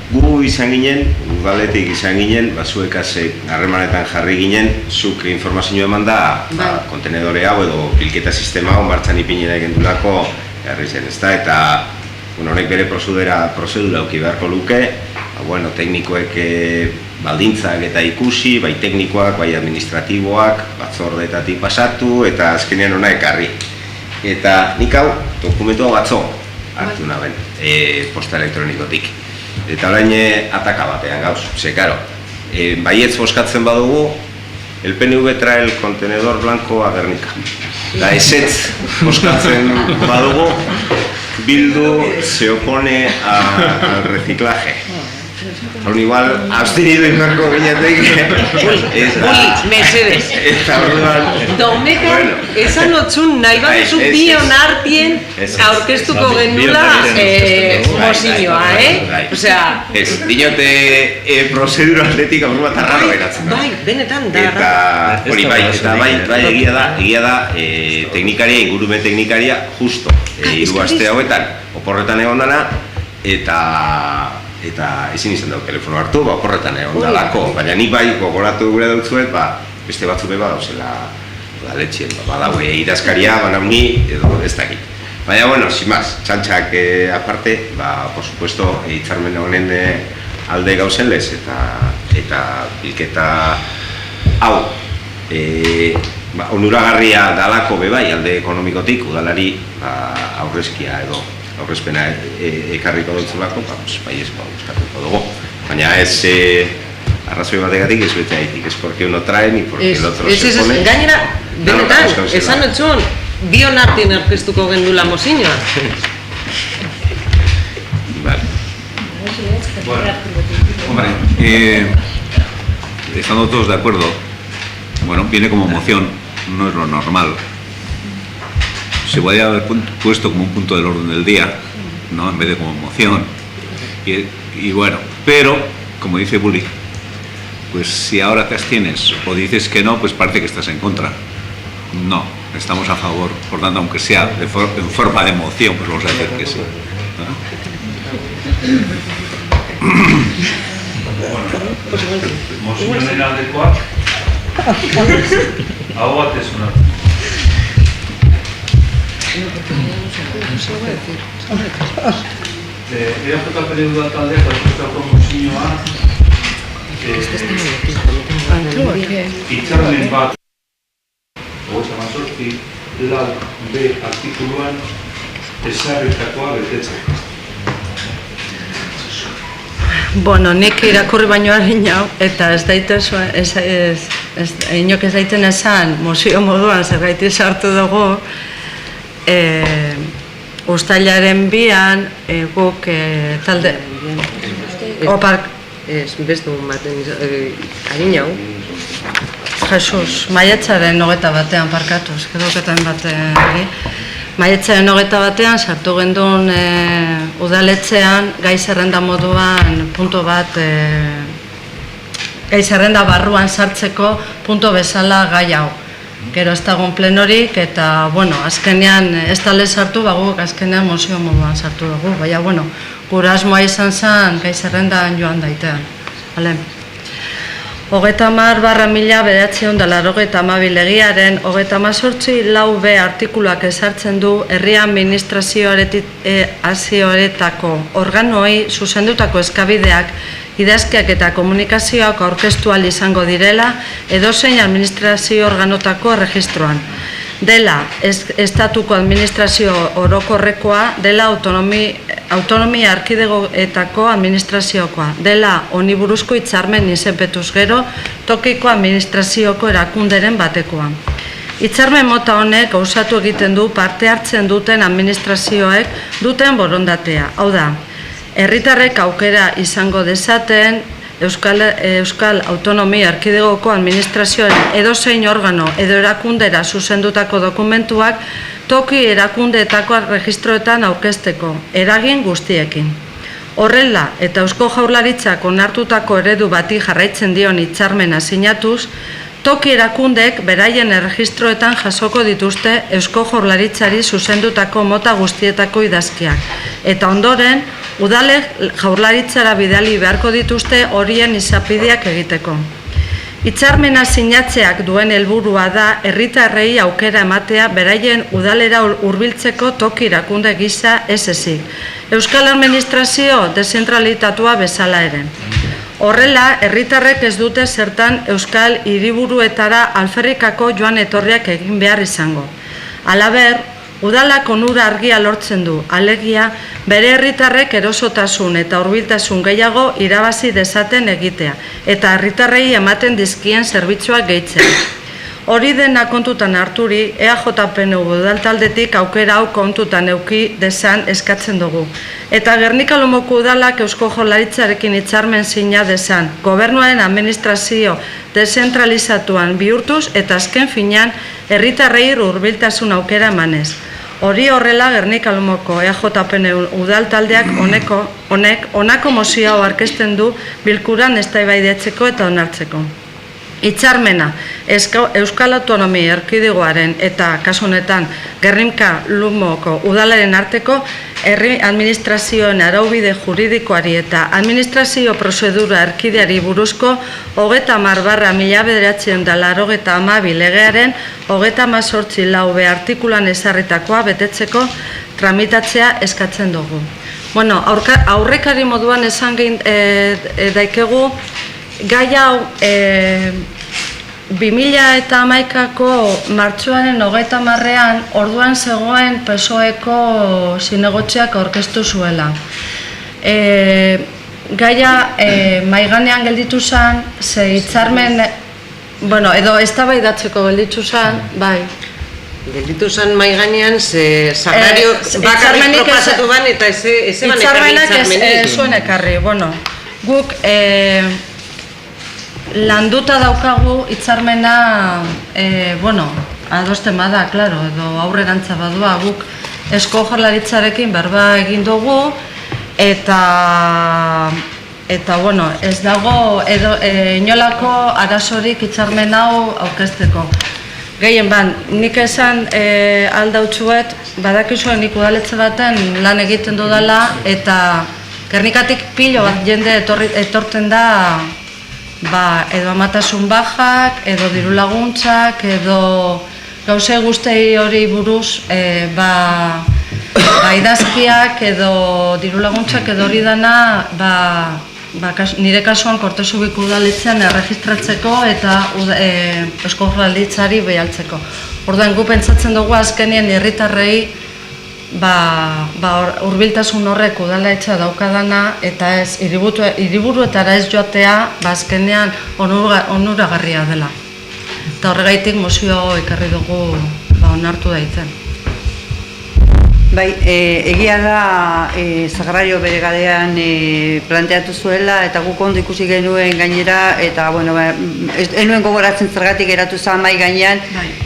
Gu izan ginen, udaletik izan ginen, zuekasek harremanetan jarri ginen, zuk informazio eman da, kontenedore hau edo bilketa sistema hau martxan ipinera egendulako herri zen, ezta? Eta honek bere prozedura auki beharko luke, teknikoek baldintzak eta ikusi, bai teknikoak, bai administratiboak, batzordetatik pasatu, eta azkenean hona ekarri. Eta nik hau dokumentu hau atzo hartu naben, posta elektronikotik. Eta orain ataka batean gauz, karo, baietz boskatzen badugu, el PNV trae el contenedor blanco a Gernika. Da ezetz boskatzen badugu, Bildu se opone al reciclaje. Hori igual, abstenido inmarko ginetik. Mesedes. Eta orduan... Domeka, esan otzun nahi baduzu bion artien aurkeztuko gendula mozioa, Osea... Ez, dinote prozedura atletika burua tarraro geratzen da. Bai, benetan da. Eta hori bai egia da teknikaria, ingurumen teknikaria, justo, 3 aste hauetan, oporretan egon dana, eta ezin izan dut telefono hartu, oporretan egon dalako, baina nik bai gogoratu gure dutzuet, beste batzuk beba dauzela udaletxien, badaue idazkaria, banauni, edo ez dakit. Baina, bueno, sin más, txantxak aparte, por supuesto, hitzarmen honen alde gauzen lez, eta bilketa hau, onuragarria dalako bebai alde ekonomikotik, udalari aurrezkia edo aurrezpena ekarriko dutzulako, bai ez buskatuko dugu. Baina ez arrazoi bategatik ez bete haitik, ez porque uno trae ni porque el otro se pone... Gainera, benetan, esan etxun, bion artien aurkeztuko gendula mozinoa. Vale. Bueno, hombre, estando todos de acuerdo, bueno, viene como moción, no es lo normal. Se podría haber puesto como un punto del orden del día, ¿no? En vez de como moción. Y bueno, pero, como dice Bully, pues si ahora te abstienes o dices que no, pues parece que estás en contra. No, estamos a favor, por tanto, aunque sea en forma de moción, pues vamos a decir que sí. Mozioaren aldekoak, hau batezuna. Erakota perioduan taldeak aurkeztutako mozioa hitzarmen bat 38 lau B artikuluan ezarritakoa betetzeko. Bueno, nik irakurri baino harin hau, eta ez daiten esan, mozio moduan zergaiti sartu dugu, Uztailaren 2an guk talde... Beste baten harin hau. Jesus, maiatzaren 21 parkatuz, edoketan baten Maiatzaren 21 sartu gendun udaletxean gai zerrenda moduan punto bat gai zerrenda barruan sartzeko punto bezala gai hau. Gero ez dagoen plenorik eta, bueno, azkenean ez tale sartu, guk azkenean mozio moduan sartu dugu. Baina, bueno, gure asmoa izan zen gai zerrendan joan daitean. 30/1992 legearen 38.4 artikuluak ezartzen du herri administrazioaretako organoei zuzendutako eskabideak idazkiak eta komunikazioak aurkeztu ahal izango direla edozein administrazio organotako erregistroan. Dela estatuko administrazio orokorrekoa, dela autonomia erkidegoetako administraziokoa, dela honi buruzko hitzarmen izenpetuz gero tokiko administrazioko erakunderen batekoa. Hitzarmen mota honek gauzatu egiten du parte hartzen duten administrazioek duten borondatea. Hau da, herritarrek aukera izango dezaten Euskal Autonomia Erkidegoko administrazioaren edozein organo edo erakundera zuzendutako dokumentuak toki erakundeetako erregistroetan aurkezteko, eragin guztiekin. Horrela, eta Eusko Jaurlaritzak onartutako eredu bati jarraitzen dion hitzarmena sinatuz, toki erakundeek beraien erregistroetan jasoko dituzte Eusko Jaurlaritzari zuzendutako mota guztietako idazkiak. Eta ondoren, udalek Jaurlaritzara bidali beharko dituzte horien izapideak egiteko. Hitzarmena sinatzeak duen helburua da herritarrei aukera ematea beraien udalera hurbiltzeko toki erakunde gisa ez ezik. Euskal Administrazio dezentralitatua bezala ere. Horrela, herritarrek ez dute zertan Euskal hiriburuetara alferrikako joan etorriak egin behar izango. Halaber, udalak onura argia lortzen du, alegia, bere herritarrek erosotasun eta hurbiltasun gehiago irabazi dezaten egitea, eta herritarrei ematen dizkien zerbitzuak gehitzen. Hori dena kontutan harturi, EAJPNU udaltaldetik aukera hau kontutan eduki dezan eskatzen dugu. Eta Gernika-Lomoko udalak Eusko Jaurlaritzarekin hitzarmen sina dezan, gobernuaren administrazio dezentralizatuan bihurtuz eta azken finean herritarrei hurbiltasun aukera emanez. Hori horrela Gernika-Lomoko EAJPNU udaltaldeak honek honako mozio hau aurkezten du bilkuran eztabaidatzeko eta onartzeko. Hitzarmena Euskal Autonomia Erkidegoaren eta kasu honetan Gernika-Lumoko udalaren arteko herri administrazioen araubide juridikoari eta administrazio prozedura erkideari buruzko 30/1992 legearen 38.4 artikulan ezarritakoa betetzeko tramitatzea eskatzen dugu. Bueno, aurrekari moduan esan daikegu gai hau 2011ko martxoaren 30ean orduan zegoen PSOEko zinegotziak aurkeztu zuela. Gaia maiganean gelditu zen, ze hitzarmen, bueno, edo eztabaidatzeko gelditu zen, bai. Gelditu zen maiganean, ze sagrario bakarrik proposatu ban eta eze ban hitzarmenak ez zuen ekarri, bueno, guk landuta daukagu hitzarmena, bueno, adosten bada, klaro, edo aurrerantza badua, guk Eusko Jaurlaritzarekin berba egin dugu, eta, bueno, ez dago inolako arazorik hitzarmen hau aurkezteko. Gehien ban, nik esan aldautzuet, badakizuen nik udaletxe baten lan egiten dudala, eta Gernikatik pilo bat jende etorten da, edo amatasun bajak, edo diru laguntzak, edo gauze guztei hori buruz, idazkiak, edo diru laguntzak, edo hori dana, nire kasuan Kortesubiko udaletxean erregistratzeko eta Eusko Jaurlaritzari behaltzeko. Orduan, gu pentsatzen dugu azkenien herritarrei hurbiltasun horrek udaletxea daukadana eta ez hiriburuetara ez joatea azkenean onuragarria dela. Eta horregaitik mozio ekarri dugu onartu daiten. Bai, egia da Sagrario bere garean planteatu zuela eta guk ondo ikusi genuen gainera eta enuen gogoratzen zergatik geratu zen mai gainean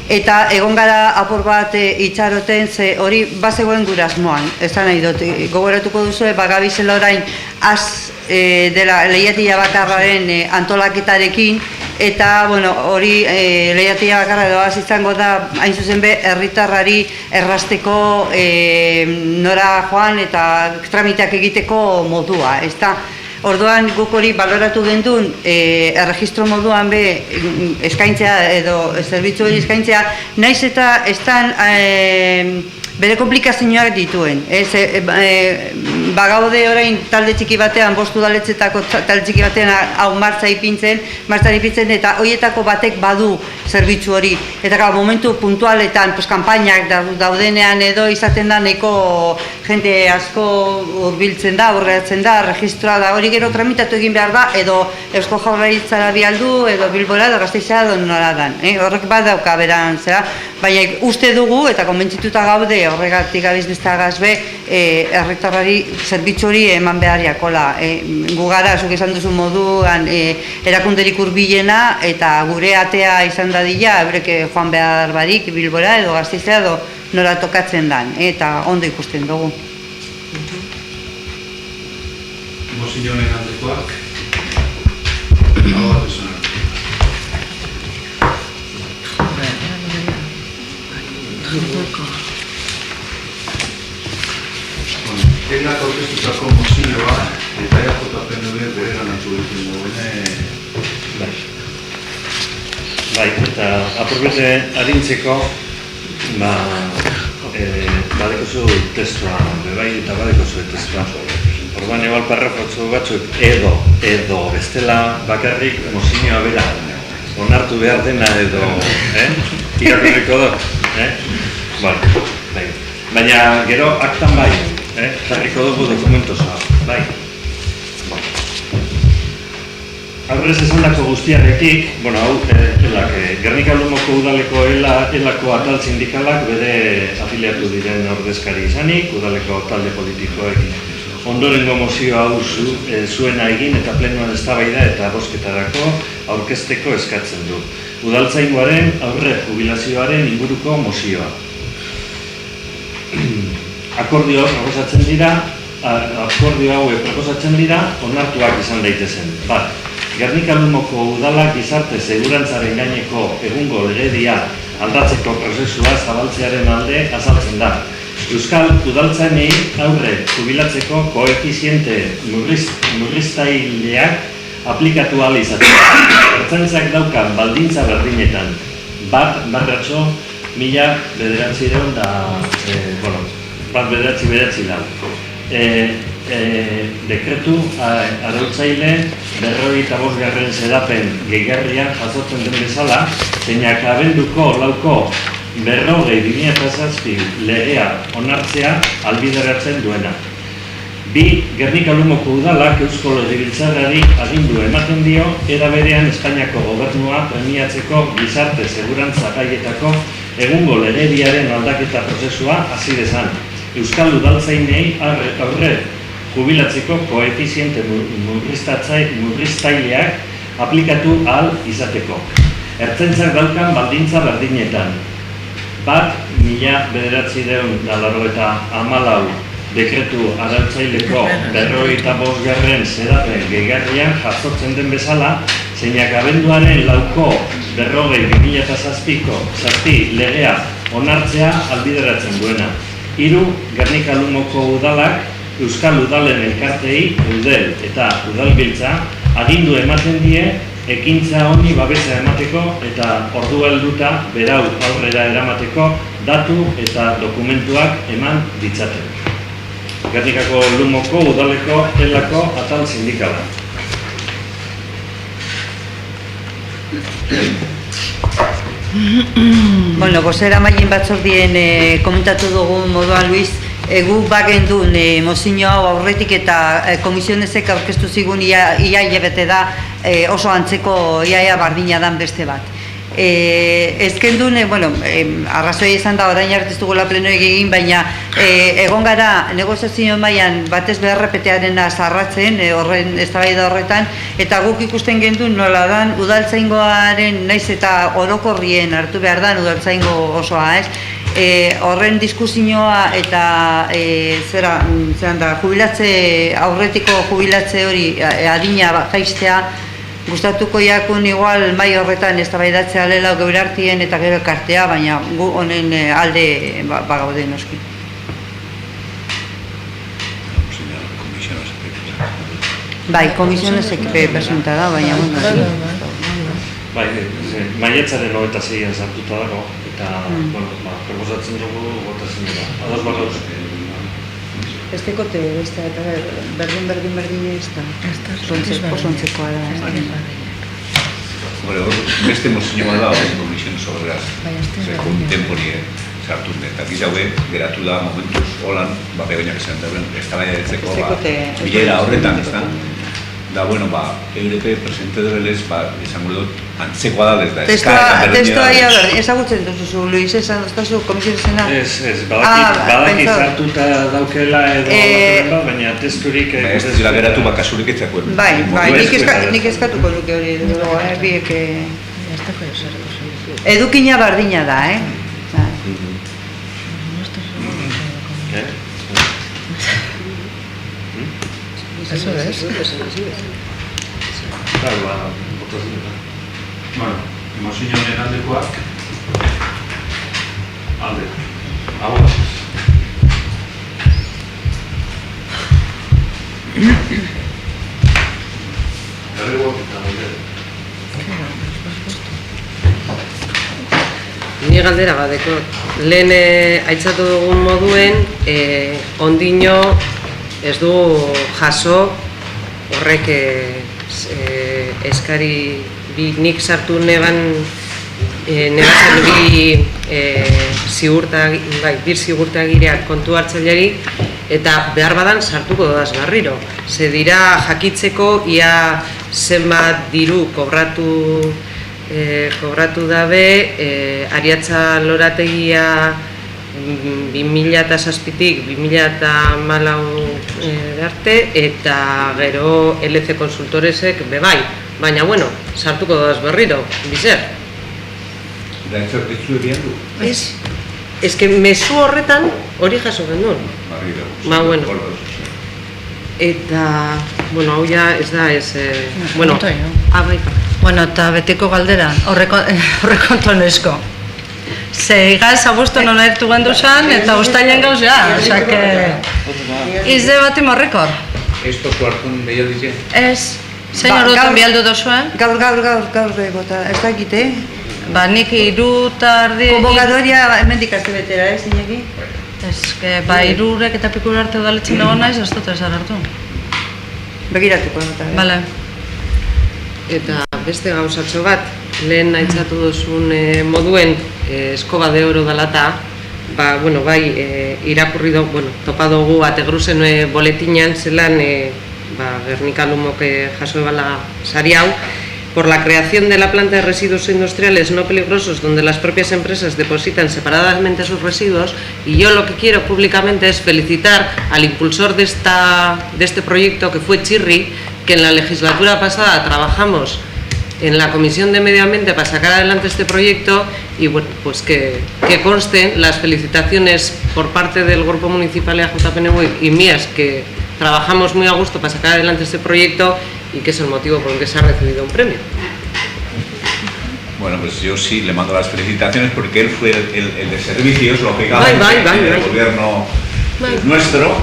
eta egon gara apur bat itxaroten ze hori bazegoen gure asmoan. Esan nahi dut, gogoratuko duzue bagabizela orain dela lehiatila bakarraren antolaketarekin eta hori lehiatila bakarra doaz izango da hain zuzen be herritarrari errasteko nora joan eta tramiteak egiteko modua, ezta? Orduan guk hori baloratu gendun erregistro moduan be eskaintzea edo zerbitzu hori eskaintzea, naiz eta estan bere komplikazioak dituen. Bagaude orain talde txiki batean, 5 udaletxetako talde txiki batean hau martxan ipintzen eta horietako batek badu zerbitzu hori. Eta momentu puntualetan, kanpainak daudenean edo izaten da nahiko jende asko hurbiltzen da, aurreratzen da, registroa da, hori gero tramitatu egin behar da, edo Eusko Jaurlaritzara bialdu, edo Bilbora, edo Gasteizera, edo nora dan. Horrek bat dauka beran, zera. Baina uste dugu, eta konbentzituta gaude, horregatik abiz bezagaz be, herritarrari zerbitzu hori eman behariakola. Gu gara, zuk esan duzu moduan, erakunderik hurbilena eta gure atea izan dadila, eurek joan behar barik Bilbora edo Gasteizera edo nora tokatzen dan, eta ondo ikusten dugu. Mozio honen aldekoak, hau bat esan. Elak aurkeztutako mozioa eta EAJ-PNV bere ganatu egiten duene. Bai, eta apurbete harintzeko badekozu testua, bai, eta badekozu testua. Orduan egal parrafotzu batzuk edo bestela bakarrik mozioa bera onartu behar dena edo, irakurriko dut, baina gero aktan bai, jarriko dugu dokumentosa, bai. Aurrez esandako guztiarekin, hau, Gernika-Lumoko udaleko elako atal sindikalak bere afiliatu diren ordezkari izanik, udaleko talde politikoekin. Ondorengo mozio hau zuena egin eta plenoan eztabaida eta bozketarako aurkezteko eskatzen du. Udaltzaingoaren aurre jubilazioaren inguruko mozioa. Akordio hauek proposatzen dira onartuak izan daitezen. Bat, Gernika-Lumoko udalak gizarte segurantzaren gaineko egungo legedia aldatzeko prozesua zabaltzearen alde azaltzen da. Euskal udaltzainei aurre jubilatzeko koefiziente murriztaileak aplikatu ahal izatea. Ertzaintzak daukan baldintza berdinetan, 1999 dekretu arautzaile 55. Xedapen gehigarrian jasotzen den bezala, zeinak abenduko 40/2007 legea onartzea albideratzen duena. Bi, Gernika-Lumoko udalak Eusko Legebiltzarrari agindu ematen dio, era berean Espainiako gobernua premiatzeko gizarte segurantza gaietako egungo legediaren aldaketa prozesua hasi dezan. Euskal udaltzainei aurre jubilatzeko koefiziente murriztaileak aplikatu ahal izateko. Ertzaintzak daukan baldintza berdinetan. Bat, 1994 dekretu arautzaileko 55. Xedapen gehigarrian jasotzen den bezala, zeinak abenduaren 4/2007 legea onartzea albideratzen duena. Hiru, Gernika-Lumoko udalak Euskal Udalen elkartei, Eudel eta Udalbiltza agindu ematen die ekintza honi babesa emateko eta ordua helduta berau aurrera eramateko datu eta dokumentuak eman ditzaten. Gernikako-Lumoko udaleko elako atal sindikala. Bozera maien batzordien komentatu dugun moduan, Luis, guk bagendun mozio hau aurretik eta komisionezek aurkeztu zigun ia hilabete da oso antzeko iaia bardina dan beste bat. Ez gendun, arrazoi izan da orain arte ez dugula plenoik egin, baina egon gara negoziazio mailan batez BRPT-arena zarratzen, horren eztabaida horretan, eta guk ikusten gendun nola dan udaltzaingoaren naiz eta orokorrien hartu behar dan udaltzaingo osoa, ez? Horren diskusioa eta jubilatze, aurretiko jubilatze hori adina jaistea, gustatuko jakun igual mai horretan eztabaidatzea lela geure artien eta gero elkartea, baina gu honen alde bagaude noski. Bai, komisionezek presentada da, baina bai, maiatzaren 26an sartuta dago, eta proposatzen dugu botatzen dira. Ados bagauz. Ez tekote, eta berdin ez da. Oso ontzekoa da. Beste mozio bat da, komisioen sobreraz. Kontemporie sartu dut. Eta gizaue, geratu da momentuz holan, begoinak esan dauen, ez da baina etzeko, bilera horretan, ez da. Da, EURP presente debelez, izango dut, antzekoa da, ez da, testoa ia berdin, ezagutzen duzu, Luis, esan duztazu komisionezena? Ez, badaki sartuta daukela edo, baina testurik... Ez dira geratu bakasurik etzakuen. Bai, nik eskatuko duke hori, biek... Edukina bardina da, Eso es. Bueno, mozio honen aldekoak alde. Hau Ni galdera badekot. Lehen aitzatu dugun moduen, ondino ez du jaso horrek eskari nik sartu negan bi zigurtagireak kontu hartzaileari eta behar badan sartuko dodaz berriro. Ze dira jakitzeko ia zenbat diru kobratu dabe, Ariatza lorategia 2007-tik 2014 arte eta gero LC Konsultoresek bebai, baina sartuko dodaz berriro, bizer. Da ez zertitzu egian du? Ez que mezu horretan hori jaso genuen. Eta, hau ja ez da ez... Eta betiko galdera, horrekontuan esko. Ze igaz abuztu nola ertu gendu zen, eta ustailen gauzea, izde bat imorrekor. Ez tozu hartun behia dizien? Ez, zein horretan bialdu dozuen? Gaur bota, ez da egite? Nik 2:30... Konbokatoria hemendik arte betera, zineki? Ez, 3 eta pikur arte udaletzen dago naiz, ez dut ezar hartu. Begiratuko eta. Bale. Eta beste gauzatxo bat, lehen aitzatu duzun moduen eskoba de oro dalata, irakurri dugu, topa dugu ategruzen boletinan zelan Gernika Lumok jaso ebala sari hau, por la creación de la planta de residuos industriales no peligrosos donde las propias empresas depositan separadamente sus residuos, y yo lo que quiero públicamente es felicitar al impulsor de este proyecto, que fue Chirri, que en la legislatura pasada trabajamos en la Comisión de Medio Ambiente para sacar adelante este proyecto, y que consten las felicitaciones por parte del Grupo Municipal EAJPNV y mías, que trabajamos muy a gusto para sacar adelante este proyecto y que es el motivo por el que se ha recibido un premio. Bueno, pues yo sí le mando las felicitaciones porque él fue el de servicios, lógicamente, del gobierno nuestro,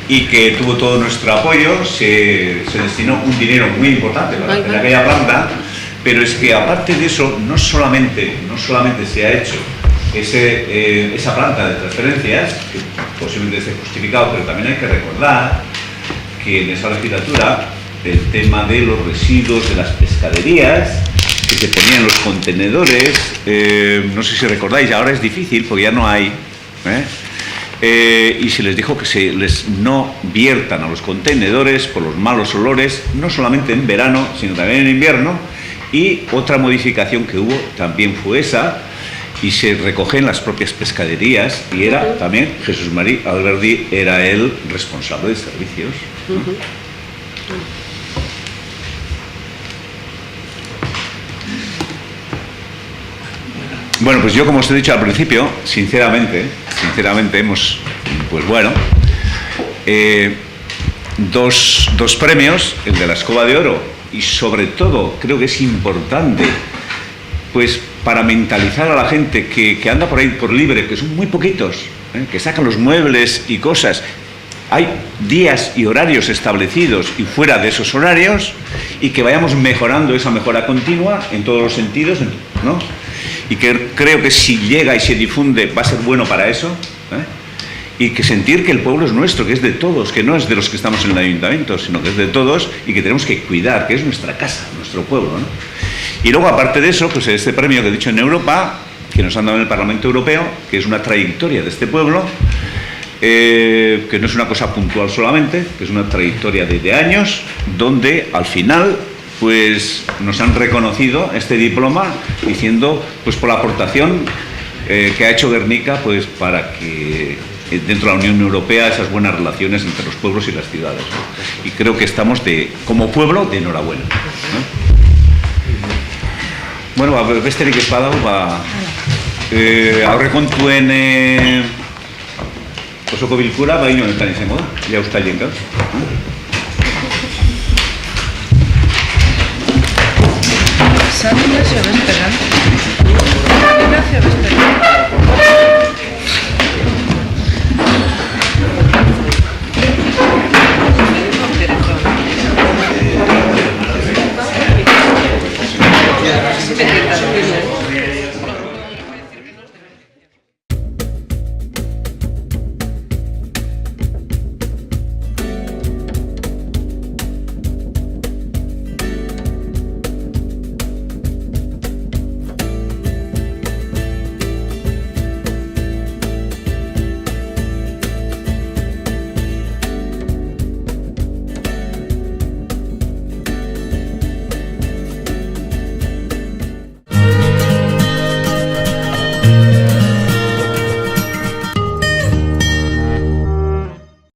y que tuvo todo nuestro apoyo. Se destinó un dinero muy importante para hacer aquella planta, pero es que aparte de eso, no solamente se ha hecho esa planta de transferencias, que posiblemente esté justificado, pero también hay que recordar que en esa legislatura el tema de los residuos de las pescaderías que se ponían en los contenedores, no sé si recordáis, ahora es difícil porque ya no hay, y se les dijo que no viertan a los contenedores por los malos olores, no solamente en verano, sino también en invierno. Y otra modificación que hubo también fue esa, y se recoge en las propias pescaderías, y era también Jesús María Alberdi, era el responsable de servicios. Bueno, pues yo, como os he dicho al principio, sinceramente hemos, pues bueno, dos premios, el de la Escoba de Oro, y sobre todo creo que es importante, pues para mentalizar a la gente que anda por ahí por libre, que son muy poquitos, que sacan los muebles y cosas. Hay días y horarios establecidos y fuera de esos horarios, y que vayamos mejorando esa mejora continua en todos los sentidos, ¿no? Y que creo que si llega y se difunde va a ser bueno para eso, y que sentir que el pueblo es nuestro, que es de todos, que no es de los que estamos en el ayuntamiento, sino que es de todos, y que tenemos que cuidar, que es nuestra casa, nuestro pueblo, ¿no? Y luego, aparte de eso, pues este premio que he dicho en Europa, que nos han dado en el Parlamento Europeo, que es una trayectoria de este pueblo, que no es una cosa puntual solamente, que es una trayectoria de años, donde al final pues nos han reconocido este diploma diciendo, pues por la aportación que ha hecho Guernica, pues para que dentro de la Unión Europea esas buenas relaciones entre los pueblos y las ciudades, ¿no? Y creo que estamos como pueblo de enhorabuena, ¿no? Bueno, besterik ez badago, aurrekontuen osoko bilkura baino honetan izango da, ja uztailen gaur. San Ignacio Vesperan.